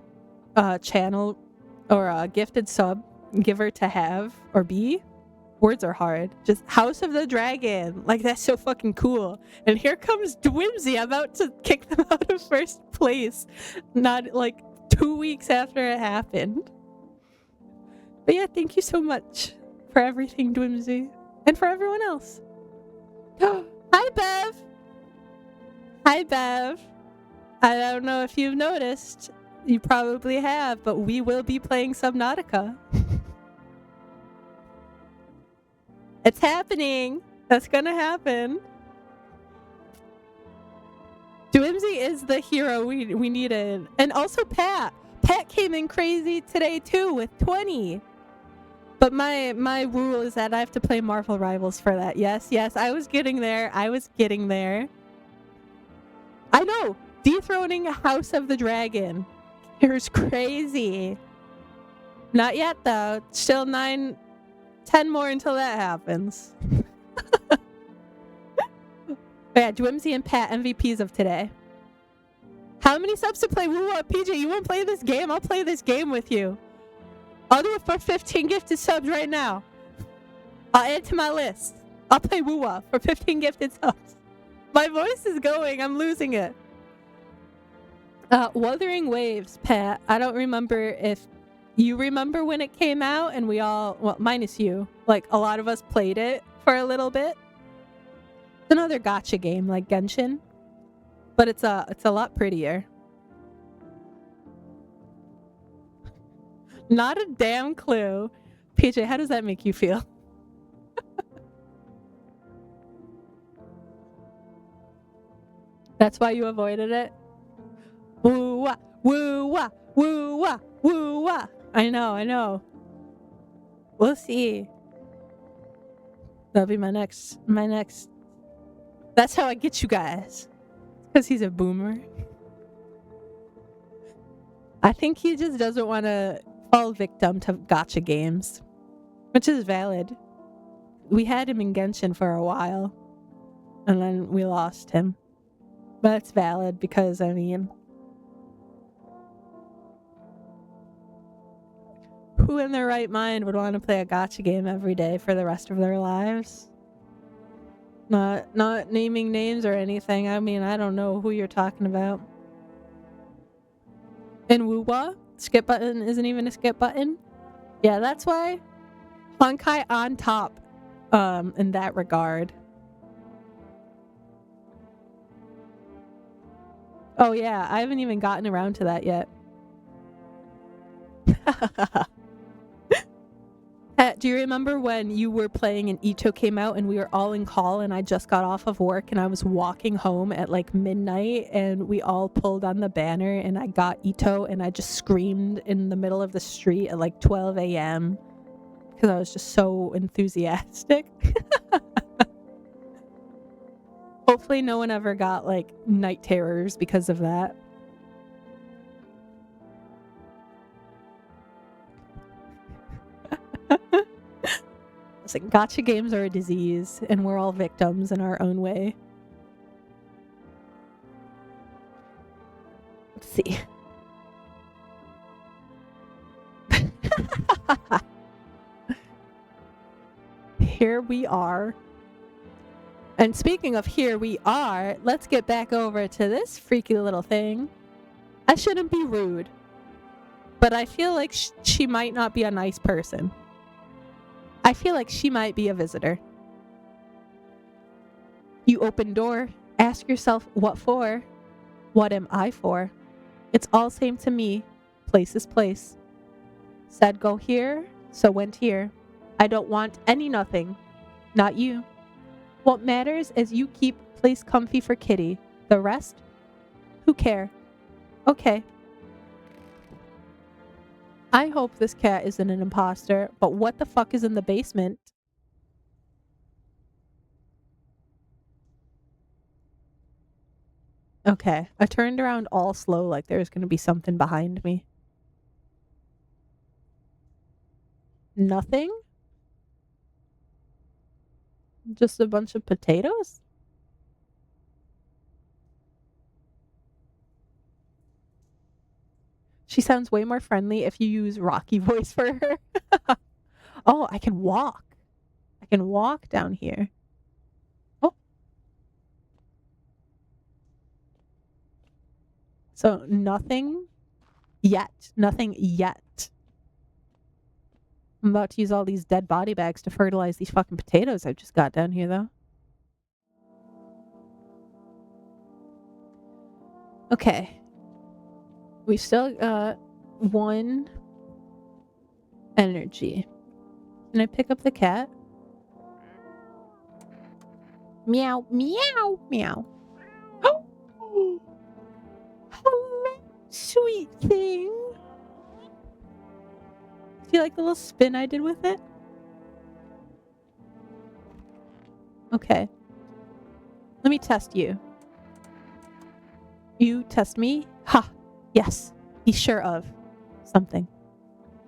channel or a gifted sub giver to have or be. Words are hard. Just House of the Dragon. Like, that's so fucking cool. And here comes Dwimsy about to kick them out of first place. Not like 2 weeks after it happened. But yeah, thank you so much for everything, Dwimsy. And for everyone else. Hi, Bev. Hi, Bev. I don't know if you've noticed. You probably have, but we will be playing Subnautica. It's happening. That's gonna happen. Dwimsy is the hero we needed. And also Pat. Pat came in crazy today too with 20. But my rule is that I have to play Marvel Rivals for that. Yes, I was getting there. I know. Dethroning House of the Dragon. Here's crazy. Not yet though. Still 10 more until that happens. Yeah, Dwimsy and Pat, MVPs of today. How many subs to play? Woo, PJ, you want to play this game? I'll play this game with you. I'll do it for 15 gifted subs right now. I'll add to my list. I'll play Woo for 15 gifted subs. My voice is going. I'm losing it. Wuthering Waves, Pat. I don't remember if you remember when it came out and we all, well, minus you, like a lot of us played it for a little bit. It's another gacha game like Genshin, but it's a lot prettier. Not a damn clue. PJ, how does that make you feel? That's why you avoided it? Woo-wah, woo-wah, woo-wah, woo-wah. I know. We'll see. That'll be my next. That's how I get you guys. Because he's a boomer. I think he just doesn't want to fall victim to gacha games. Which is valid. We had him in Genshin for a while. And then we lost him. But it's valid because, I mean... Who in their right mind would want to play a gacha game every day for the rest of their lives? Not naming names or anything. I mean, I don't know who you're talking about. In Woo-Wah, skip button isn't even a skip button. Yeah, that's why Honkai on top in that regard. Oh yeah, I haven't even gotten around to that yet. Do you remember when you were playing and Ito came out and we were all in call and I just got off of work and I was walking home at like midnight and we all pulled on the banner and I got Ito and I just screamed in the middle of the street at like 12 a.m. because I was just so enthusiastic. Hopefully no one ever got, like, night terrors because of that. It's like, gacha games are a disease, and we're all victims in our own way. Let's see. Here we are. And speaking of here we are, let's get back over to this freaky little thing. I shouldn't be rude, but I feel like she might not be a nice person. I feel like she might be a visitor. You open door, ask yourself, what for? What am I for? It's all same to me. Place is place. Said go here, so went here. I don't want any nothing. Not you. What matters is you keep place comfy for kitty. The rest? Who care? Okay. I hope this cat isn't an imposter, but what the fuck is in the basement? Okay, I turned around all slow like there's gonna be something behind me. Nothing? Just a bunch of potatoes? She sounds way more friendly if you use Rocky voice for her. Oh, I can walk. I can walk down here. Oh. So nothing yet. Nothing yet. I'm about to use all these dead body bags to fertilize these fucking potatoes I've just got down here, though. Okay. We still got 1 energy. Can I pick up the cat? Meow, meow, meow. Oh! Hello, sweet thing. Do you like the little spin I did with it? Okay. Let me test you. You test me? Ha! Yes. Be sure of something.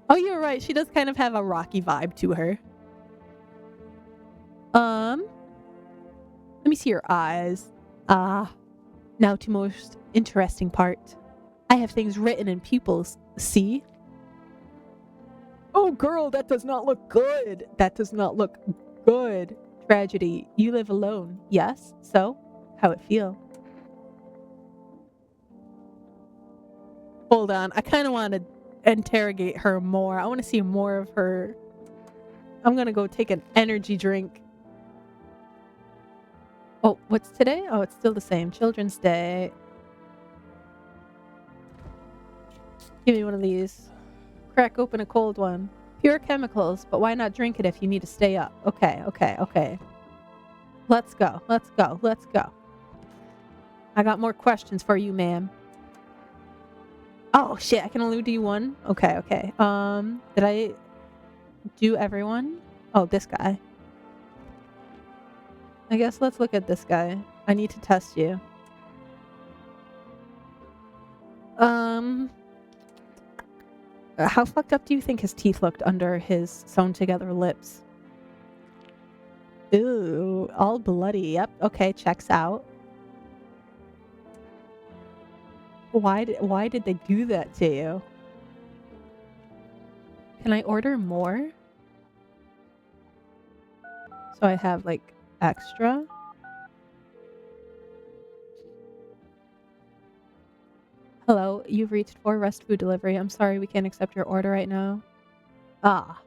Oh, you're right. She does kind of have a Rocky vibe to her. Let me see your eyes. Ah. Now to most interesting part. I have things written in pupils. See? Oh, girl, that does not look good. That does not look good. Tragedy. You live alone. Yes? So? How it feel? Hold on. I kind of want to interrogate her more. I want to see more of her. I'm going to go take an energy drink. Oh, what's today? Oh, it's still the same. Children's Day. Give me one of these. Crack open a cold one. Pure chemicals, but why not drink it if you need to stay up? Okay, okay, okay. Let's go. Let's go. Let's go. I got more questions for you, ma'am. Oh, shit. I can only do one? Okay, okay. Did I do everyone? Oh, this guy. I guess let's look at this guy. I need to test you. How fucked up do you think his teeth looked under his sewn together lips? Ooh, all bloody. Yep. Okay, checks out. Why did they do that to you? Can I order more? So I have like extra. Hello, you've reached for Rest Food Delivery. I'm sorry we can't accept your order right now. Ah.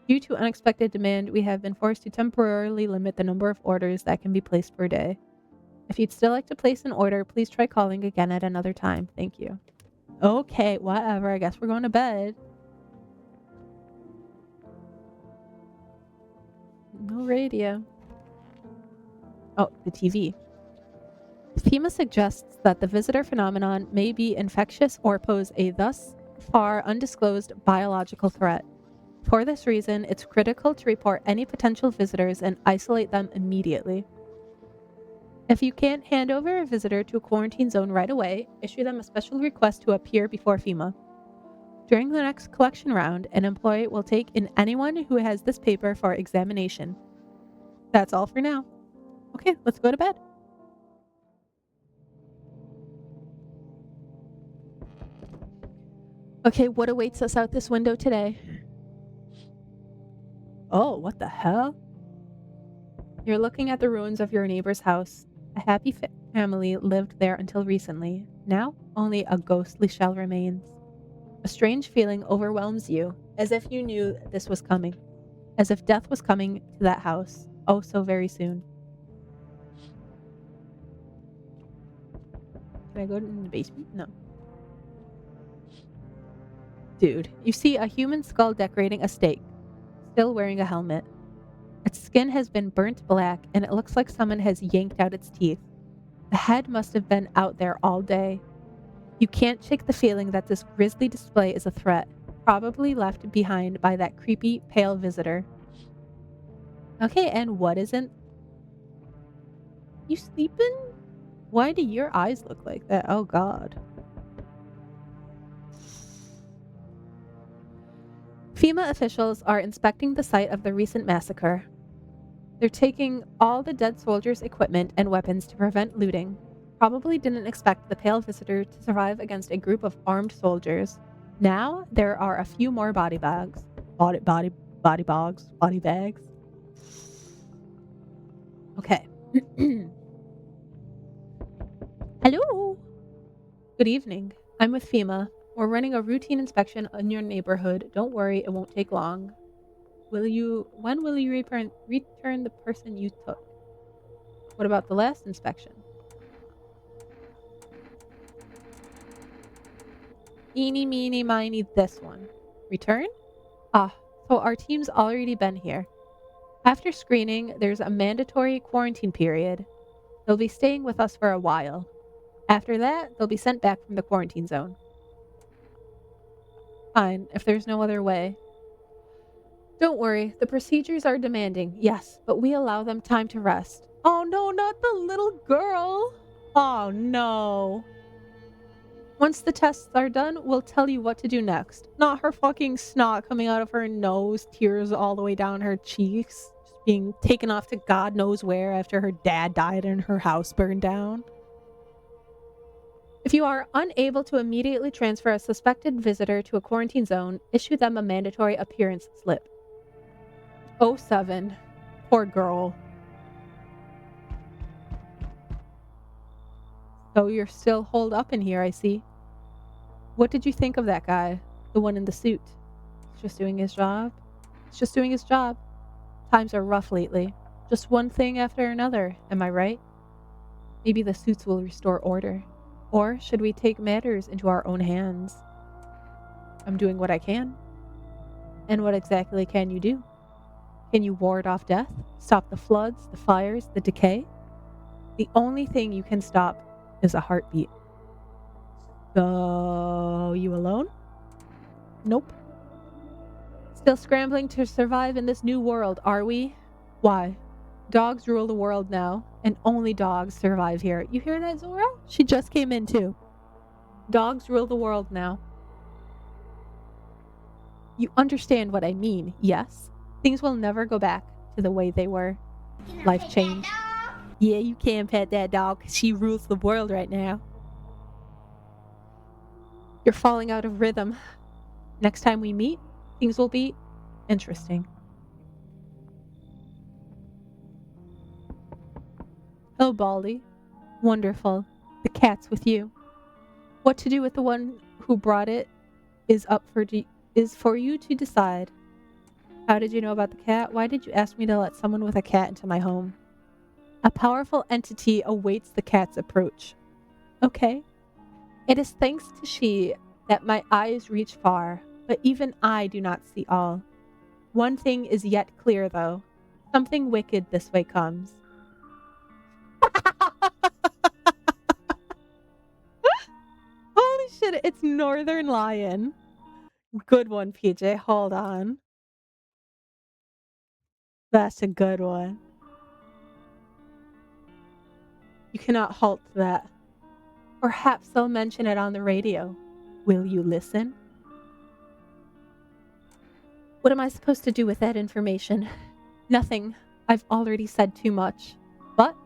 Due to unexpected demand, we have been forced to temporarily limit the number of orders that can be placed per day. If you'd still like to place an order, please try calling again at another time. Thank you. Okay, whatever. I guess we're going to bed. No radio. Oh, the TV. FEMA suggests that the visitor phenomenon may be infectious or pose a thus far undisclosed biological threat. For this reason, it's critical to report any potential visitors and isolate them immediately. If you can't hand over a visitor to a quarantine zone right away, issue them a special request to appear before FEMA. During the next collection round, an employee will take in anyone who has this paper for examination. That's all for now. Okay, let's go to bed. Okay, what awaits us out this window today? Oh, what the hell? You're looking at the ruins of your neighbor's house. A happy family lived there until recently. Now, only a ghostly shell remains. A strange feeling overwhelms you, as if you knew this was coming. As if death was coming to that house, oh so very soon. Can I go in the basement? No. Dude, you see a human skull decorating a stake, still wearing a helmet. Its skin has been burnt black, and it looks like someone has yanked out its teeth. The head must have been out there all day. You can't shake the feeling that this grisly display is a threat, probably left behind by that creepy, pale visitor. Okay, and what isn't? You sleeping? Why do your eyes look like that? Oh, God. FEMA officials are inspecting the site of the recent massacre. They're taking all the dead soldiers' equipment and weapons to prevent looting. Probably didn't expect the pale visitor to survive against a group of armed soldiers. Now there are a few more body bags. Body bags. Okay. Hello. Good evening. I'm with FEMA. We're running a routine inspection in your neighborhood. Don't worry, it won't take long. When will you return the person you took? What about the last inspection? Eeny, meeny, miny, this one. Return? Ah, so our team's already been here. After screening, there's a mandatory quarantine period. They'll be staying with us for a while. After that, they'll be sent back from the quarantine zone. Fine, if there's no other way. Don't worry, the procedures are demanding, yes, but we allow them time to rest. Oh no, not the little girl! Oh no. Once the tests are done, we'll tell you what to do next. Not her fucking snot coming out of her nose, tears all the way down her cheeks, just being taken off to God knows where after her dad died and her house burned down. If you are unable to immediately transfer a suspected visitor to a quarantine zone, issue them a mandatory appearance slip. Oh 07. Poor girl. So you're still holed up in here, I see. What did you think of that guy? The one in the suit? He's just doing his job? He's just doing his job. Times are rough lately. Just one thing after another, am I right? Maybe the suits will restore order. Or should we take matters into our own hands? I'm doing what I can. And what exactly can you do? Can you ward off death? Stop the floods, the fires, the decay? The only thing you can stop is a heartbeat. So, you alone? Nope. Still scrambling to survive in this new world, are we? Why? Dogs rule the world now, and only dogs survive here. You hear that, Zora? She just came in, too. Dogs rule the world now. You understand what I mean, yes? Things will never go back to the way they were. Can I Life pet changed. that dog? Yeah, you can pet that dog, 'cause she rules the world right now. You're falling out of rhythm. Next time we meet, things will be interesting. Oh, Baldy. Wonderful. The cat's with you. What to do with the one who brought it is for you to decide. How did you know about the cat? Why did you ask me to let someone with a cat into my home? A powerful entity awaits the cat's approach. Okay. It is thanks to she that my eyes reach far, but even I do not see all. One thing is yet clear, though. Something wicked this way comes. Holy shit, it's Northern Lion. Good one, PJ. Hold on. That's a good one. You cannot halt that. Perhaps they'll mention it on the radio. Will you listen? What am I supposed to do with that information? Nothing. I've already said too much. But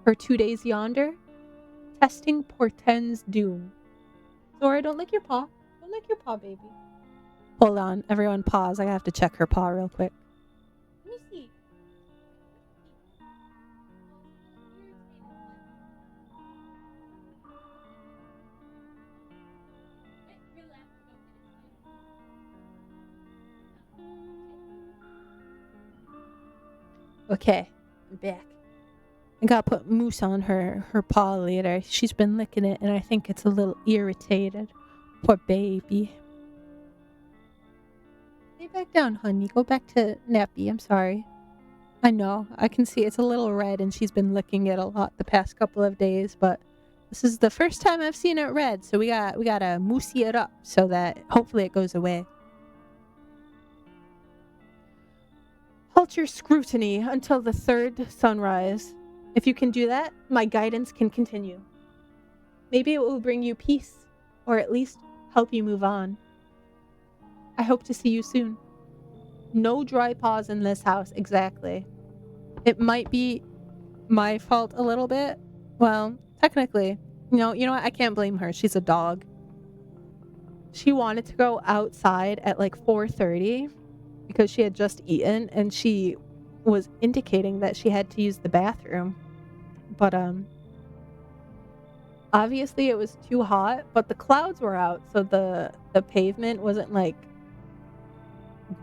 for 2 days yonder, testing portends doom. Zora, don't lick your paw. Don't lick your paw, baby. Hold on. Everyone pause. I have to check her paw real quick. Let me see. Okay, I'm back. I gotta put mousse on her paw later. She's been licking it, and I think it's a little irritated. Poor baby. Lay back down, honey. Go back to nappy. I'm sorry. I know. I can see it's a little red, and she's been licking it a lot the past couple of days, but this is the first time I've seen it red, so we gotta moussey it up so that hopefully it goes away. Halt your scrutiny until the third sunrise. If you can do that, my guidance can continue. Maybe it will bring you peace, or at least help you move on. I hope to see you soon. No dry paws in this house, exactly. It might be my fault a little bit. Well, technically, you know what? I can't blame her. She's a dog. She wanted to go outside at like 4:30 because she had just eaten, and she was indicating that she had to use the bathroom. But obviously it was too hot, but the clouds were out, so the pavement wasn't like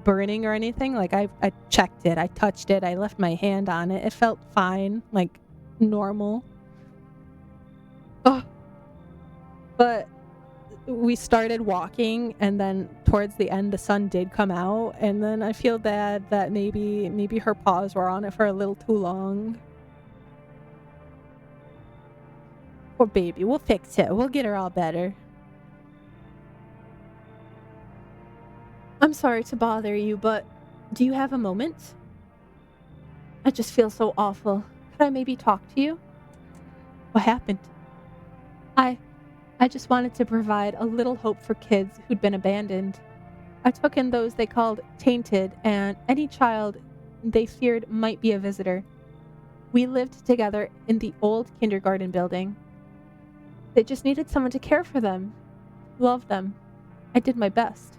burning or anything. Like I checked it, I touched it, I left my hand on it. It felt fine, like normal. Oh, but we started walking, and then towards the end the sun did come out, and then I feel bad that maybe her paws were on it for a little too long. Poor baby, we'll fix it. We'll get her all better. I'm sorry to bother you, but do you have a moment? I just feel so awful. Could I maybe talk to you? What happened? I just wanted to provide a little hope for kids who'd been abandoned. I took in those they called tainted, and any child they feared might be a visitor. We lived together in the old kindergarten building. They just needed someone to care for them, love them. I did my best.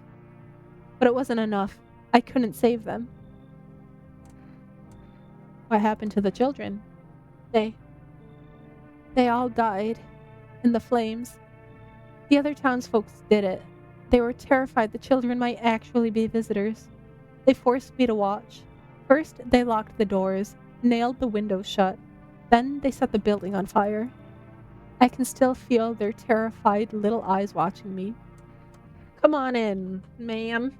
But it wasn't enough. I couldn't save them. What happened to the children? They all died in the flames. The other townsfolk did it. They were terrified the children might actually be visitors. They forced me to watch. First, they locked the doors, nailed the windows shut. Then they set the building on fire. I can still feel their terrified little eyes watching me. Come on in, ma'am.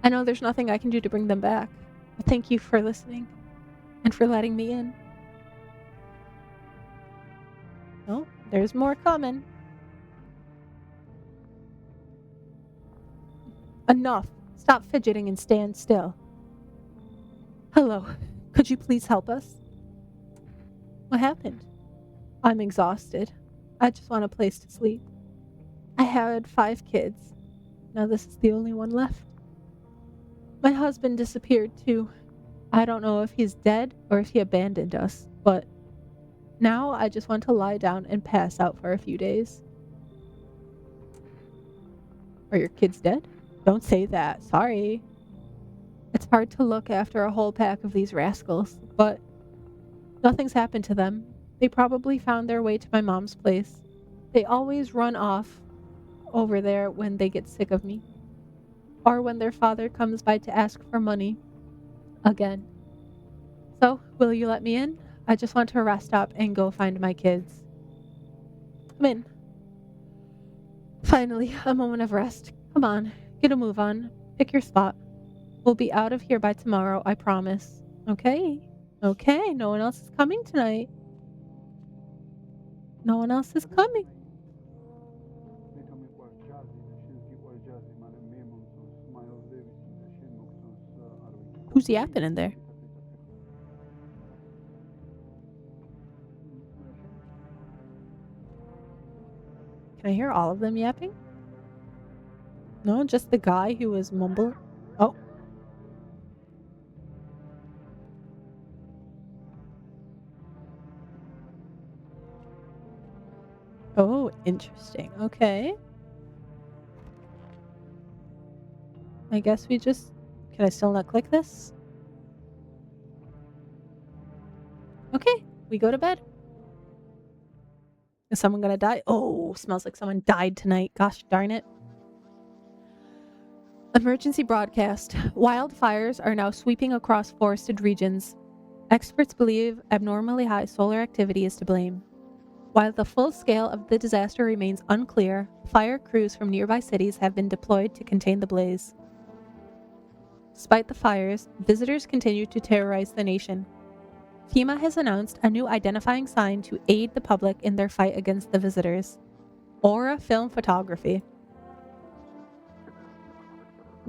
I know there's nothing I can do to bring them back, but thank you for listening and for letting me in. Oh, there's more coming. Enough. Stop fidgeting and stand still. Hello. Could you please help us? What happened? I'm exhausted. I just want a place to sleep. I had 5 kids. Now this is the only one left. My husband disappeared too. I don't know if he's dead or if he abandoned us, but now I just want to lie down and pass out for a few days. Are your kids dead? Don't say that. Sorry. It's hard to look after a whole pack of these rascals, but nothing's happened to them. They probably found their way to my mom's place. They always run off over there when they get sick of me, or when their father comes by to ask for money again. So, will you let me in? I just want to rest up and go find my kids. Come in. Finally, a moment of rest. Come on, get a move on. Pick your spot. We'll be out of here by tomorrow, I promise. Okay. Okay, no one else is coming tonight. No one else is coming. Who's yapping in there? Can I hear all of them yapping? No, just the guy who was mumbling. Oh. Oh, interesting. Okay. I guess we just... Can I still not click this? Okay, we go to bed. Is someone gonna die? Oh, smells like someone died tonight. Gosh darn it. Emergency broadcast. Wildfires are now sweeping across forested regions. Experts believe abnormally high solar activity is to blame. While the full scale of the disaster remains unclear, fire crews from nearby cities have been deployed to contain the blaze. Despite the fires, visitors continue to terrorize the nation. FEMA has announced a new identifying sign to aid the public in their fight against the visitors. Aura Film Photography.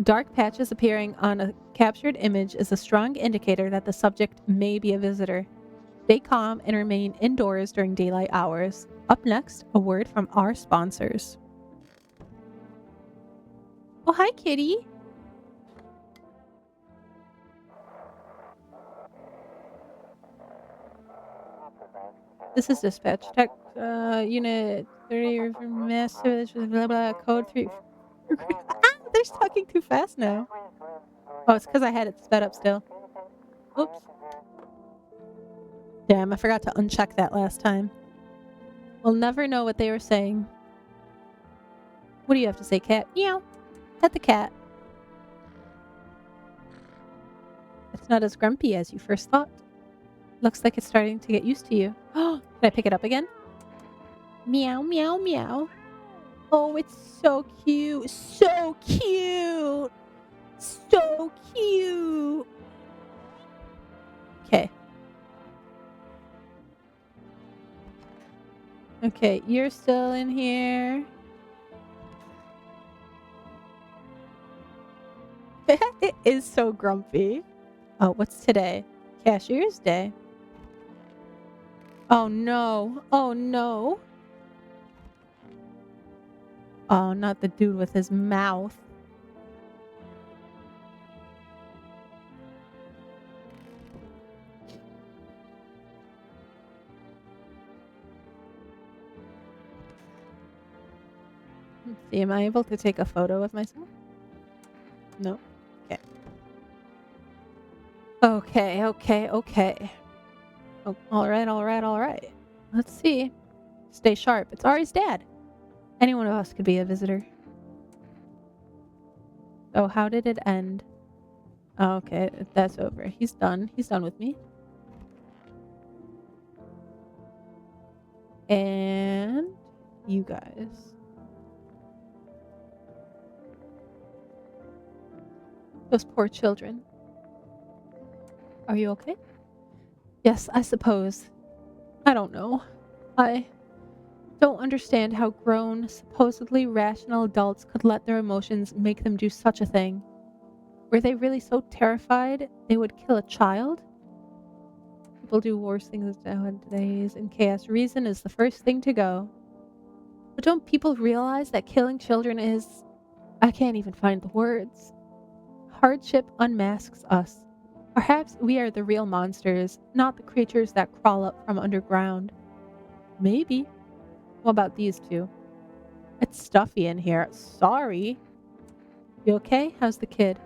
Dark patches appearing on a captured image is a strong indicator that the subject may be a visitor. Stay calm and remain indoors during daylight hours. Up next, a word from our sponsors. Oh, hi, kitty. This is dispatch. Tech unit 30 massive blah blah code 3. They're talking too fast now. Oh, it's because I had it sped up still. Oops. Damn, I forgot to uncheck that last time. We'll never know what they were saying. What do you have to say, cat? Meow. Pet the cat. It's not as grumpy as you first thought. Looks like it's starting to get used to you. Oh, can I pick it up again? Meow, meow, meow. Oh, it's so cute. So cute. So cute. Okay. Okay, you're still in here. It is so grumpy. Oh, what's today? Cashier's Day. Oh no. Oh no. Oh, not the dude with his mouth. Let's see, am I able to take a photo of myself? No. Okay. Okay. Oh, all right. Let's see. Stay sharp. It's Ari's dad. Any one of us could be a visitor. Oh, how did it end? Oh, okay, that's over. He's done. He's done with me. And you guys. Those poor children. Are you okay? Yes, I suppose. I don't know. I don't understand how grown, supposedly rational adults could let their emotions make them do such a thing. Were they really so terrified they would kill a child? People do worse things nowadays. In chaos, reason is the first thing to go. But don't people realize that killing children is... I can't even find the words. Hardship unmasks us. Perhaps we are the real monsters, not the creatures that crawl up from underground. Maybe. What about these two? It's stuffy in here. Sorry. You okay? How's the kid?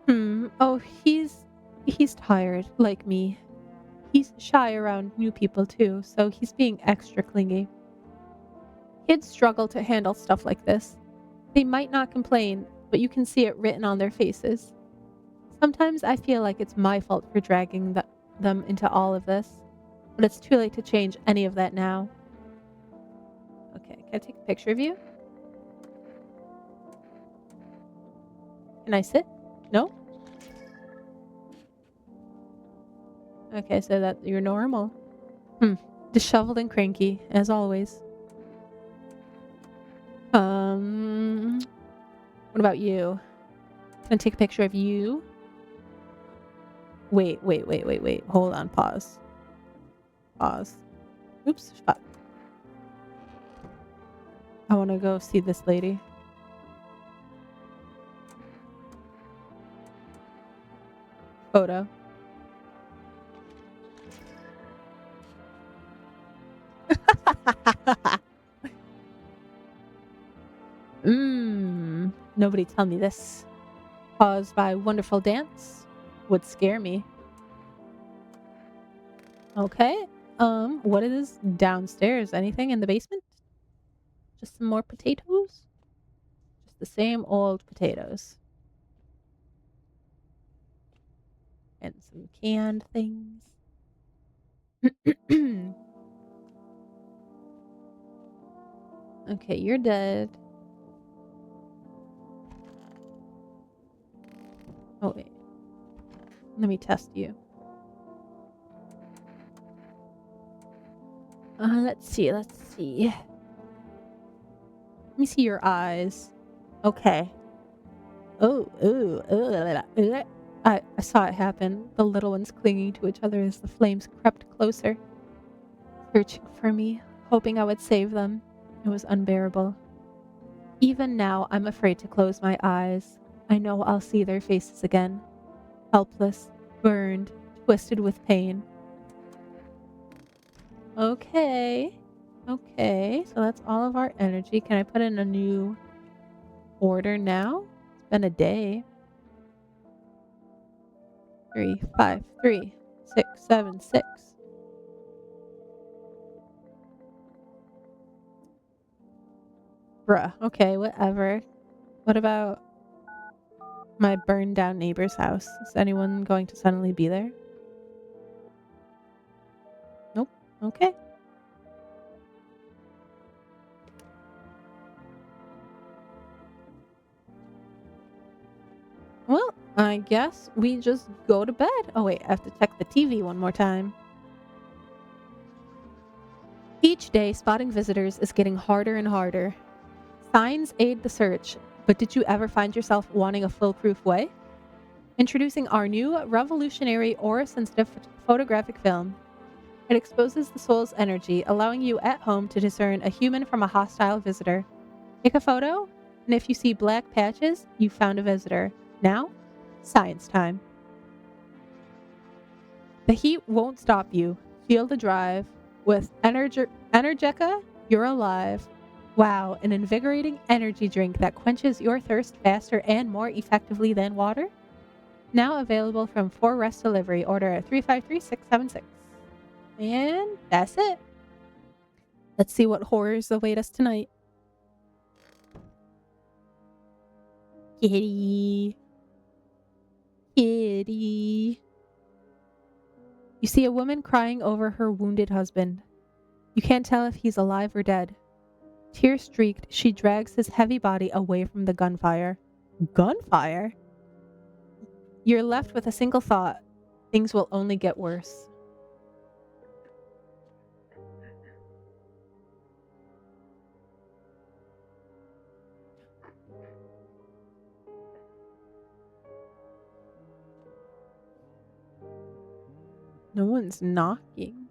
Oh, he's tired, like me. He's shy around new people too, so he's being extra clingy. Kids struggle to handle stuff like this. They might not complain, but you can see it written on their faces. Sometimes I feel like it's my fault for dragging them into all of this, but it's too late to change any of that now. Okay, can I take a picture of you? Can I sit? No? Okay, so that you're normal. Disheveled and cranky, as always. What about you? Can I take a picture of you? Wait. Hold on. Pause. Oops. Fuck. I want to go see this lady. Photo. Nobody tell me this. Caused by wonderful dance would scare me. Okay. What is downstairs? Anything in the basement? Just some more potatoes? Just the same old potatoes. And some canned things. Okay, you're dead. Oh, wait. Let me test you. Let's see. Let me see your eyes. Okay. I saw it happen. The little ones clinging to each other as the flames crept closer, searching for me, hoping I would save them. It was unbearable. Even now, I'm afraid to close my eyes. I know I'll see their faces again. Helpless, burned, twisted with pain. Okay, so that's all of our energy. Can I put in a new order now? It's been a day. 3, 5, 3, 6, 7, 6. Bruh, okay, whatever. What about my burned down neighbor's house? Is anyone going to suddenly be there? Nope. Okay. Well, I guess we just go to bed. Oh wait, I have to check the TV one more time. Each day, spotting visitors is getting harder and harder. Signs aid the search, but did you ever find yourself wanting a foolproof way? Introducing our new revolutionary aura-sensitive photographic film. It exposes the soul's energy, allowing you at home to discern a human from a hostile visitor. Take a photo, and if you see black patches, you found a visitor. Now, science time. The heat won't stop you. Feel the drive. With Energeca, you're alive. Wow, an invigorating energy drink that quenches your thirst faster and more effectively than water? Now available from 4 Rest Delivery. Order at 353-676. And that's it. Let's see what horrors await us tonight. Kitty. You see a woman crying over her wounded husband. You can't tell if he's alive or dead. Tear-streaked, she drags his heavy body away from the gunfire. Gunfire? You're left with a single thought. Things will only get worse. No one's knocking.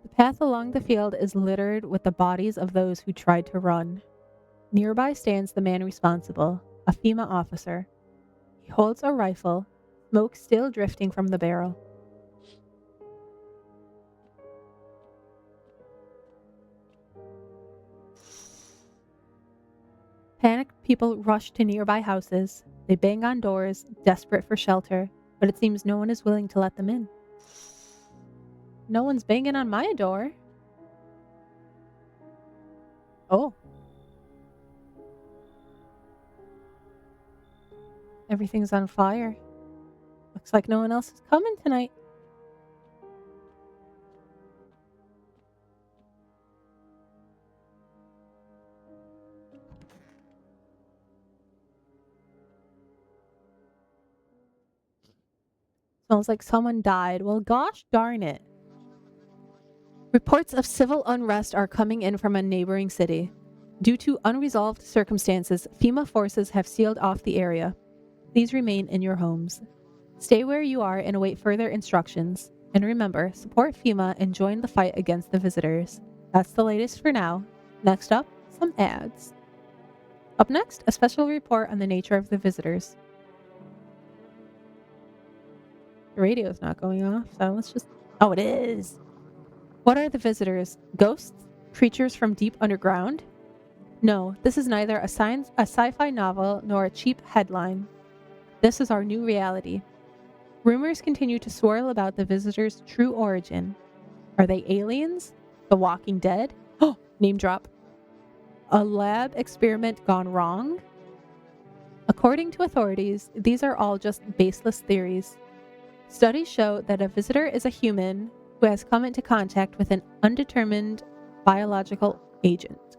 The path along the field is littered with the bodies of those who tried to run. Nearby stands the man responsible, a FEMA officer. He holds a rifle, smoke still drifting from the barrel. Panicked people rush to nearby houses. They bang on doors, desperate for shelter, but it seems no one is willing to let them in. No one's banging on my door. Oh. Everything's on fire. Looks like no one else is coming tonight. Smells like someone died. Well, gosh darn it. Reports of civil unrest are coming in from a neighboring city. Due to unresolved circumstances, FEMA forces have sealed off the area. Please remain in your homes. Stay where you are and await further instructions. And remember, support FEMA and join the fight against the visitors. That's the latest for now. Next up, some ads. Up next, a special report on the nature of the visitors. The radio's not going off, so let's just... Oh, it is! What are the visitors? Ghosts? Creatures from deep underground? No, this is neither a sci-fi novel nor a cheap headline. This is our new reality. Rumors continue to swirl about the visitors' true origin. Are they aliens? The Walking Dead? Oh, name drop. A lab experiment gone wrong? According to authorities, these are all just baseless theories. Studies show that a visitor is a human who has come into contact with an undetermined biological agent.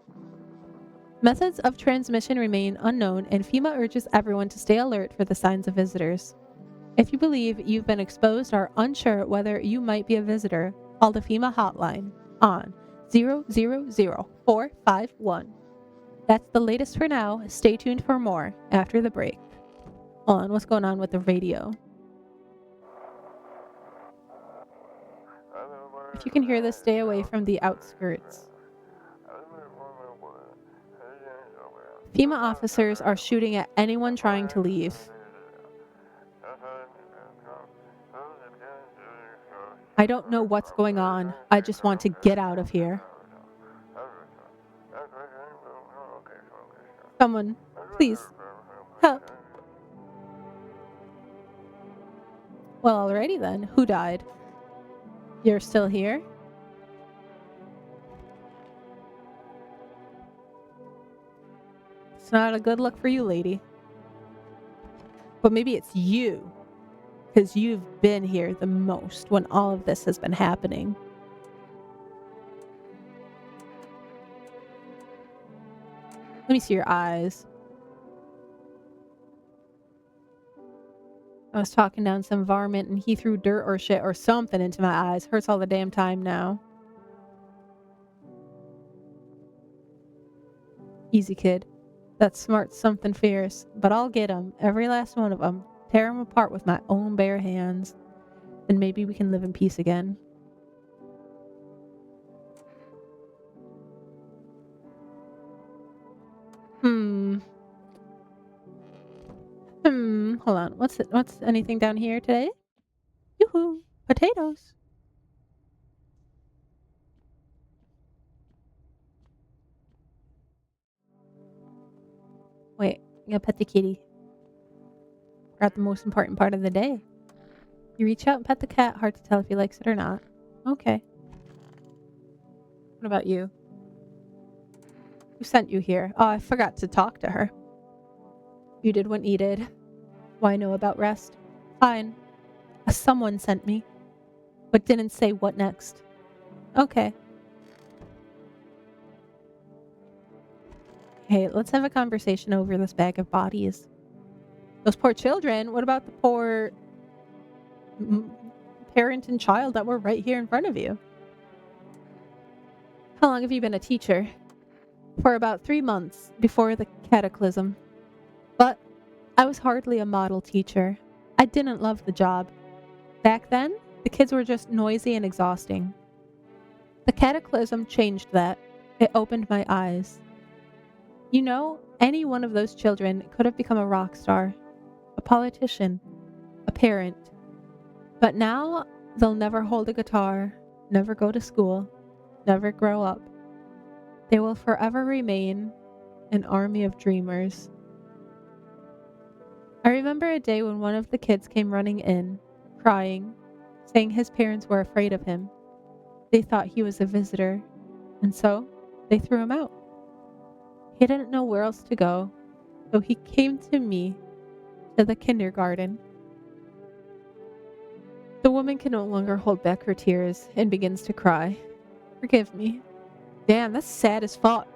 Methods of transmission remain unknown, and FEMA urges everyone to stay alert for the signs of visitors. If you believe you've been exposed or are unsure whether you might be a visitor, call the FEMA hotline on 000-451. That's the latest for now. Stay tuned for more after the break. Hold on, what's going on with the radio? If you can hear this, stay away from the outskirts. FEMA officers are shooting at anyone trying to leave. I don't know what's going on. I just want to get out of here. Someone, please, help. Well, alrighty then. Who died? You're still here? It's not a good look for you, lady. But maybe it's you. Because you've been here the most when all of this has been happening. Let me see your eyes. I was talking down some varmint and he threw dirt or shit or something into my eyes. Hurts all the damn time now. Easy, kid. That smart's something fierce, but I'll get 'em, every last one of 'em, tear 'em apart with my own bare hands. Then maybe we can live in peace again. Hold on. What's anything down here today? Yoo-hoo! Potatoes! Wait, I gotta pet the kitty. Forgot the most important part of the day. You reach out and pet the cat, hard to tell if he likes it or not. Okay. What about you? Who sent you here? Oh, I forgot to talk to her. You did what needed. Why know about rest? Fine. Someone sent me, but didn't say what next. Okay. Hey, let's have a conversation over this bag of bodies. Those poor children. What about the poor parent and child that were right here in front of you? How long have you been a teacher? For about 3 months before the cataclysm. But I was hardly a model teacher. I didn't love the job. Back then, the kids were just noisy and exhausting. The cataclysm changed that. It opened my eyes. You know, any one of those children could have become a rock star, a politician, a parent. But now, they'll never hold a guitar, never go to school, never grow up. They will forever remain an army of dreamers. I remember a day when one of the kids came running in, crying, saying his parents were afraid of him. They thought he was a visitor, and so they threw him out. He didn't know where else to go, so he came to me, to the kindergarten. The woman can no longer hold back her tears and begins to cry. Forgive me. Damn, that's sad as fuck.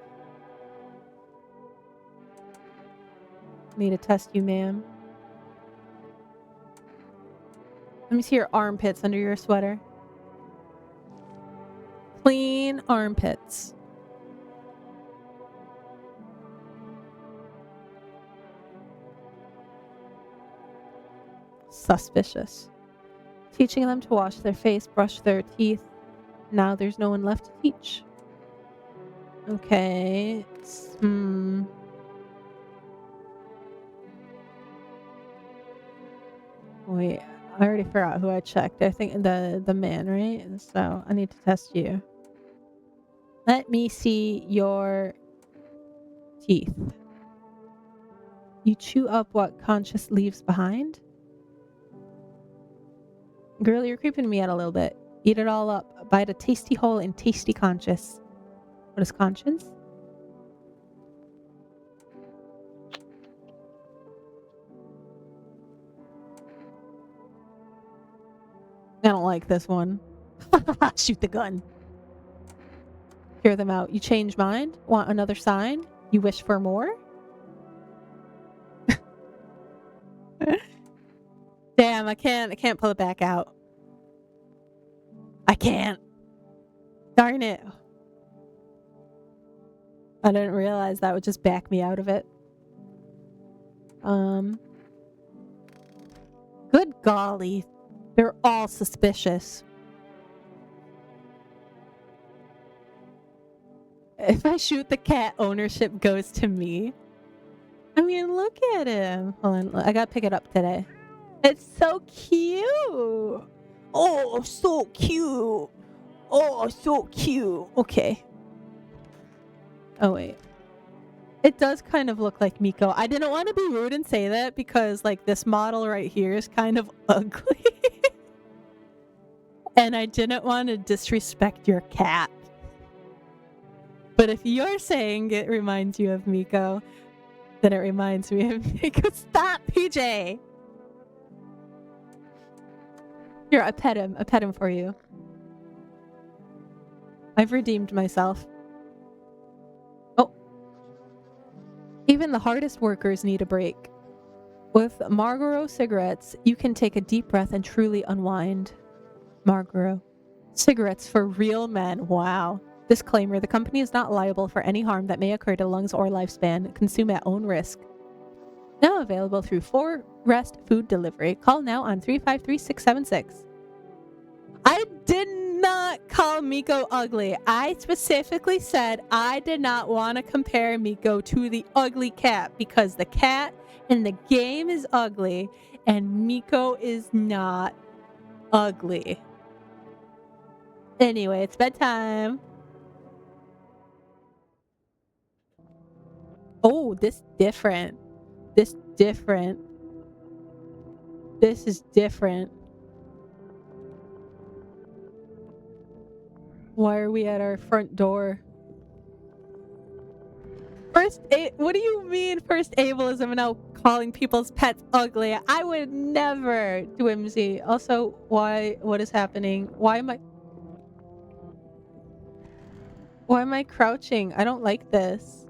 Need to test you, ma'am. Let me see your armpits under your sweater. Clean armpits. Suspicious. Teaching them to wash their face, brush their teeth. Now there's no one left to teach. Okay. Wait, I already forgot who I checked. I think the man, right? So I need to test you. Let me see your teeth. You chew up what conscious leaves behind? Girl, you're creeping me out a little bit. Eat it all up. Bite a tasty hole in tasty conscious. What is conscience? I don't like this one. Shoot the gun. Hear them out. You change mind? Want another sign? You wish for more? Damn, I can't pull it back out. I can't. Darn it. I didn't realize that would just back me out of it. Good golly. They're all suspicious. If I shoot the cat, ownership goes to me. I mean, look at him. Hold on, I gotta pick it up today. It's so cute. Oh, so cute. Oh, so cute. Okay. Oh, wait. It does kind of look like Miko. I didn't want to be rude and say that because, like, this model right here is kind of ugly. And I didn't want to disrespect your cat. But if you're saying it reminds you of Miko, then it reminds me of Miko. Stop, PJ! Here, I pet him. I pet him for you. I've redeemed myself. Oh. Even the hardest workers need a break. With Marlboro cigarettes, you can take a deep breath and truly unwind. Marlboro. Cigarettes for real men. Wow. Disclaimer, the company is not liable for any harm that may occur to lungs or lifespan. Consume at own risk. Now available through 4 Rest Food Delivery. Call now on 353-676. I did not call Miko ugly. I specifically said I did not want to compare Miko to the ugly cat because the cat in the game is ugly and Miko is not ugly. Anyway, it's bedtime. Oh, this different. This different. This is different. Why are we at our front door? What do you mean first ableism and now calling people's pets ugly? I would never, Dwimsy. Also, what is happening? Why am I crouching? I don't like this.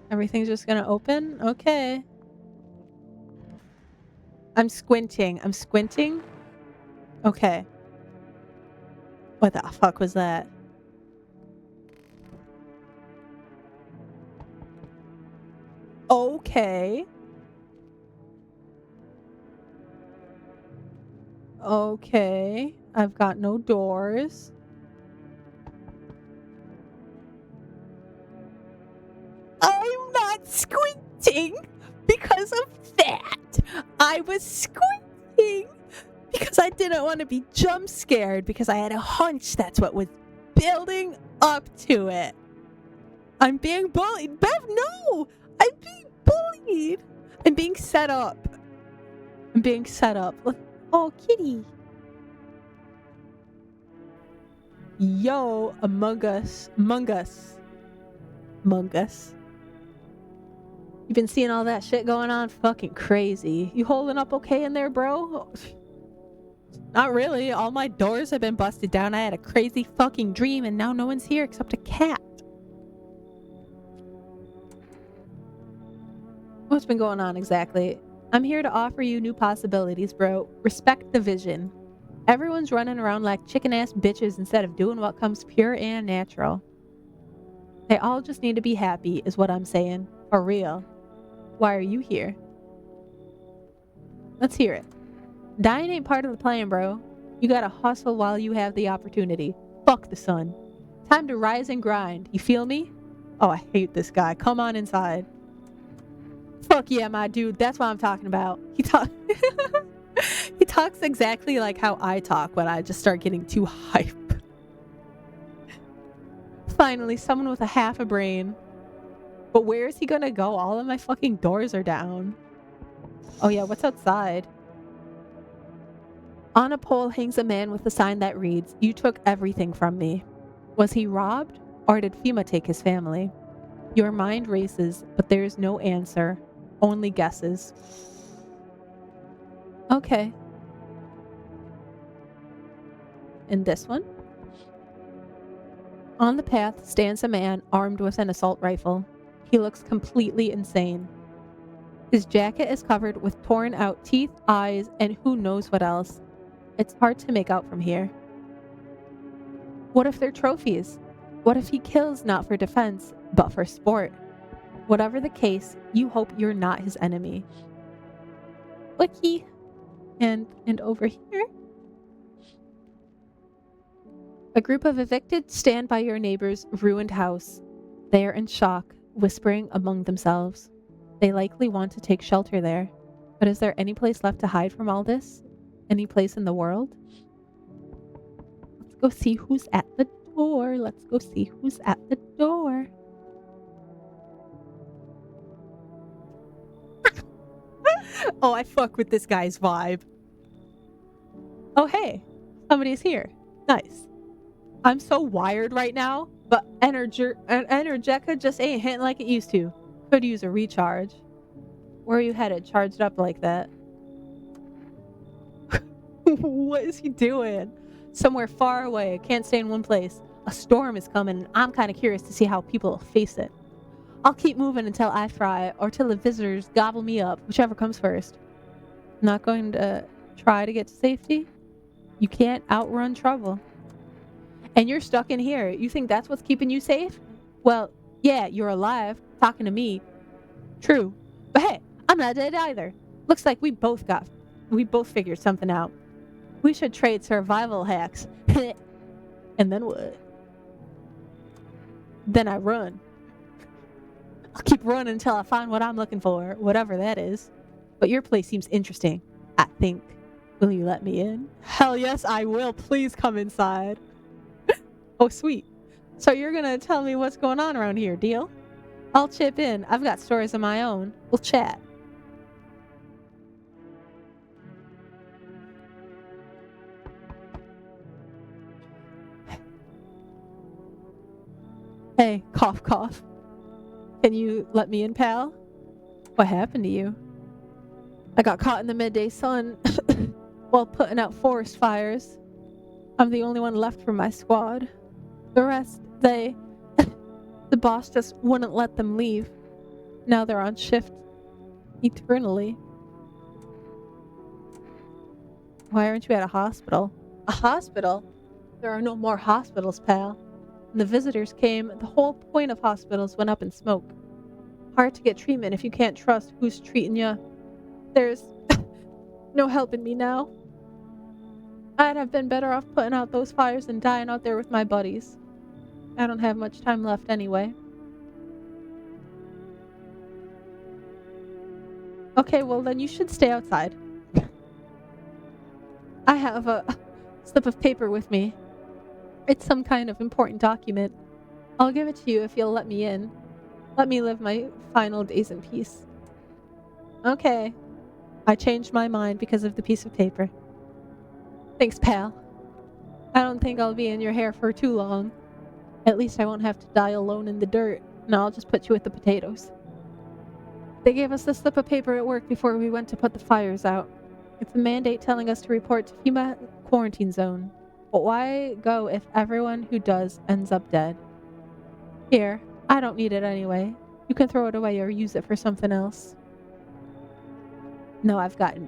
Everything's just gonna open? Okay. I'm squinting. Okay. What the fuck was that? Okay. Okay. I've got no doors. I'm not squinting because of that. I was squinting because I didn't want to be jump scared because I had a hunch that's what was building up to it. I'm being bullied. Bev, no! I'm being bullied. I'm being set up. Oh, kitty. Yo, Among Us. You've been seeing all that shit going on? Fucking crazy. You holding up okay in there, bro? Not really. All my doors have been busted down. I had a crazy fucking dream and now no one's here except a cat. What's been going on exactly? I'm here to offer you new possibilities, bro. Respect the vision. Everyone's running around like chicken-ass bitches instead of doing what comes pure and natural. They all just need to be happy, is what I'm saying. For real. Why are you here? Let's hear it. Dying ain't part of the plan, bro. You gotta hustle while you have the opportunity. Fuck the sun. Time to rise and grind. You feel me? Oh, I hate this guy. Come on inside. Fuck yeah, my dude. That's what I'm talking about. He talks exactly like how I talk when I just start getting too hype. Finally, someone with a half a brain. But where is he gonna go? All of my fucking doors are down. Oh yeah, what's outside? On a pole hangs a man with a sign that reads, "You took everything from me." Was he robbed? Or did FEMA take his family? Your mind races, but there is no answer. Only guesses. Okay. And this one? On the path stands a man armed with an assault rifle. He looks completely insane. His jacket is covered with torn out teeth, eyes, and who knows what else. It's hard to make out from here. What if they're trophies? What if he kills not for defense, but for sport? Whatever the case, you hope you're not his enemy. Looky. And over here? A group of evicted stand by your neighbor's ruined house. They are in shock, whispering among themselves. They likely want to take shelter there. But is there any place left to hide from all this? Any place in the world? Let's go see who's at the door. Let's go see who's at the door. Oh, I fuck with this guy's vibe. Oh, hey. Somebody's here. Nice. I'm so wired right now, but Energetica just ain't hitting like it used to. Could use a recharge. Where are you headed? Charged up like that. What is he doing? Somewhere far away. I can't stay in one place. A storm is coming, and I'm kind of curious to see how people face it. I'll keep moving until I fry, or till the visitors gobble me up, whichever comes first. Not going to try to get to safety? You can't outrun trouble. And you're stuck in here. You think that's what's keeping you safe? Well, yeah, you're alive, talking to me. True. But hey, I'm not dead either. Looks like we both figured something out. We should trade survival hacks. And then what? Then I run. I'll keep running until I find what I'm looking for, whatever that is. But your place seems interesting, I think. Will you let me in? Hell yes, I will. Please come inside. Oh, sweet. So you're gonna tell me what's going on around here, deal? I'll chip in. I've got stories of my own. We'll chat. Hey, cough, cough. Can you let me in, pal? What happened to you? I got caught in the midday sun while putting out forest fires. I'm the only one left from my squad. The rest, the boss just wouldn't let them leave. Now they're on shift eternally. Why aren't you at a hospital? A hospital? There are no more hospitals, pal. When the visitors came, the whole point of hospitals went up in smoke. Hard to get treatment if you can't trust who's treating you. There's no helping me now. I'd have been better off putting out those fires than dying out there with my buddies. I don't have much time left anyway. Okay, well then you should stay outside. I have a slip of paper with me. It's some kind of important document. I'll give it to you if you'll let me in. Let me live my final days in peace. Okay. I changed my mind because of the piece of paper. Thanks, pal. I don't think I'll be in your hair for too long. At least I won't have to die alone in the dirt. No, I'll just put you with the potatoes. They gave us the slip of paper at work before we went to put the fires out. It's a mandate telling us to report to FEMA quarantine zone. But why go if everyone who does ends up dead? Here, I don't need it anyway. You can throw it away or use it for something else. No, I've gotten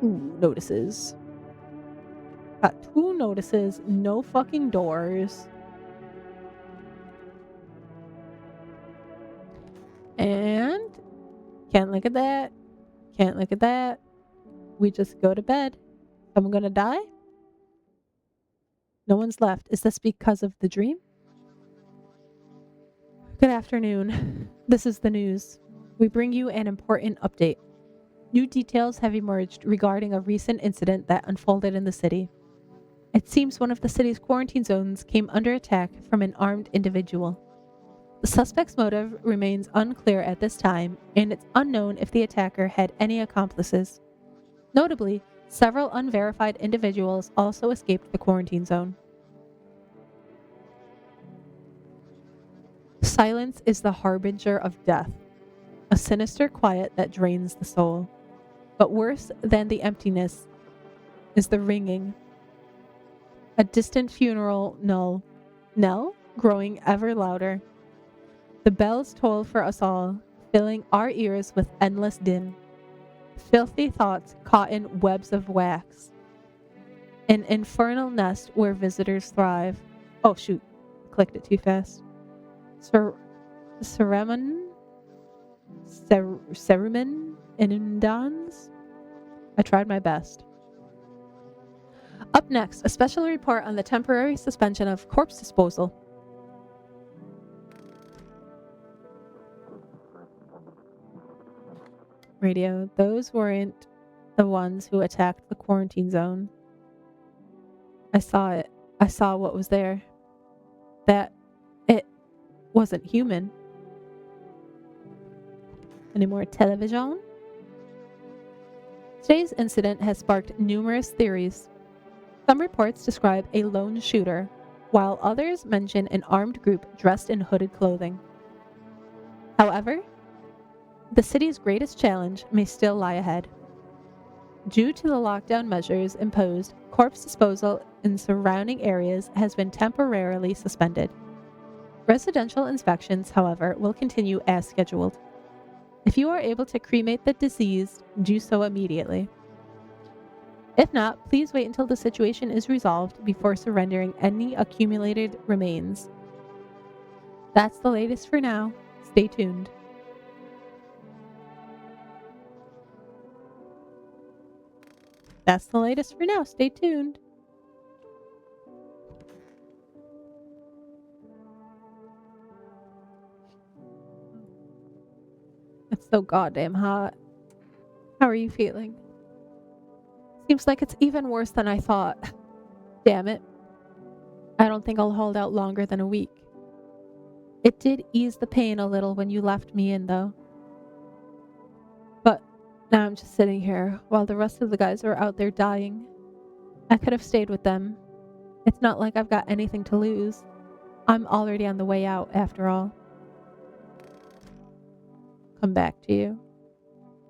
2 notices. Got 2 notices, no fucking doors. And can't look at that. Can't look at that. we just go to bed. I'm gonna die? No one's left. Is this because of the dream? Good afternoon. This is the news. We bring you an important update. New details have emerged regarding a recent incident that unfolded in the city. It seems one of the city's quarantine zones came under attack from an armed individual. The suspect's motive remains unclear at this time, and it's unknown if the attacker had any accomplices. Notably, several unverified individuals also escaped the quarantine zone. Silence is the harbinger of death, a sinister quiet that drains the soul. But worse than the emptiness is the ringing. A distant funeral knell growing ever louder. The bells toll for us all, filling our ears with endless din. Filthy thoughts caught in webs of wax. An infernal nest where visitors thrive. Oh shoot, clicked it too fast. Cerumen inundans? I tried my best. Up next, a special report on the temporary suspension of corpse disposal. Radio, those weren't the ones who attacked the quarantine zone. I saw it. I saw what was there. That it wasn't human. Any more television? Today's incident has sparked numerous theories. Some reports describe a lone shooter, while others mention an armed group dressed in hooded clothing. However, the city's greatest challenge may still lie ahead. Due to the lockdown measures imposed, corpse disposal in surrounding areas has been temporarily suspended. Residential inspections, however, will continue as scheduled. If you are able to cremate the deceased, do so immediately. If not, please wait until the situation is resolved before surrendering any accumulated remains. That's the latest for now. Stay tuned. That's the latest for now. Stay tuned. It's so goddamn hot. How are you feeling? Seems like it's even worse than I thought. Damn it. I don't think I'll hold out longer than a week. It did ease the pain a little when you left me in, though. But now I'm just sitting here while the rest of the guys are out there dying. I could have stayed with them. It's not like I've got anything to lose. I'm already on the way out, after all. Come back to you.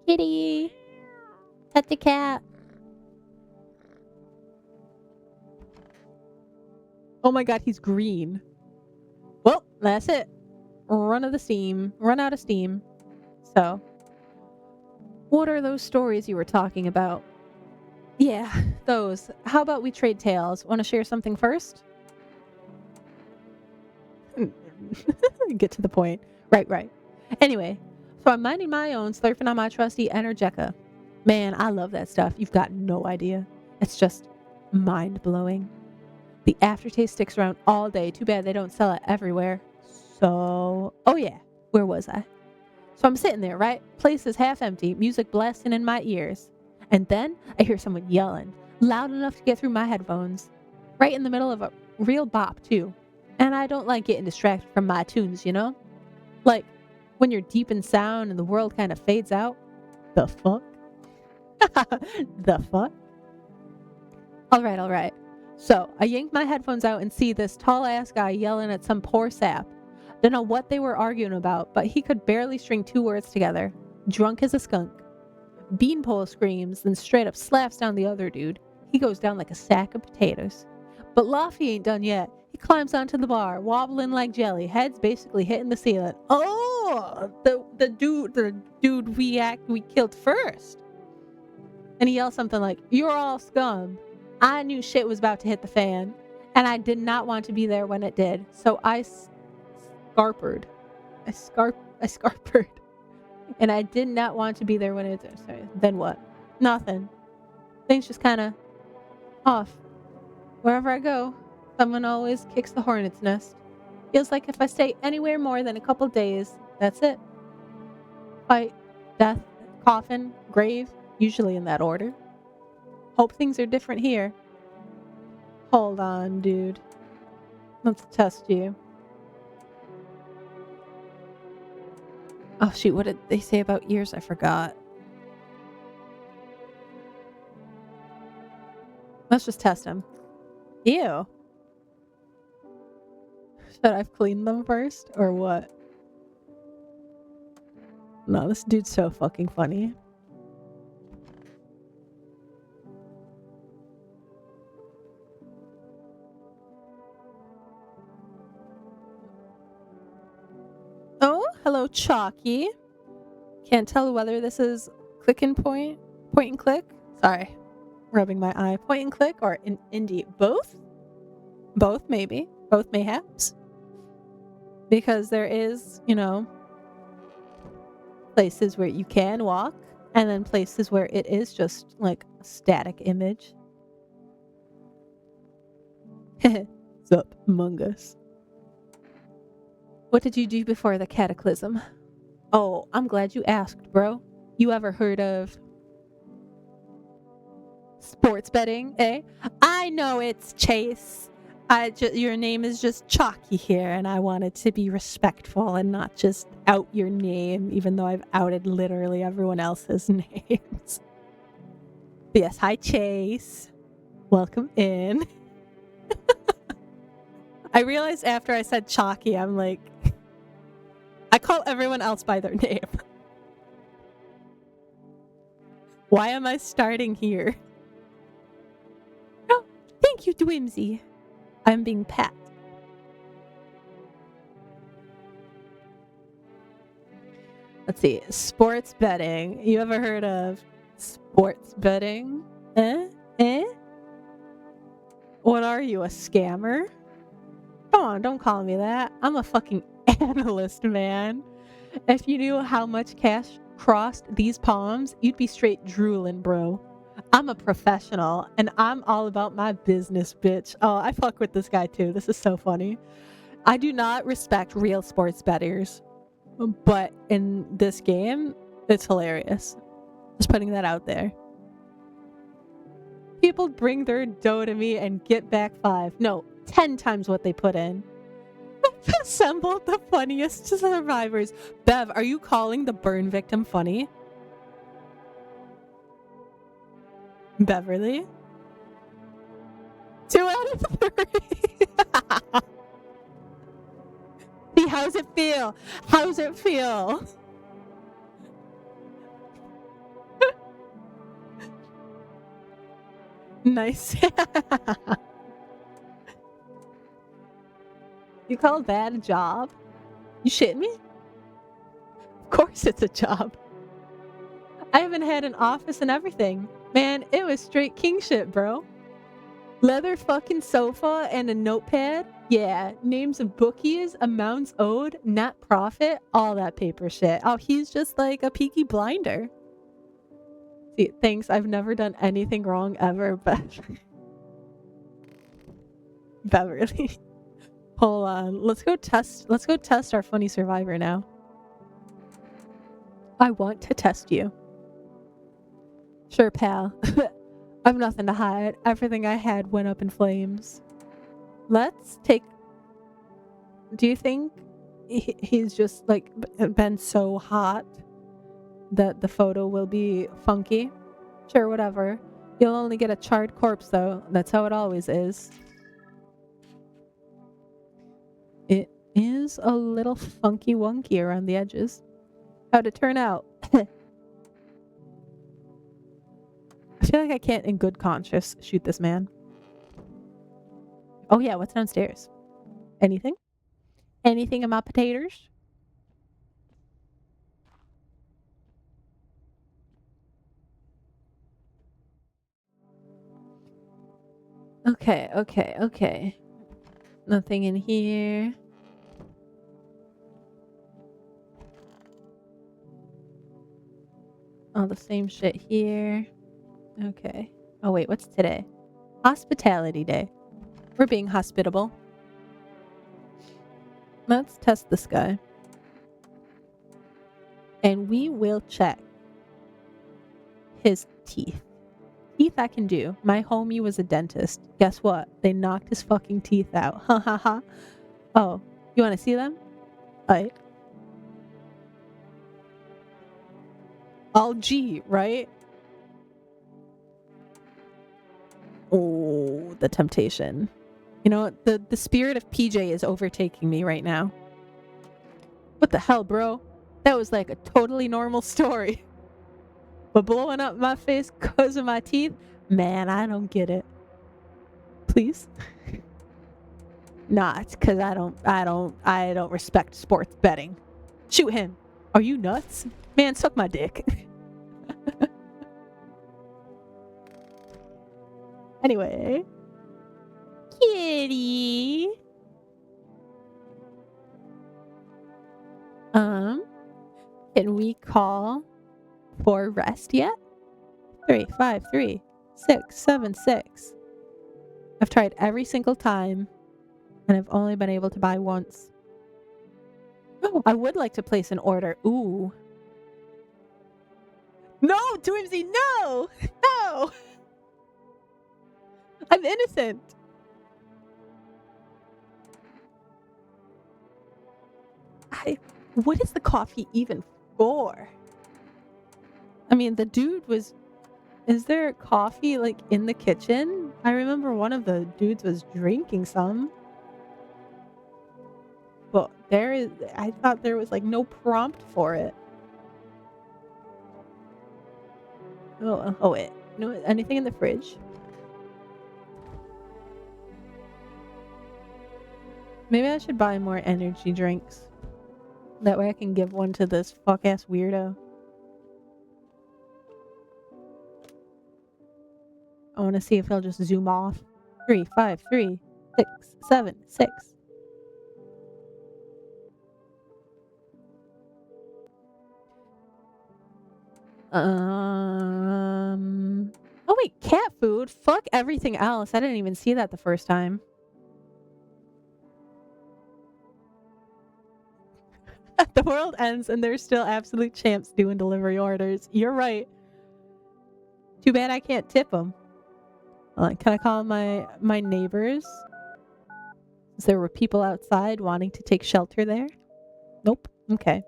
Kitty! Pet the cat! Oh my god, he's green. Well, that's it. Run out of steam. So, what are those stories you were talking about? Yeah, those. How about we trade tales? Want to share something first? Get to the point. Right. Anyway, so I'm minding my own, slurping on my trusty Energeca. Man, I love that stuff. You've got no idea. It's just mind-blowing. The aftertaste sticks around all day. Too bad they don't sell it everywhere. So, oh yeah, where was I? So I'm sitting there, right? Place is half empty, music blasting in my ears. And then I hear someone yelling, loud enough to get through my headphones. Right in the middle of a real bop, too. And I don't like getting distracted from my tunes, you know? Like, when you're deep in sound and the world kind of fades out. The fuck? The fuck? Alright. So, I yanked my headphones out and see this tall-ass guy yelling at some poor sap. Don't know what they were arguing about, but he could barely string two words together. Drunk as a skunk. Beanpole screams, then straight up slaps down the other dude. He goes down like a sack of potatoes. But Laffy ain't done yet. He climbs onto the bar, wobbling like jelly, head's basically hitting the ceiling. Oh, the dude we killed first. And he yells something like, "You're all scum." I knew shit was about to hit the fan, and I did not want to be there when it did. So I scarpered. And I did not want to be there when it did. Sorry. Then what? Nothing. Things just kind of off. Wherever I go, someone always kicks the hornet's nest. Feels like if I stay anywhere more than a couple days, that's it. Fight, death, coffin, grave, usually in that order. Hope things are different here. Hold on, dude. Let's test you. Oh shoot, what did they say about ears? I forgot. Let's just test him. Ew. Should I've cleaned them first or what? No, this dude's so fucking funny. Oh, hello, Chalky. Can't tell whether this is point and click. Sorry, rubbing my eye. Point and click or in indie. Both? Both, maybe. Both, mayhaps. Because there is, you know, places where you can walk and then places where it is just like a static image. What's up, Among Us? What did you do before the cataclysm? Oh, I'm glad you asked, bro. You ever heard of sports betting, eh? I know it's Chase. Your name is just Chalky here, and I wanted to be respectful and not just out your name, even though I've outed literally everyone else's names. But yes, hi Chase. Welcome in. I realized after I said Chalky, I'm like, I call everyone else by their name. Why am I starting here? Oh, thank you, Dwimsy. I'm being pat. Let's see. Sports betting. You ever heard of sports betting? Eh? What are you, a scammer? Come on, don't call me that. I'm a fucking analyst, man. If you knew how much cash crossed these palms, you'd be straight drooling, bro. I'm a professional, and I'm all about my business, bitch. Oh, I fuck with this guy, too. This is so funny. I do not respect real sports bettors, but in this game, it's hilarious. Just putting that out there. People bring their dough to me and get back 5. No, 10 times what they put in. Assembled the funniest survivors. Bev, are you calling the burn victim funny? Beverly? 2 out of 3. See, how's it feel? How's it feel? Nice. You call that a job? You shitting me? Of course it's a job. I even had an office and everything. Man, it was straight king shit, bro. Leather fucking sofa and a notepad. Yeah, names of bookies, amounts owed, net profit, all that paper shit. Oh, he's just like a Peaky Blinder. See, thanks. I've never done anything wrong ever, but Beverly. Hold on. Let's go test our funny survivor now. I want to test you. Sure, pal. I've nothing to hide. Everything I had went up in flames. Let's take... Do you think he's just, like, been so hot that the photo will be funky? Sure, whatever. You'll only get a charred corpse, though. That's how it always is. It is a little funky wonky around the edges. How'd it turn out? I feel like I can't in good conscience shoot this man. Oh yeah, what's downstairs? Anything? Anything in my potatoes? Okay. Nothing in here. All the same shit here. Okay. Oh, wait, what's today? Hospitality Day. We're being hospitable. Let's test this guy. And we will check his teeth. Teeth I can do. My homie was a dentist. Guess what? They knocked his fucking teeth out. Ha ha ha. Oh, you want to see them? Alright. All G, right? Oh, the temptation. You know, the spirit of PJ is overtaking me right now. What the hell, bro? That was like a totally normal story. But blowing up my face because of my teeth? Man, I don't get it. Please? Nah, it's because I don't respect sports betting. Shoot him. Are you nuts? Man, suck my dick. Anyway. Kitty. Can we call for rest yet? 3, 5, 3, 6, 7, 6. I've tried every single time, and I've only been able to buy once. Oh, I would like to place an order. Ooh. No, Twimsy, no! No! I'm innocent. What is the coffee even for? I mean, the dude was... Is there coffee, like, in the kitchen? I remember one of the dudes was drinking some. But I thought there was, like, no prompt for it. Oh wait. No, anything in the fridge? Maybe I should buy more energy drinks. That way I can give one to this fuck-ass weirdo. I want to see if he'll just zoom off. 3, 5, 3, 6, 7, 6. Oh wait, cat food? Fuck everything else. I didn't even see that the first time. The world ends and there's still absolute champs doing delivery orders. You're right. Too bad I can't tip them. Can I call my neighbors? Since there were people outside wanting to take shelter there? Nope. Okay.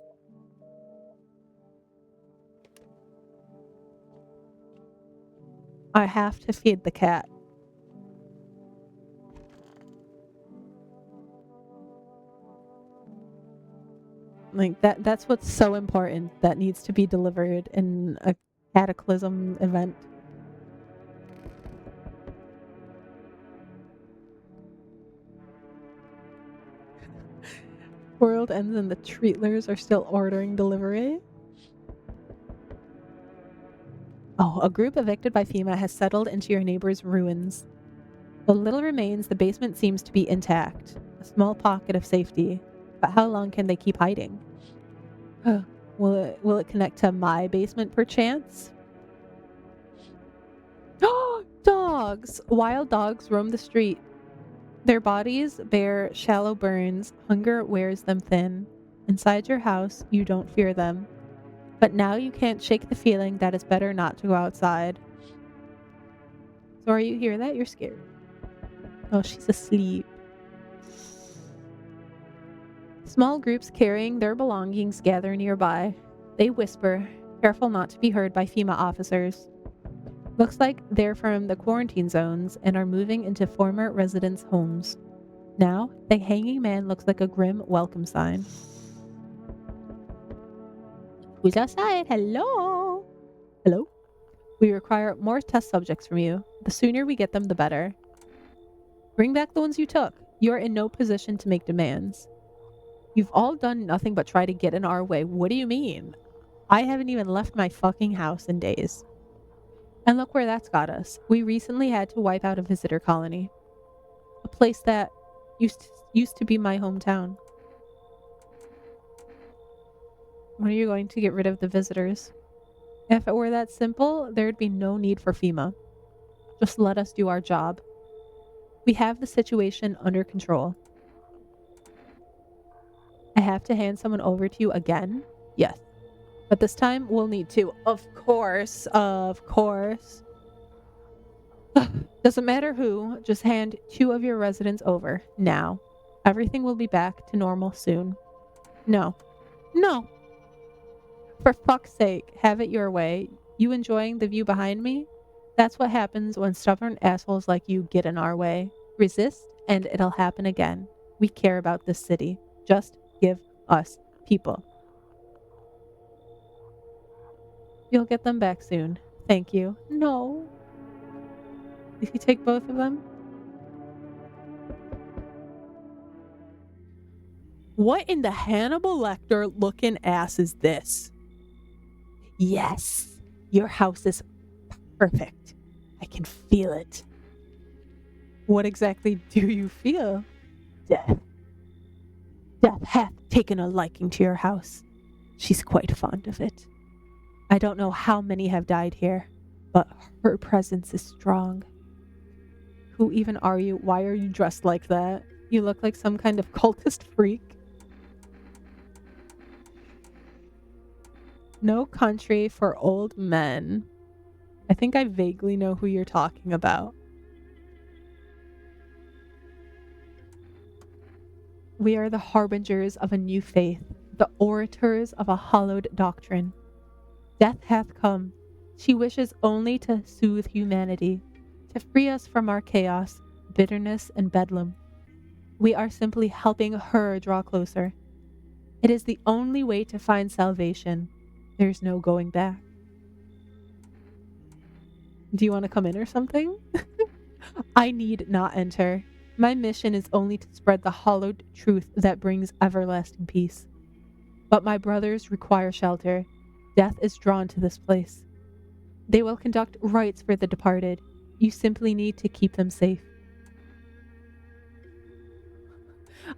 I have to feed the cat. Like that's what's so important that needs to be delivered in a cataclysm event. World ends and the treatlers are still ordering delivery. Oh, a group evicted by FEMA has settled into your neighbor's ruins. Though little remains, the basement seems to be intact. A small pocket of safety. But how long can they keep hiding? Will it connect to my basement perchance? Dogs! Wild dogs roam the street. Their bodies bear shallow burns. Hunger wears them thin. Inside your house, you don't fear them. But now you can't shake the feeling that it's better not to go outside. Sorry, you hear that? You're scared. Oh, she's asleep. Small groups carrying their belongings gather nearby. They whisper, careful not to be heard by FEMA officers. Looks like they're from the quarantine zones and are moving into former residents' homes. Now, the hanging man looks like a grim welcome sign. Who's outside? Hello? Hello? We require more test subjects from you. The sooner we get them, the better. Bring back the ones you took. You're in no position to make demands. You've all done nothing but try to get in our way. What do you mean? I haven't even left my fucking house in days. And look where that's got us. We recently had to wipe out a visitor colony. A place that used to be my hometown. When are you going to get rid of the visitors? If it were that simple, there'd be no need for FEMA. Just let us do our job. We have the situation under control. I have to hand someone over to you again? Yes. But this time we'll need to. Of course. Of course. Doesn't matter who, just hand 2 of your residents over, now. Everything will be back to normal soon. No. No! For fuck's sake, have it your way. You enjoying the view behind me? That's what happens when stubborn assholes like you get in our way. Resist, and it'll happen again. We care about this city. Just give us people. You'll get them back soon. Thank you. No. Did he take both of them? What in the Hannibal Lecter looking ass is this? Yes, your house is perfect. I can feel it. What exactly do you feel? Death. Death hath taken a liking to your house. She's quite fond of it. I don't know how many have died here, but her presence is strong. Who even are you? Why are you dressed like that? You look like some kind of cultist freak. No country for old men. I think I vaguely know who you're talking about. We are the harbingers of a new faith, the orators of a hallowed doctrine. Death hath come. She wishes only to soothe humanity, to free us from our chaos, bitterness, and bedlam. We are simply helping her draw closer. It is the only way to find salvation. There's no going back. Do you want to come in or something? I need not enter. My mission is only to spread the hallowed truth that brings everlasting peace. But my brothers require shelter. Death is drawn to this place. They will conduct rites for the departed. You simply need to keep them safe.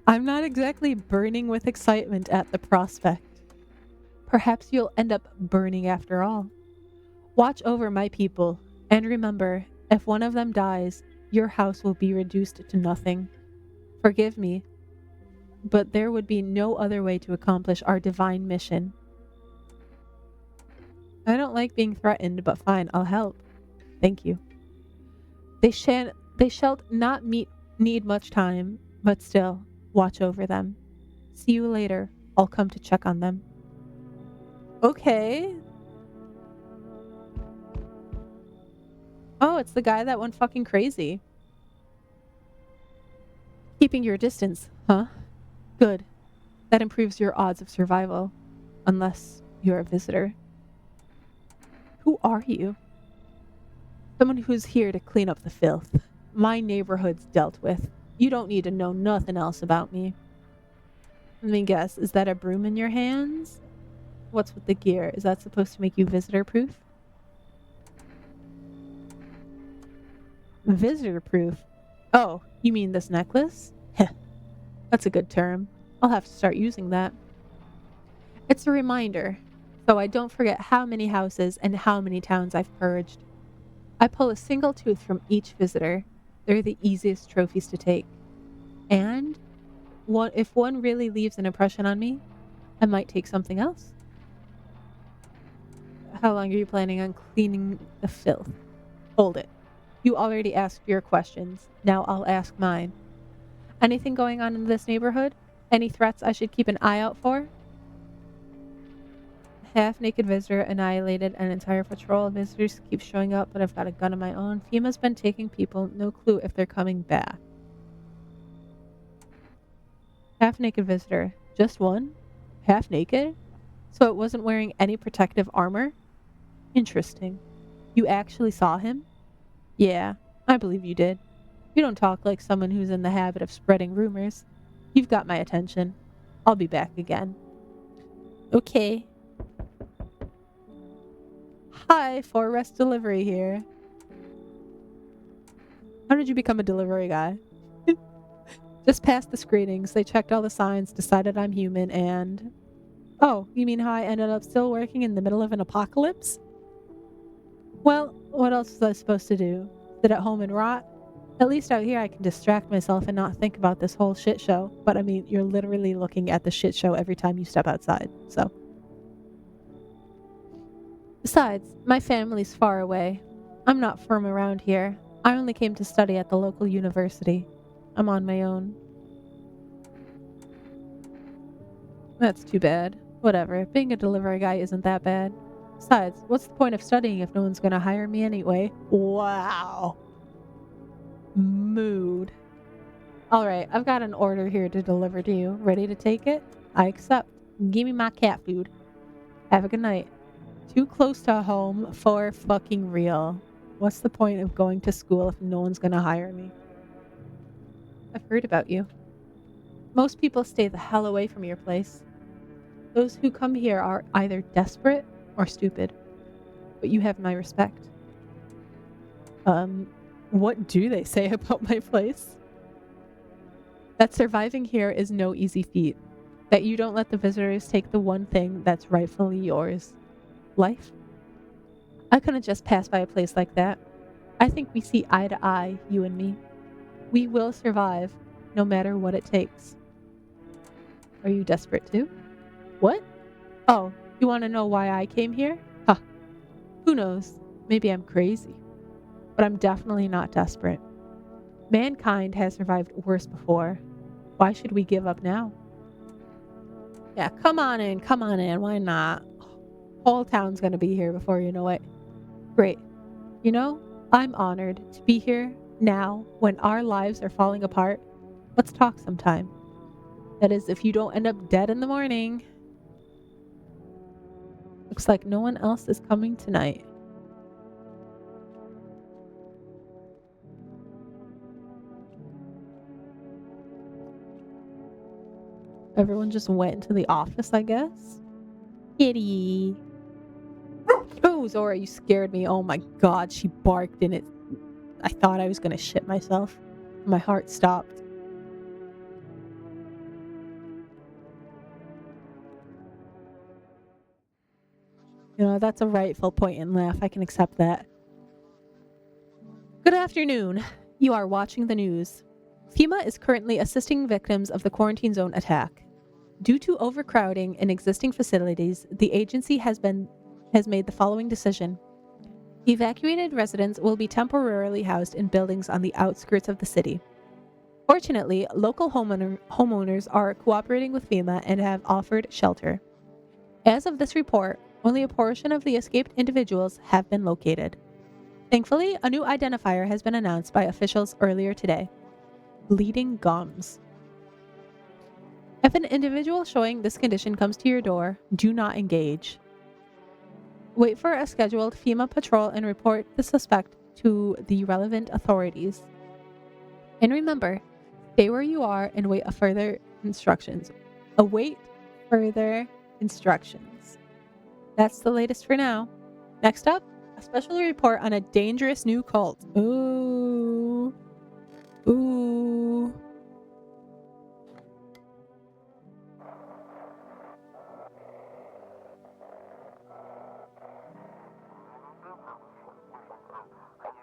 I'm not exactly burning with excitement at the prospect. Perhaps you'll end up burning after all. Watch over my people, and remember, if one of them dies, your house will be reduced to nothing. Forgive me, but there would be no other way to accomplish our divine mission. I don't like being threatened, but fine, I'll help. Thank you. They shall not need much time, but still, watch over them. See you later. I'll come to check on them. Okay. Oh, it's the guy that went fucking crazy. Keeping your distance, huh? Good. That improves your odds of survival. Unless you're a visitor. Who are you? Someone who's here to clean up the filth. My neighborhood's dealt with. You don't need to know nothing else about me. Let me guess, is that a broom in your hands? What's with the gear? Is that supposed to make you visitor-proof? Visitor-proof? Oh, you mean this necklace? Heh. That's a good term. I'll have to start using that. It's a reminder, so I don't forget how many houses and how many towns I've purged. I pull a single tooth from each visitor. They're the easiest trophies to take. And if one really leaves an impression on me, I might take something else. How long are you planning on cleaning the filth? Hold it. You already asked your questions. Now I'll ask mine. Anything going on in this neighborhood? Any threats I should keep an eye out for? Half-naked visitor annihilated an entire patrol. Visitors keep showing up, but I've got a gun of my own. FEMA's been taking people. No clue if they're coming back. Half-naked visitor. Just one? Half-naked? So it wasn't wearing any protective armor? Interesting. You actually saw him? Yeah, I believe you did. You don't talk like someone who's in the habit of spreading rumors. You've got my attention. I'll be back again. Okay. Hi, for rest delivery here. How did you become a delivery guy? Just passed the screenings. They checked all the signs, decided I'm human, and... Oh, you mean how I ended up still working in the middle of an apocalypse? Well, what else was I supposed to do? sit at home and rot. At least out here I can distract myself and not think about this whole shit show. But I mean, you're literally looking at the shit show every time you step outside, so. Besides, my family's far away. I'm not from around here. I only came to study at the local university. I'm on my own. That's too bad. Whatever, being a delivery guy isn't that bad. Besides, what's the point of studying if no one's gonna hire me anyway? Wow. Mood. Alright, I've got an order here to deliver to you. Ready to take it? I accept. Give me my cat food. Have a good night. Too close to home for fucking real. What's the point of going to school if no one's gonna hire me? I've heard about you. Most people stay the hell away from your place. Those who come here are either desperate or stupid. But you have my respect. What do they say about my place? That surviving here is no easy feat. That you don't let the visitors take the one thing that's rightfully yours. Life? I couldn't just pass by a place like that. I think we see eye to eye, you and me. We will survive, no matter what it takes. Are you desperate too? What? Oh, you want to know why I came here? Huh. Who knows? Maybe I'm crazy. But I'm definitely not desperate. Mankind has survived worse before. Why should we give up now? Yeah, come on in, why not? Whole town's gonna be here before you know it. Great. You know, I'm honored to be here now when our lives are falling apart. Let's talk sometime. That is, if you don't end up dead in the morning. Looks like no one else is coming tonight. Everyone just went into the office, I guess. Kitty. Oh, Zora, you scared me. Oh my god, she barked and I thought I was gonna shit myself. My heart stopped. You know, that's a rightful point and laugh. I can accept that. Good afternoon. You are watching the news. FEMA is currently assisting victims of the quarantine zone attack. Due to overcrowding in existing facilities, the agency has made the following decision. Evacuated residents will be temporarily housed in buildings on the outskirts of the city. Fortunately, local homeowners are cooperating with FEMA and have offered shelter. As of this report, only a portion of the escaped individuals have been located. Thankfully, a new identifier has been announced by officials earlier today. Bleeding gums. If an individual showing this condition comes to your door, do not engage. Wait for a scheduled FEMA patrol and report the suspect to the relevant authorities. And remember, stay where you are and await further instructions. Await further instructions. That's the latest for now. Next up, a special report on a dangerous new cult. Ooh. Ooh.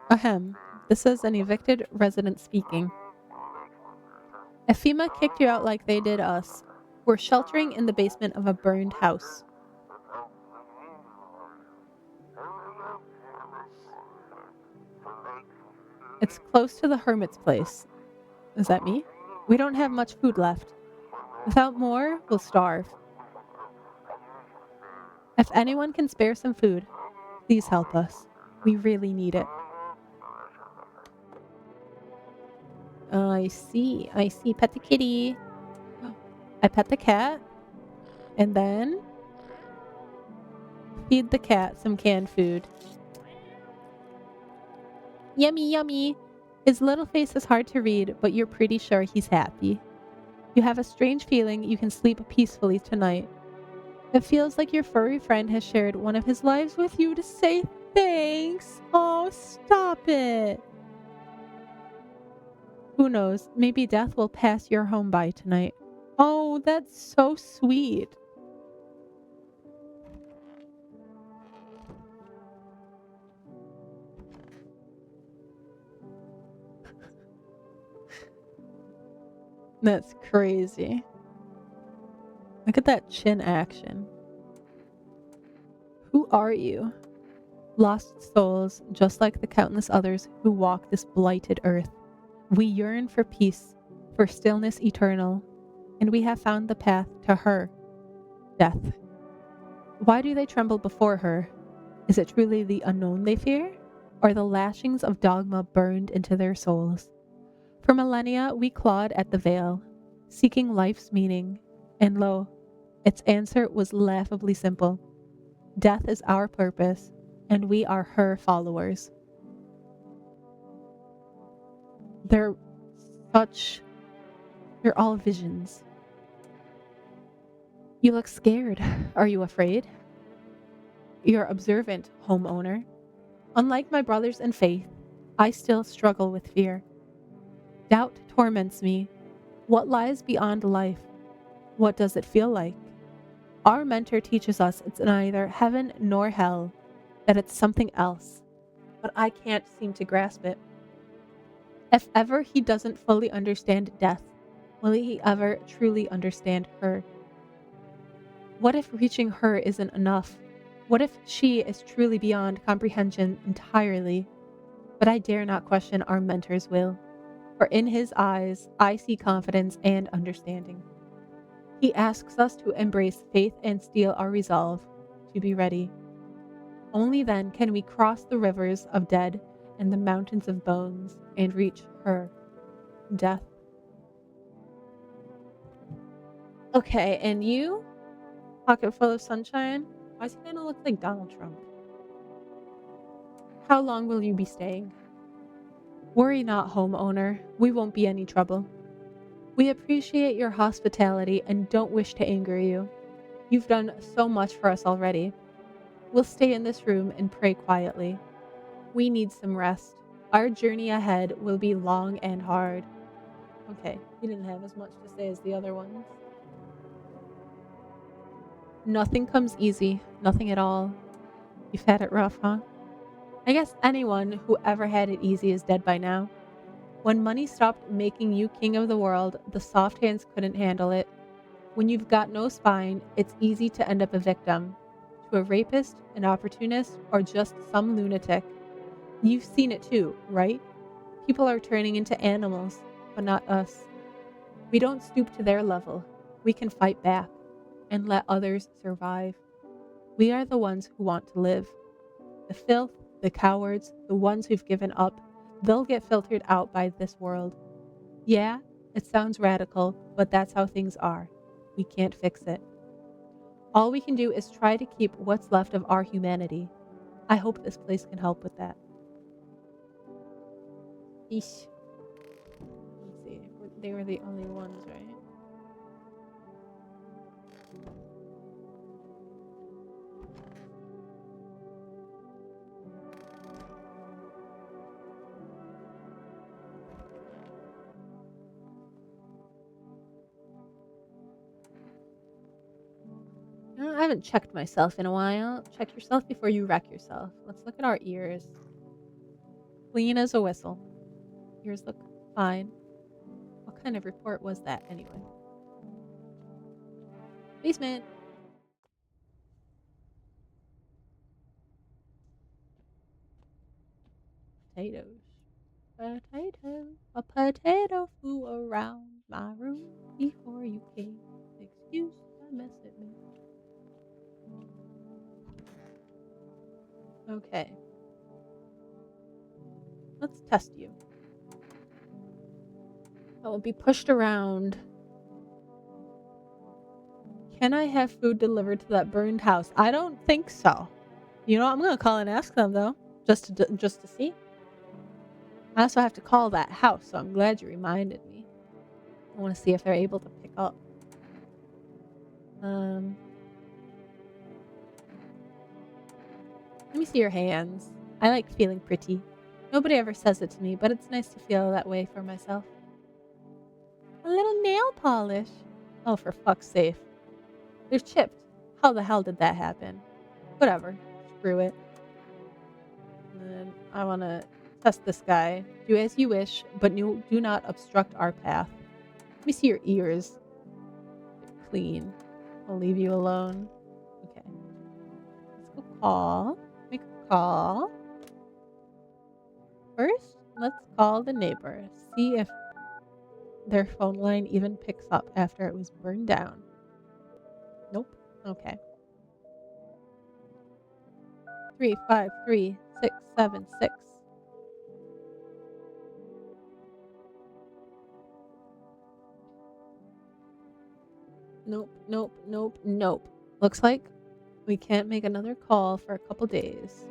Ahem. This is an evicted resident speaking. If FEMA kicked you out like they did us, we're sheltering in the basement of a burned house. It's close to the hermit's place. Is that me? We don't have much food left. Without more, we'll starve. If anyone can spare some food, please help us. We really need it. I see. Pet the kitty. I pet the cat. And then feed the cat some canned food. Yummy, yummy. His little face is hard to read, but you're pretty sure he's happy. You have a strange feeling you can sleep peacefully tonight. It feels like your furry friend has shared one of his lives with you to say thanks. Oh, stop it. Who knows? Maybe death will pass your home by tonight. Oh, that's so sweet. That's crazy. Look at that chin action. Who are you? Lost souls, just like the countless others who walk this blighted earth. We yearn for peace, for stillness eternal, and we have found the path to her, death. Why do they tremble before her? Is it truly the unknown they fear, or the lashings of dogma burned into their souls? For millennia, we clawed at the veil, seeking life's meaning, and lo, its answer was laughably simple. Death is our purpose, and we are her followers. They're they're all visions. You look scared. Are you afraid? You're observant, homeowner. Unlike my brothers in faith, I still struggle with fear. Doubt torments me. What lies beyond life? What does it feel like? Our mentor teaches us it's neither heaven nor hell, that it's something else, but I can't seem to grasp it. If ever he doesn't fully understand death, will he ever truly understand her? What if reaching her isn't enough? What if she is truly beyond comprehension entirely? But I dare not question our mentor's will, for in his eyes I see confidence and understanding. He asks us to embrace faith and steel our resolve to be ready. Only then can we cross the rivers of dead and the mountains of bones and reach her, death. Okay, and you? Pocket full of sunshine? Why does he kind of look like Donald Trump? How long will you be staying? Worry not, homeowner. We won't be any trouble. We appreciate your hospitality and don't wish to anger you. You've done so much for us already. We'll stay in this room and pray quietly. We need some rest. Our journey ahead will be long and hard. Okay, he didn't have as much to say as the other ones. Nothing comes easy. Nothing at all. You've had it rough, huh? I guess anyone who ever had it easy is dead by now. When money stopped making you king of the world, the soft hands couldn't handle it. When you've got no spine, it's easy to end up a victim. To a rapist, an opportunist, or just some lunatic. You've seen it too, right? People are turning into animals, but not us. We don't stoop to their level. We can fight back and let others survive. We are the ones who want to live. The filth, the cowards, the ones who've given up, they'll get filtered out by this world. Yeah, it sounds radical, but that's how things are. We can't fix it. All we can do is try to keep what's left of our humanity. I hope this place can help with that. Eesh. Let's see. They were the only ones, right? I haven't checked myself in a while. Check yourself before you wreck yourself. Let's look at our ears. Clean as a whistle. Ears look fine. What kind of report was that anyway? Basement. Potatoes. Potato. A potato flew around my room before you came. Excuse my mess at me. Okay. Let's test you. I will be pushed around. Can I have food delivered to that burned house? I don't think so. You know, I'm gonna call and ask them though, just to see. I also have to call that house, so I'm glad you reminded me. I want to see if they're able to pick up. Let me see your hands. I like feeling pretty. Nobody ever says it to me, but it's nice to feel that way for myself. A little nail polish. Oh, for fuck's sake. They're chipped. How the hell did that happen? Whatever. Screw it. And then I want to test this guy. Do as you wish, but do not obstruct our path. Let me see your ears. They're clean. I'll leave you alone. Okay. Let's go call. Make a call. First, let's call the neighbor. See if their phone line even picks up after it was burned down. Nope. Okay. 353676. Nope, nope, nope, nope. Looks like we can't make another call for a couple days.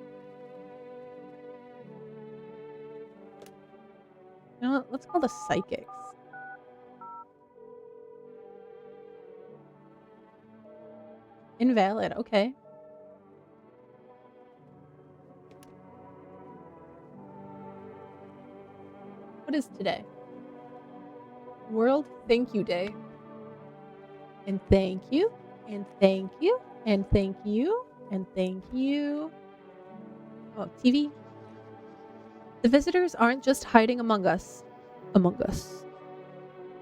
You know what? Let's call the psychics. Invalid. Okay. What is today? World Thank You Day. And thank you. And thank you. And thank you. And thank you. Oh, TV. The visitors aren't just hiding among us.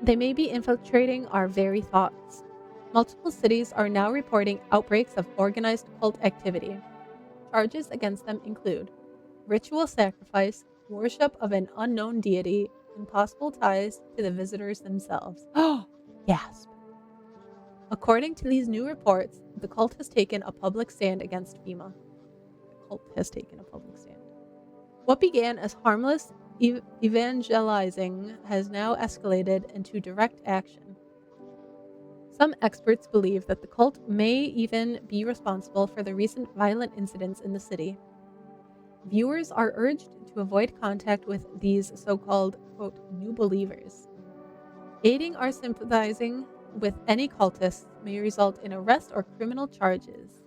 They may be infiltrating our very thoughts. Multiple cities are now reporting outbreaks of organized cult activity. Charges against them include ritual sacrifice, worship of an unknown deity, and possible ties to the visitors themselves. Oh, gasp. According to these new reports, the cult has taken a public stand against FEMA. The cult has taken a public stand. What began as harmless evangelizing has now escalated into direct action. Some experts believe that the cult may even be responsible for the recent violent incidents in the city. Viewers are urged to avoid contact with these so-called, quote, new believers. Aiding or sympathizing with any cultists may result in arrest or criminal charges.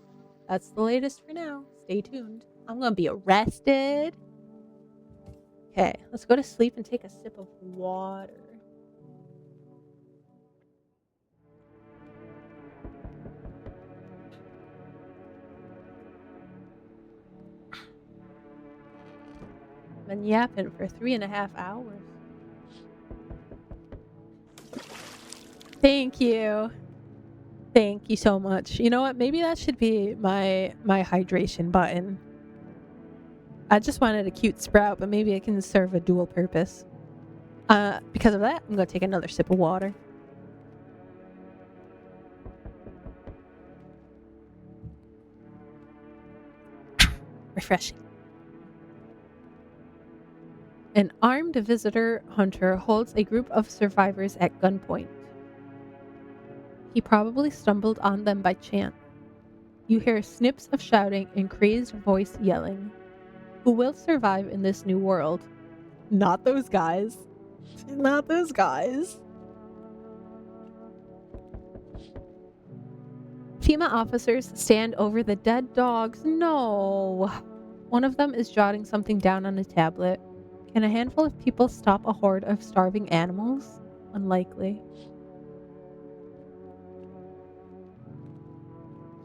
That's the latest for now. Stay tuned. I'm going to be arrested. Okay, let's go to sleep and take a sip of water. I've been yapping for 3.5 hours. Thank you. Thank you so much. You know what? Maybe that should be my hydration button. I just wanted a cute sprout, but maybe it can serve a dual purpose. Because of that, I'm going to take another sip of water. Refreshing. An armed visitor hunter holds a group of survivors at gunpoint. He probably stumbled on them by chance. You hear snips of shouting and crazed voice yelling. Who will survive in this new world? Not those guys. Not those guys. FEMA officers stand over the dead dogs. No. One of them is jotting something down on a tablet. Can a handful of people stop a horde of starving animals? Unlikely.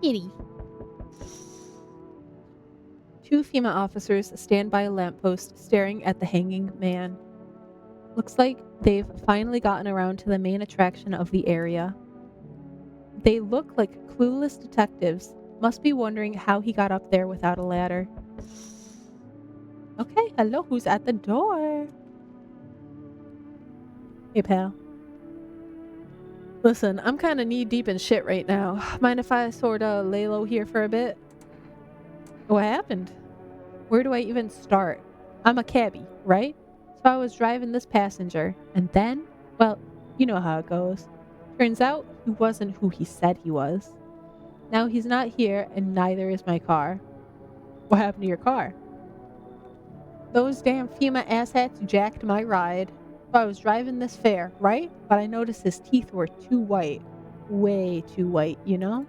Kitty. Two FEMA officers stand by a lamppost staring at the hanging man. Looks like they've finally gotten around to the main attraction of the area. They look like clueless detectives, must be wondering how he got up there without a ladder. Okay, hello, who's at the door? Hey, pal. Listen, I'm kind of knee-deep in shit right now. Mind if I sort of lay low here for a bit? What happened? Where do I even start? I'm a cabbie, right? So I was driving this passenger, and then, well, you know how it goes. Turns out he wasn't who he said he was. Now he's not here, and neither is my car. What happened to your car? Those damn FEMA asshats jacked my ride. So I was driving this fare, right? But I noticed his teeth were too white. Way too white, you know?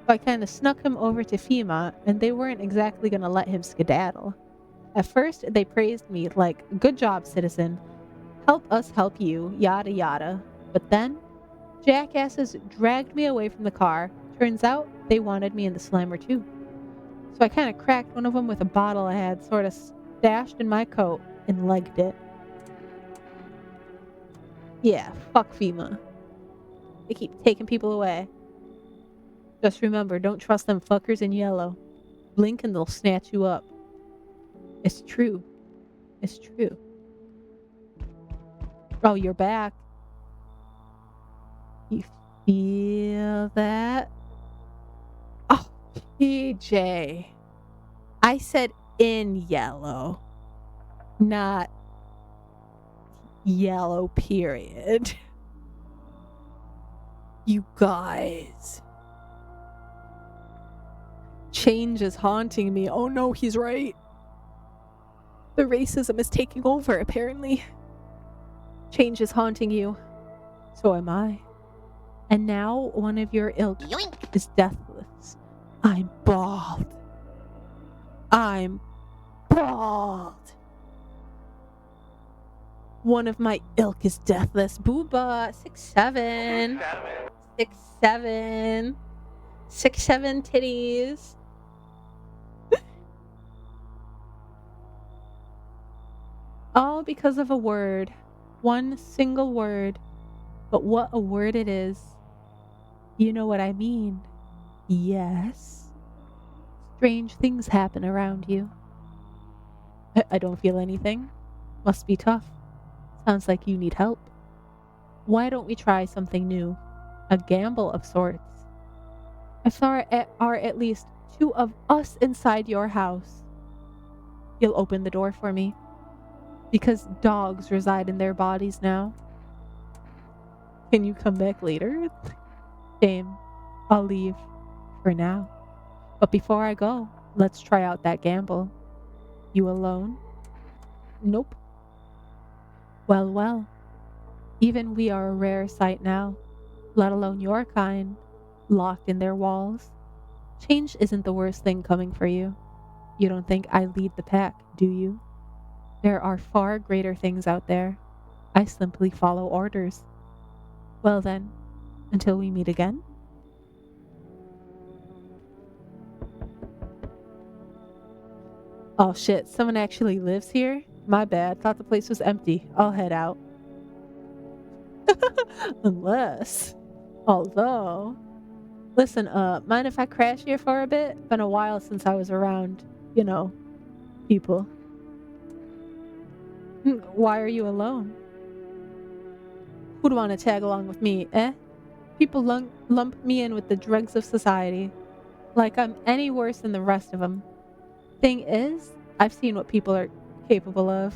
So I kind of snuck him over to FEMA, and they weren't exactly going to let him skedaddle. At first, they praised me like, good job, citizen. Help us help you, yada yada. But then, jackasses dragged me away from the car. Turns out, they wanted me in the slammer too. So I kind of cracked one of them with a bottle I had sort of stashed in my coat and legged it. Yeah, fuck FEMA. They keep taking people away. Just remember, don't trust them fuckers in yellow. Blink and they'll snatch you up. It's true. It's true. Oh, you're back. You feel that? Oh, PJ. I said in yellow, not yellow, period. You guys. Change is haunting me. Oh no, he's right. The racism is taking over, apparently. Change is haunting you. So am I. And now one of your ilk is deathless. I'm bald. I'm bald. One of my ilk is deathless. Booba, 6'7". 6'7". 6'7" titties. All because of a word. One single word. But what a word it is. You know what I mean. Yes. Strange things happen around you. I don't feel anything. Must be tough. Sounds like you need help. Why don't we try something new? A gamble of sorts. If there are at least 2 of us inside your house, you'll open the door for me. Because dogs reside in their bodies now. Can you come back later? Shame. I'll leave for now. But before I go, let's try out that gamble. You alone? Nope. Well, well. Even we are a rare sight now, let alone your kind, locked in their walls. Change isn't the worst thing coming for you. You don't think I lead the pack, do you? There are far greater things out there. I simply follow orders. Well then, until we meet again. Oh shit, someone actually lives here? My bad, thought the place was empty. I'll head out. Unless, although, listen, mind if I crash here for a bit? Been a while since I was around, people. Why are you alone? Who'd want to tag along with me, eh? People lump me in with the dregs of society, like I'm any worse than the rest of them. Thing is, I've seen what people are capable of,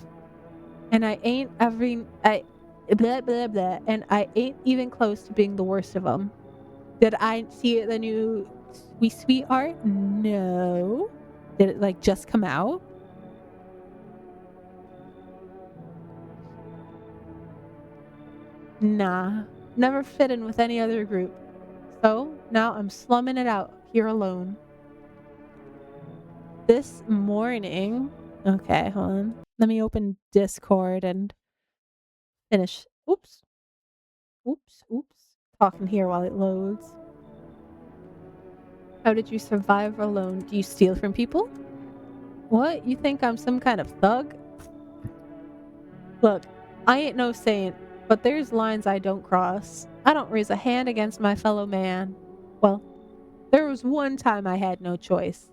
and blah blah blah, and I ain't even close to being the worst of them. Did I see the new Sweet Art? No. Did it just come out? Nah, never fit in with any other group. So now I'm slumming it out here alone. This morning, okay, hold on. Let me open Discord and finish. Oops. Talking here while it loads. How did you survive alone? Do you steal from people? What? You think I'm some kind of thug? Look, I ain't no saint, but there's lines I don't cross. I don't raise a hand against my fellow man. Well, there was one time I had no choice.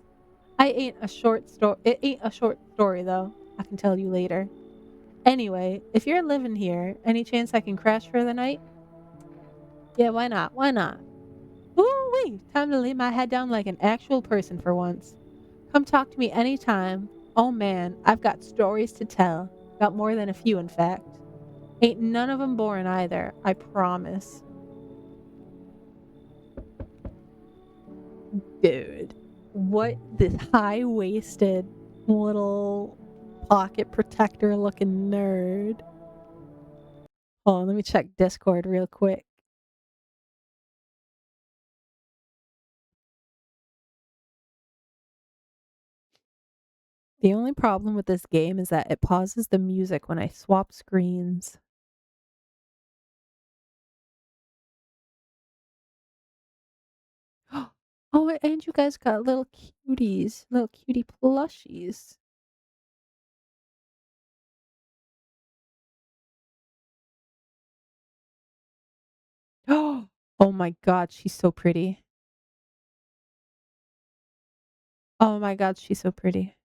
It ain't a short story though. I can tell you later. Anyway, if you're living here, any chance I can crash for the night? Yeah, why not? Why not? Ooh-wee, time to lay my head down like an actual person for once. Come talk to me anytime. Oh man, I've got stories to tell. Got more than a few, in fact. Ain't none of 'em boring either, I promise. Dude, what this high-waisted little pocket protector looking nerd. Hold on, let me check Discord real quick. The only problem with this game is that it pauses the music when I swap screens. Oh, and you guys got little cuties, little cutie plushies. Oh my god, she's so pretty. Oh my god, she's so pretty.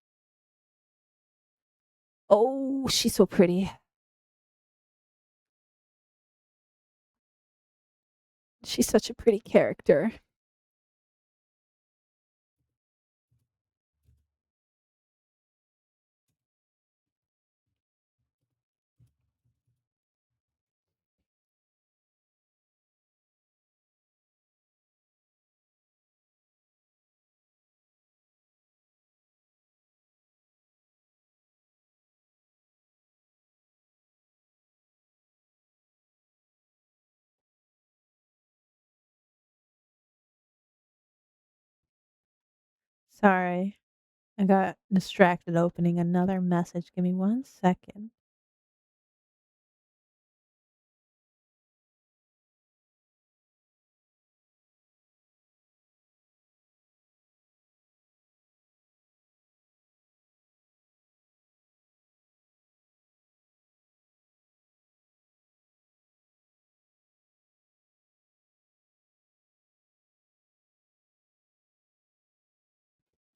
Oh, she's so pretty. She's such a pretty character. Sorry. I got distracted opening another message. Give me 1 second.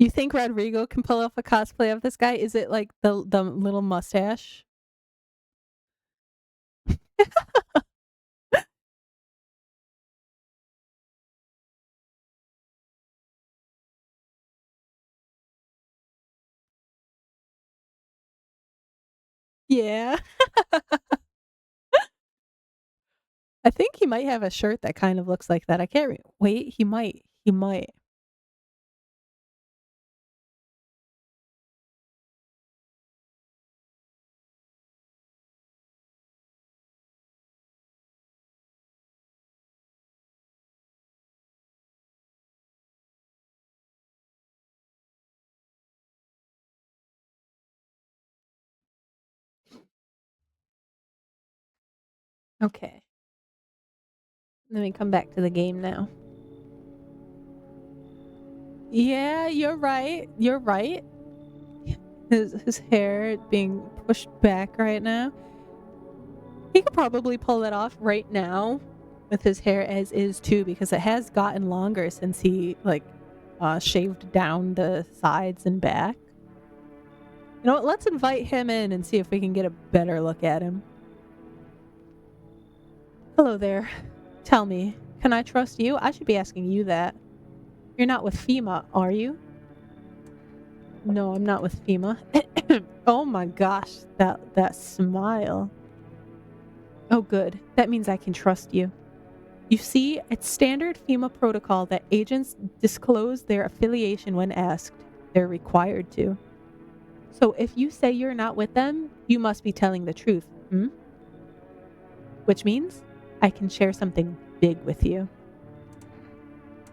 You think Rodrigo can pull off a cosplay of this guy? Is it like the little mustache? Yeah. I think he might have a shirt that kind of looks like that. I can't wait, he might. He might. Okay. Let me come back to the game now. Yeah, you're right. You're right. His hair being pushed back right now. He could probably pull that off right now with his hair as is too, because it has gotten longer since he shaved down the sides and back. You know what? Let's invite him in and see if we can get a better look at him. Hello there. Tell me, can I trust you? I should be asking you that. You're not with FEMA, are you? No, I'm not with FEMA. Oh my gosh, that smile. Oh good. That means I can trust you. You see, it's standard FEMA protocol that agents disclose their affiliation when asked. They're required to. So if you say you're not with them, you must be telling the truth, hmm? Which means I can share something big with you.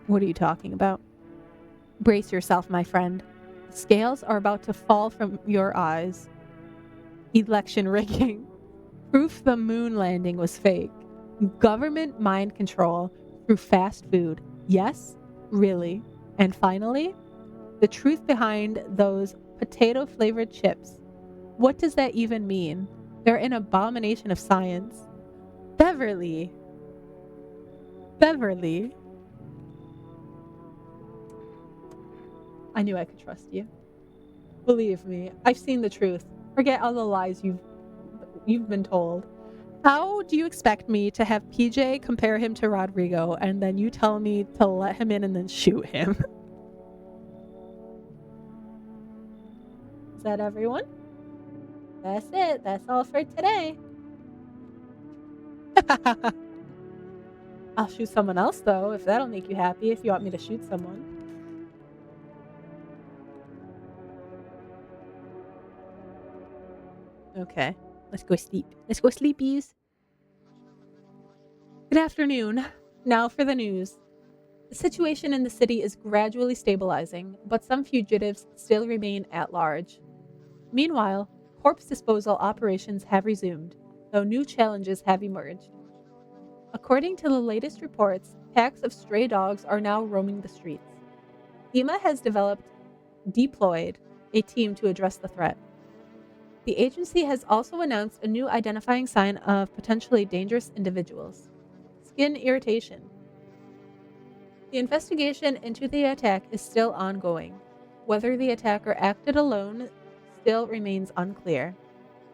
What are you talking about? Brace yourself, my friend. The scales are about to fall from your eyes. Election rigging. Proof the moon landing was fake. Government mind control through fast food. Yes, really. And finally, the truth behind those potato flavored chips. What does that even mean? They're an abomination of science. Beverly. Beverly. I knew I could trust you. Believe me, I've seen the truth. Forget all the lies you've been told. How do you expect me to have PJ compare him to Rodrigo and then you tell me to let him in and then shoot him? Is that everyone? That's it. That's all for today. I'll shoot someone else though, if that'll make you happy, if you want me to shoot someone. Okay. Let's go sleep. Let's go sleepies. Good afternoon. Now for the news. The situation in the city is gradually stabilizing, but some fugitives still remain at large. Meanwhile, corpse disposal operations have resumed, though new challenges have emerged. According to the latest reports, packs of stray dogs are now roaming the streets. FEMA has deployed a team to address the threat. The agency has also announced a new identifying sign of potentially dangerous individuals: skin irritation. The investigation into the attack is still ongoing. Whether the attacker acted alone still remains unclear.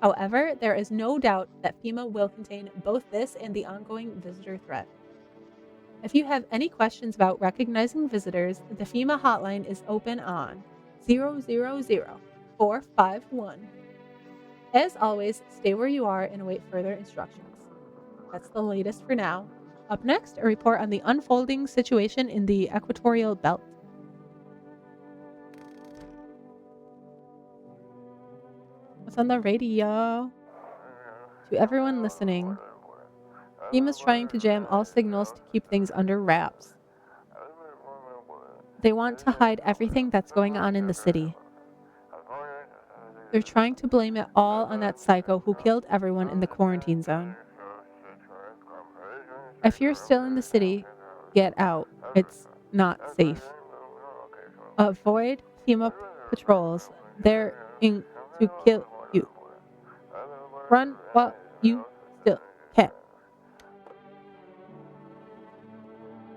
However, there is no doubt that FEMA will contain both this and the ongoing visitor threat. If you have any questions about recognizing visitors, the FEMA hotline is open on 000-451. As always, stay where you are and await further instructions. That's the latest for now. Up next, a report on the unfolding situation in the equatorial belt. What's on the radio? To everyone listening, FEMA's trying to jam all signals to keep things under wraps. They want to hide everything that's going on in the city. They're trying to blame it all on that psycho who killed everyone in the quarantine zone. If you're still in the city, get out. It's not safe. Avoid FEMA patrols. They're in to kill you. Run while you still can.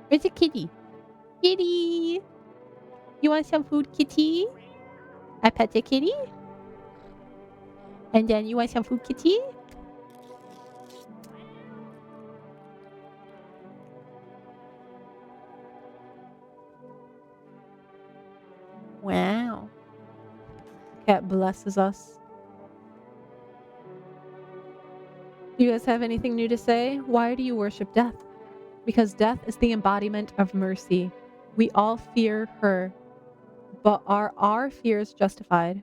Where's the kitty? Kitty! You want some food, kitty? I pet the kitty? And then you want some food, kitty? Wow. Cat blesses us. Do you guys have anything new to say? Why do you worship death? Because death is the embodiment of mercy. We all fear her. But are our fears justified?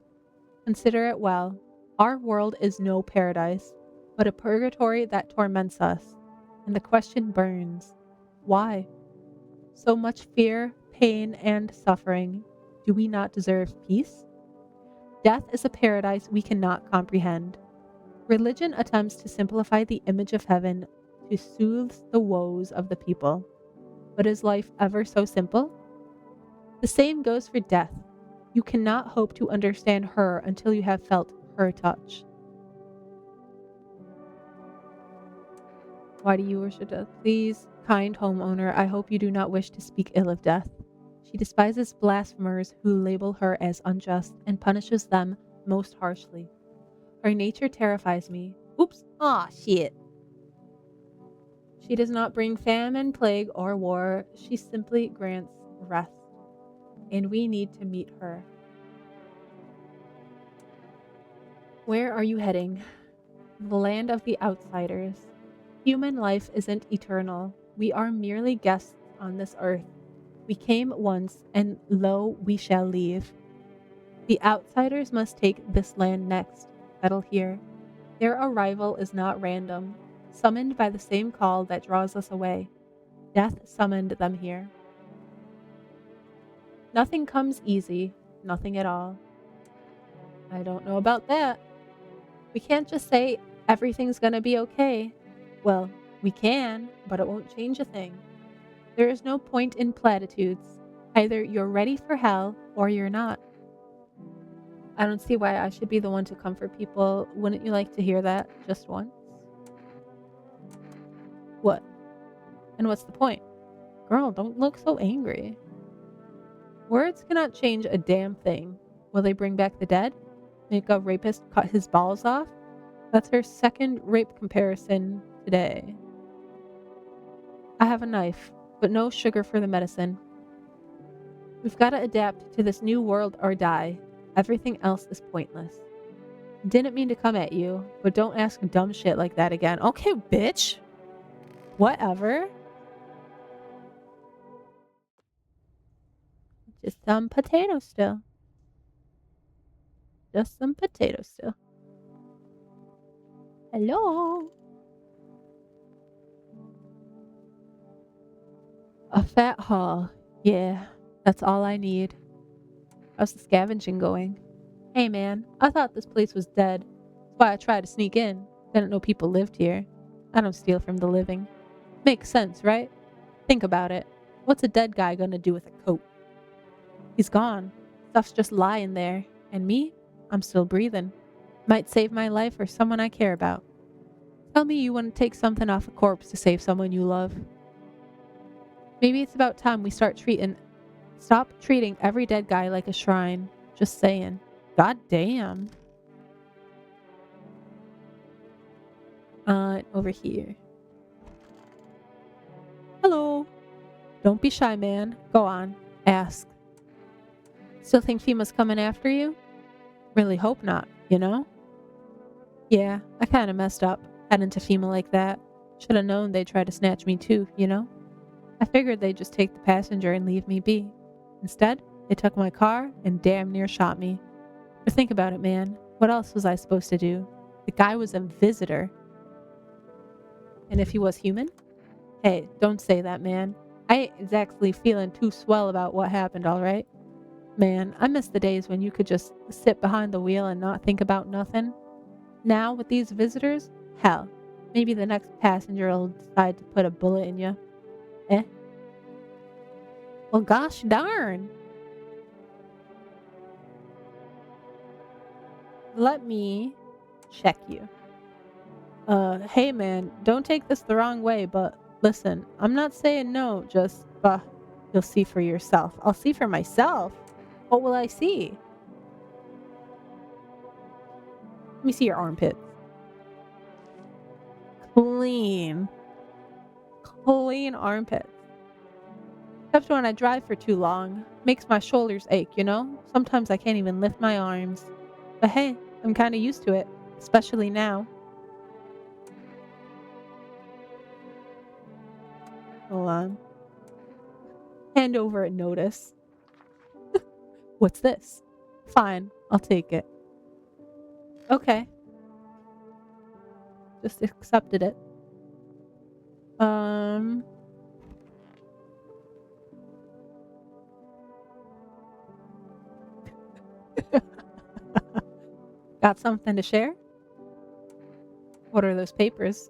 Consider it well. Our world is no paradise, but a purgatory that torments us. And the question burns. Why? So much fear, pain, and suffering. Do we not deserve peace? Death is a paradise we cannot comprehend. Religion attempts to simplify the image of heaven to soothe the woes of the people. But is life ever so simple? The same goes for death. You cannot hope to understand her until you have felt her touch. Why do you worship death? Please, kind homeowner, I hope you do not wish to speak ill of death. She despises blasphemers who label her as unjust and punishes them most harshly. Her nature terrifies me. Oops. Aw, shit. She does not bring famine, plague, or war. She simply grants rest. And we need to meet her. Where are you heading? The land of the outsiders. Human life isn't eternal. We are merely guests on this earth. We came once, and lo, we shall leave. The outsiders must take this land next, settle here. Their arrival is not random, summoned by the same call that draws us away. Death summoned them here. Nothing comes easy, nothing at all. I don't know about that. We can't just say everything's gonna be okay. Well, we can, but it won't change a thing. There is no point in platitudes. Either you're ready for hell or you're not. I don't see why I should be the one to comfort people. Wouldn't you like to hear that just once? What? And what's the point? Girl, don't look so angry. Words cannot change a damn thing. Will they bring back the dead? Make a rapist cut his balls off? That's her second rape comparison today. I have a knife, but no sugar for the medicine. We've got to adapt to this new world or die. Everything else is pointless. Didn't mean to come at you, but don't ask dumb shit like that again. Okay, bitch. Whatever. Just some potato still. Just some potato still. Hello. A fat haul. Yeah, that's all I need. How's the scavenging going? Hey man, I thought this place was dead. That's why I tried to sneak in. Didn't know people lived here. I don't steal from the living. Makes sense, right? Think about it. What's a dead guy gonna do with a coat? He's gone. Stuff's just lying there. And me? I'm still breathing. Might save my life or someone I care about. Tell me you wouldn't take something off a corpse to save someone you love. Maybe it's about time we stop treating every dead guy like a shrine. Just saying. God damn. Over here. Hello. Don't be shy, man. Go on. Ask. Still think FEMA's coming after you? Really hope not, you know? Yeah, I kinda messed up, heading to FEMA like that. Should've known they'd try to snatch me too, you know? I figured they'd just take the passenger and leave me be. Instead, they took my car and damn near shot me. But think about it, man. What else was I supposed to do? The guy was a visitor. And if he was human? Hey, don't say that, man. I ain't exactly feeling too swell about what happened, alright? Man, I miss the days when you could just sit behind the wheel and not think about nothing. Now, with these visitors, hell, maybe the next passenger will decide to put a bullet in you. Eh? Well, gosh darn. Let me check you. Hey man, don't take this the wrong way, but listen, I'm not saying no, just, you'll see for yourself. I'll see for myself? What will I see? Let me see your armpits. Clean. Clean armpits. Except when I drive for too long. Makes my shoulders ache, you know? Sometimes I can't even lift my arms. But hey, I'm kinda used to it. Especially now. Hold on. Hand over a notice. What's this? Fine, I'll take it. Okay. Just accepted it. Got something to share? What are those papers?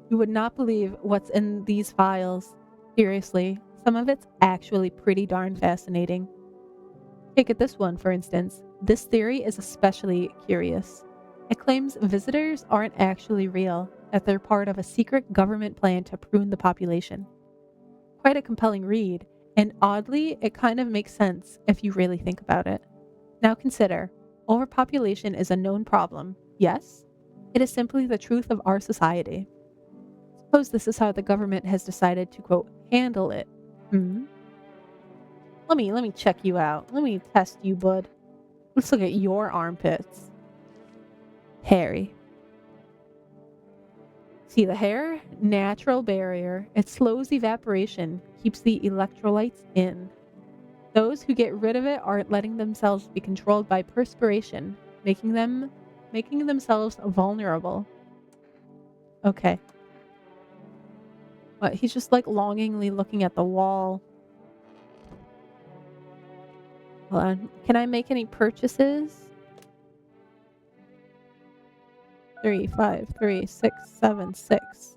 You would not believe what's in these files. Seriously, some of it's actually pretty darn fascinating. Take it this one, for instance. This theory is especially curious. It claims visitors aren't actually real, that they're part of a secret government plan to prune the population. Quite a compelling read, and oddly, it kind of makes sense if you really think about it. Now consider, overpopulation is a known problem, yes? It is simply the truth of our society. Suppose this is how the government has decided to, quote, handle it. Let me check you out. Let me test you, bud. Let's look at your armpits. Hairy. See the hair? Natural barrier. It slows evaporation, keeps the electrolytes in. Those who get rid of it aren't letting themselves be controlled by perspiration, making themselves vulnerable. Okay. What, he's just like longingly looking at the wall. Hold on. Can I make any purchases? 3, 5, 3, 6, 7, 6.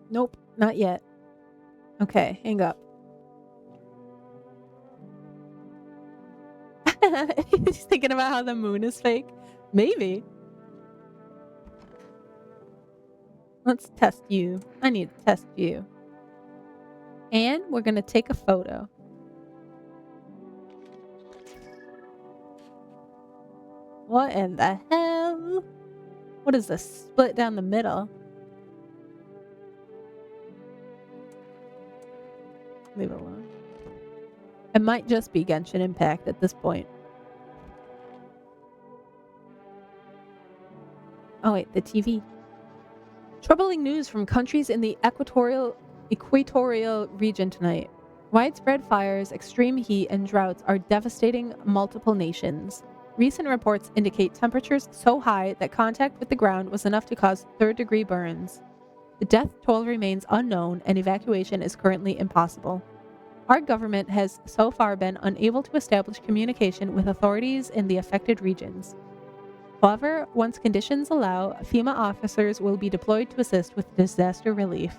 Nope, not yet. Okay, hang up. He's thinking about how the moon is fake. Maybe. Let's test you. I need to test you. And we're going to take a photo. What in the hell? What is this? Split down the middle. Leave it alone. It might just be Genshin Impact at this point. Oh wait, the TV. Troubling news from countries in the equatorial region tonight. Widespread fires, extreme heat, and droughts are devastating multiple nations. Recent reports indicate temperatures so high that contact with the ground was enough to cause third-degree burns. The death toll remains unknown, and evacuation is currently impossible. Our government has so far been unable to establish communication with authorities in the affected regions. However, once conditions allow, FEMA officers will be deployed to assist with disaster relief.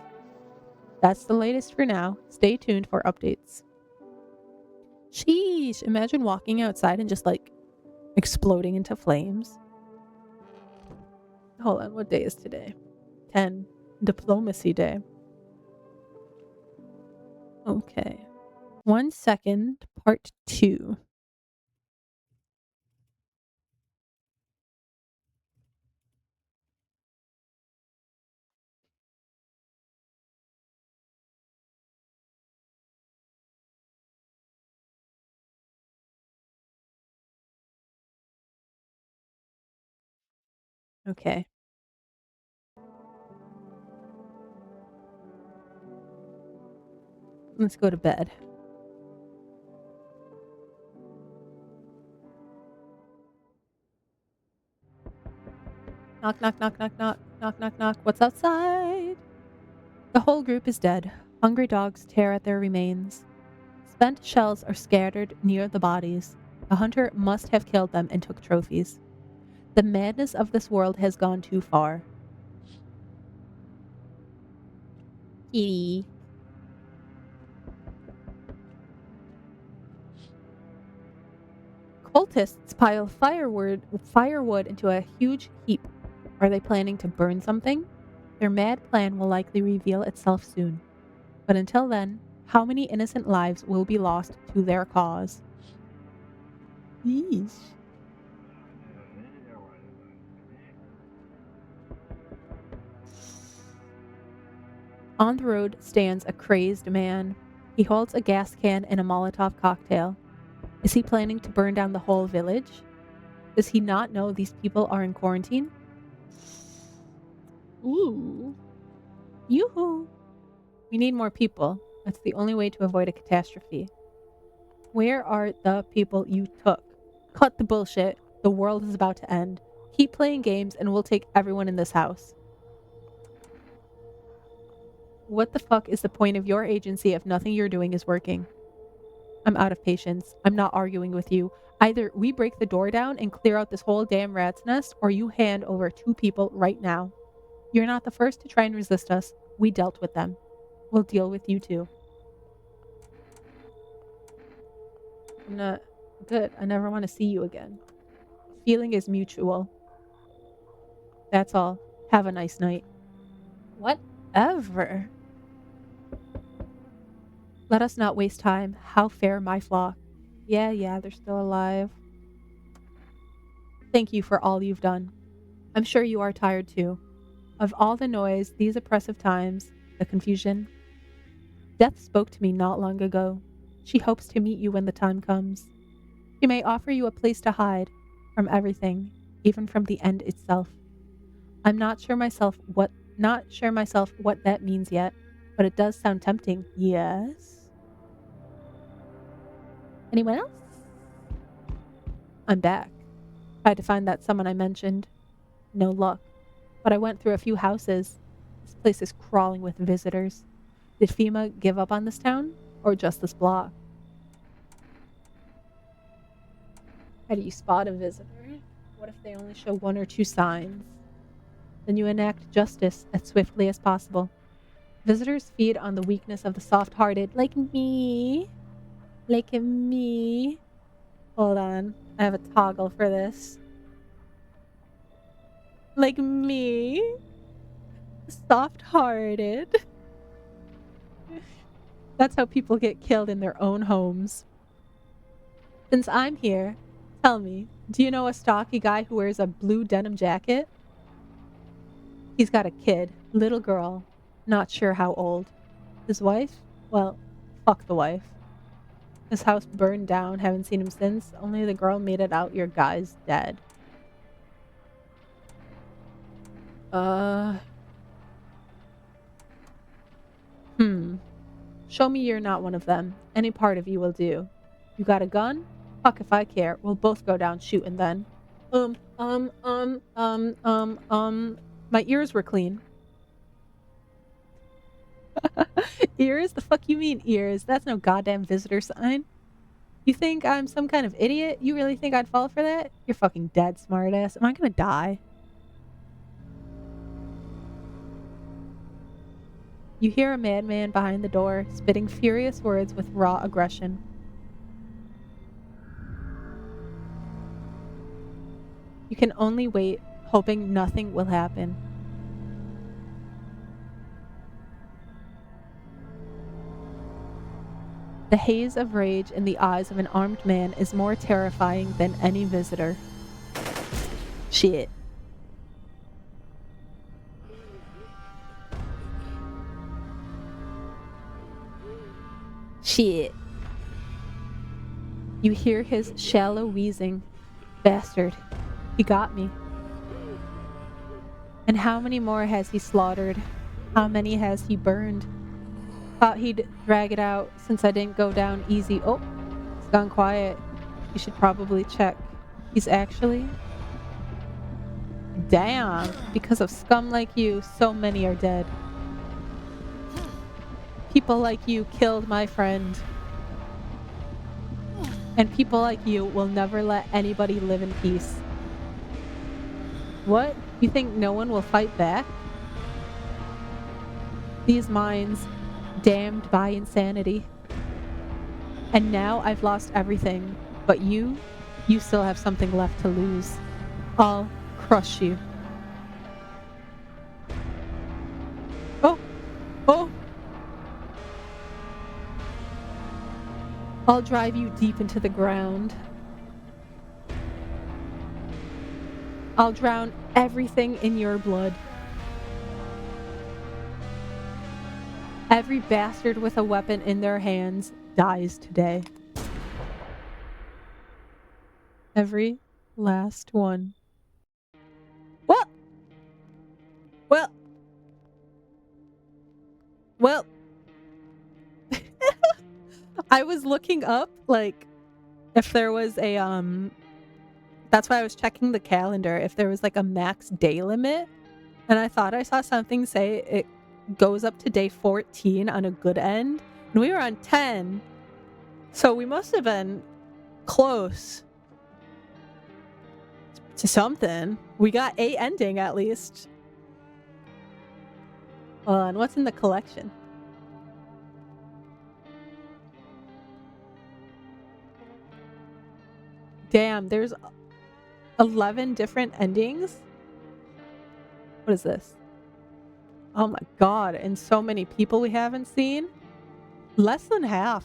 That's the latest for now. Stay tuned for updates. Sheesh, imagine walking outside and just like exploding into flames. Hold on, what day is today? 10. Diplomacy Day. Okay. 1 second, part 2. Okay. Let's go to bed. Knock, knock, knock, knock, knock, knock, knock, knock. What's outside? The whole group is dead. Hungry dogs tear at their remains. Spent shells are scattered near the bodies. A hunter must have killed them and took trophies. The madness of this world has gone too far. Kitty. Cultists pile firewood into a huge heap. Are they planning to burn something? Their mad plan will likely reveal itself soon. But until then, how many innocent lives will be lost to their cause? Yeesh. On the road stands a crazed man. He holds a gas can and a Molotov cocktail. Is he planning to burn down the whole village? Does he not know these people are in quarantine? Ooh. Yoo-hoo. We need more people. That's the only way to avoid a catastrophe. Where are the people you took? Cut the bullshit. The world is about to end. Keep playing games and we'll take everyone in this house. What the fuck is the point of your agency if nothing you're doing is working? I'm out of patience. I'm not arguing with you. Either we break the door down and clear out this whole damn rat's nest, or you hand over 2 people right now. You're not the first to try and resist us. We dealt with them. We'll deal with you too. I'm not good. I never want to see you again. Feeling is mutual. That's all. Have a nice night. Whatever. Let us not waste time. How fare my flock? Yeah, they're still alive. Thank you for all you've done. I'm sure you are tired too. Of all the noise, these oppressive times, the confusion. Death spoke to me not long ago. She hopes to meet you when the time comes. She may offer you a place to hide from everything, even from the end itself. I'm not sure myself what that means yet, but it does sound tempting. Yes. Anyone else? I'm back. Tried to find that someone I mentioned. No luck. But I went through a few houses. This place is crawling with visitors. Did FEMA give up on this town? Or just this block? How do you spot a visitor? What if they only show 1 or 2 signs? Then you enact justice as swiftly as possible. Visitors feed on the weakness of the soft-hearted, like me. Like me. Hold on. I have a toggle for this. Like me. Soft-hearted. That's how people get killed in their own homes. Since I'm here, tell me, do you know a stocky guy who wears a blue denim jacket? He's got a kid, little girl, not sure how old. His wife? Well, fuck the wife. His house burned down, haven't seen him since. Only the girl made it out your guy's dead. Show me you're not one of them. Any part of you will do. You got a gun? Fuck if I care. We'll both go down shooting then. My ears were clean. Ears? The fuck you mean ears? That's no goddamn visitor sign. You think I'm some kind of idiot? You really think I'd fall for that? You're fucking dead, smartass. Am I gonna die? You hear a madman behind the door, spitting furious words with raw aggression. You can only wait. hoping nothing will happen. The haze of rage in the eyes of an armed man is more terrifying than any visitor. Shit. Shit. You hear his shallow wheezing. Bastard. He got me. And how many more has he slaughtered? How many has he burned? Thought he'd drag it out since I didn't go down easy. Oh, it's gone quiet. You should probably check. He's actually... Damn. Because of scum like you, so many are dead. People like you killed my friend. And people like you will never let anybody live in peace. What? You think no one will fight back? These minds, damned by insanity. And now I've lost everything. But you still have something left to lose. I'll crush you. Oh! Oh! I'll drive you deep into the ground. I'll drown everything in your blood. Every bastard with a weapon in their hands dies today. Every last one. What? Well. I was looking up, like, if there was a, that's why I was checking the calendar, if there was, like, a max day limit. And I thought I saw something say it goes up to day 14 on a good end. And we were on 10. So we must have been close to something. We got a ending, at least. And what's in the collection? Damn, there's 11 different endings. What is this? Oh my god, and so many people we haven't seen. Less than half.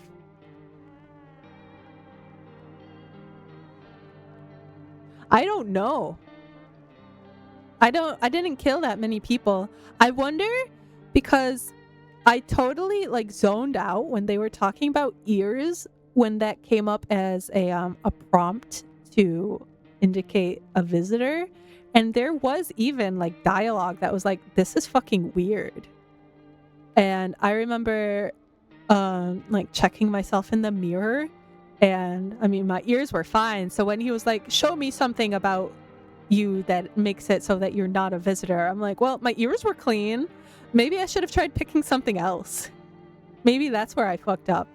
I don't know. I didn't kill that many people. I wonder because I totally like zoned out when they were talking about ears when that came up as a prompt to indicate a visitor. And there was even like dialogue that was like, this is fucking weird. And I remember like checking myself in the mirror, and I mean my ears were fine. So when he was like, show me something about you that makes it so that you're not a visitor, I'm like, well, my ears were clean. Maybe I should have tried picking something else. Maybe that's where I fucked up.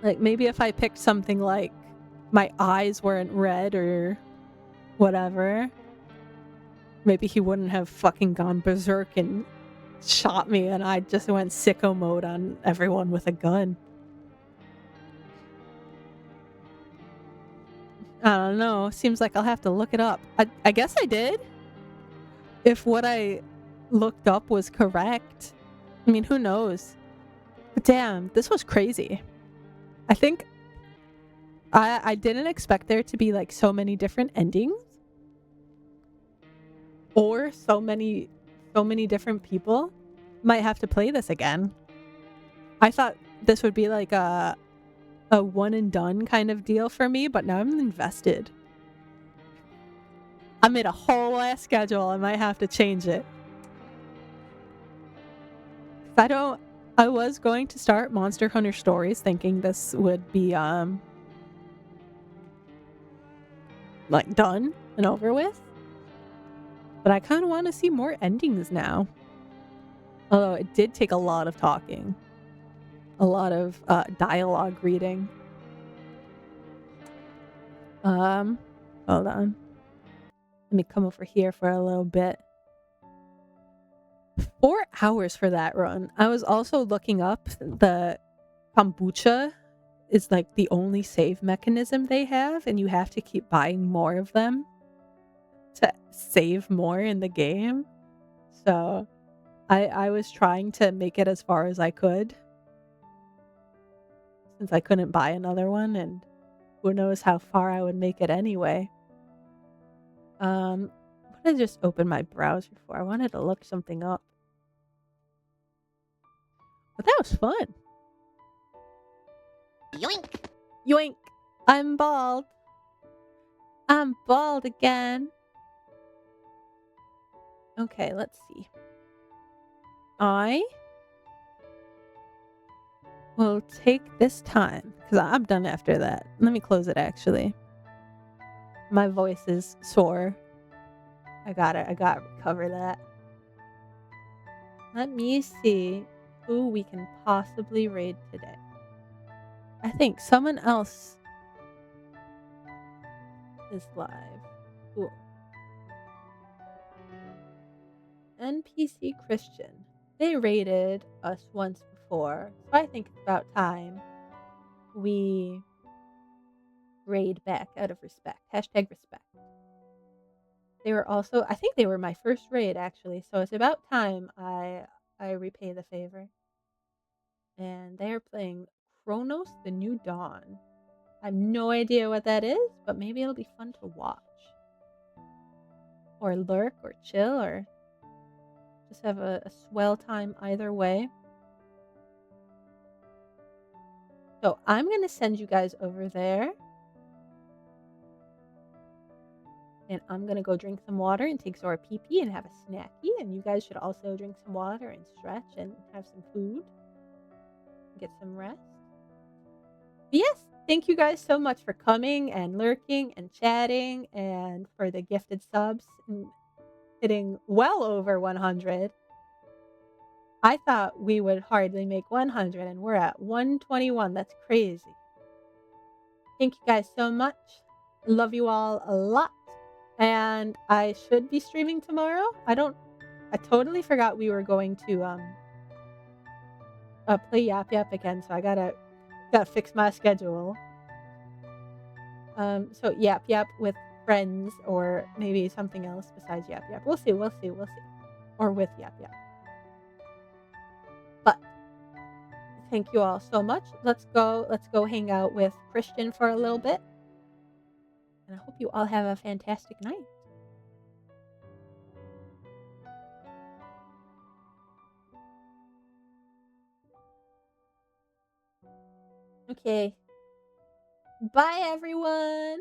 Like maybe if I picked something like my eyes weren't red or whatever, maybe he wouldn't have fucking gone berserk and shot me, and I just went sicko mode on everyone with a gun. I don't know. Seems like I'll have to look it up. I guess I did. If what I looked up was correct. I mean, who knows? But damn, this was crazy. I think I didn't expect there to be like so many different endings. Or so many different people. Might have to play this again. I thought this would be like a one and done kind of deal for me, but now I'm invested. I made a whole ass schedule. I might have to change it. I was going to start Monster Hunter Stories thinking this would be like done and over with. But I kind of want to see more endings now. Although it did take a lot of talking. A lot of dialogue reading. Hold on. Let me come over here for a little bit. 4 hours for that run. I was also looking up the kombucha is like the only save mechanism they have, and you have to keep buying more of them. to save more in the game. So I was trying to make it as far as I could since I couldn't buy another one, and who knows how far I would make it anyway. What did I just open my browser for? I wanted to look something up. But that was fun. Yoink. Yoink! I'm bald. I'm bald again. Okay, let's see. I will take this time because I'm done after that. Let me close it actually. My voice is sore. I gotta recover that. Let me see who we can possibly raid today. I think someone else is live. Cool. NPC Christian. They raided us once before, so I think it's about time we raid back out of respect. Hashtag respect. They were also, I think they were my first raid actually, so it's about time I repay the favor. And they are playing Chronos the New Dawn. I have no idea what that is, but maybe it'll be fun to watch. Or lurk or chill or just have a swell time either way. So I'm going to send you guys over there. And I'm going to go drink some water and take Zora pee-pee and have a snacky. And you guys should also drink some water and stretch and have some food. Get some rest. But yes, thank you guys so much for coming and lurking and chatting and for the gifted subs and hitting well over 100. I thought we would hardly make 100 and we're at 121. That's crazy. Thank you guys so much. Love you all a lot. And I should be streaming tomorrow. I totally forgot we were going to play Yap Yap again, so I gotta fix my schedule. So Yap Yap with friends or maybe something else besides Yap Yap. We'll see. Or with Yap Yap. But thank you all so much. Let's go hang out with Christian for a little bit. And I hope you all have a fantastic night. Okay. Bye, everyone.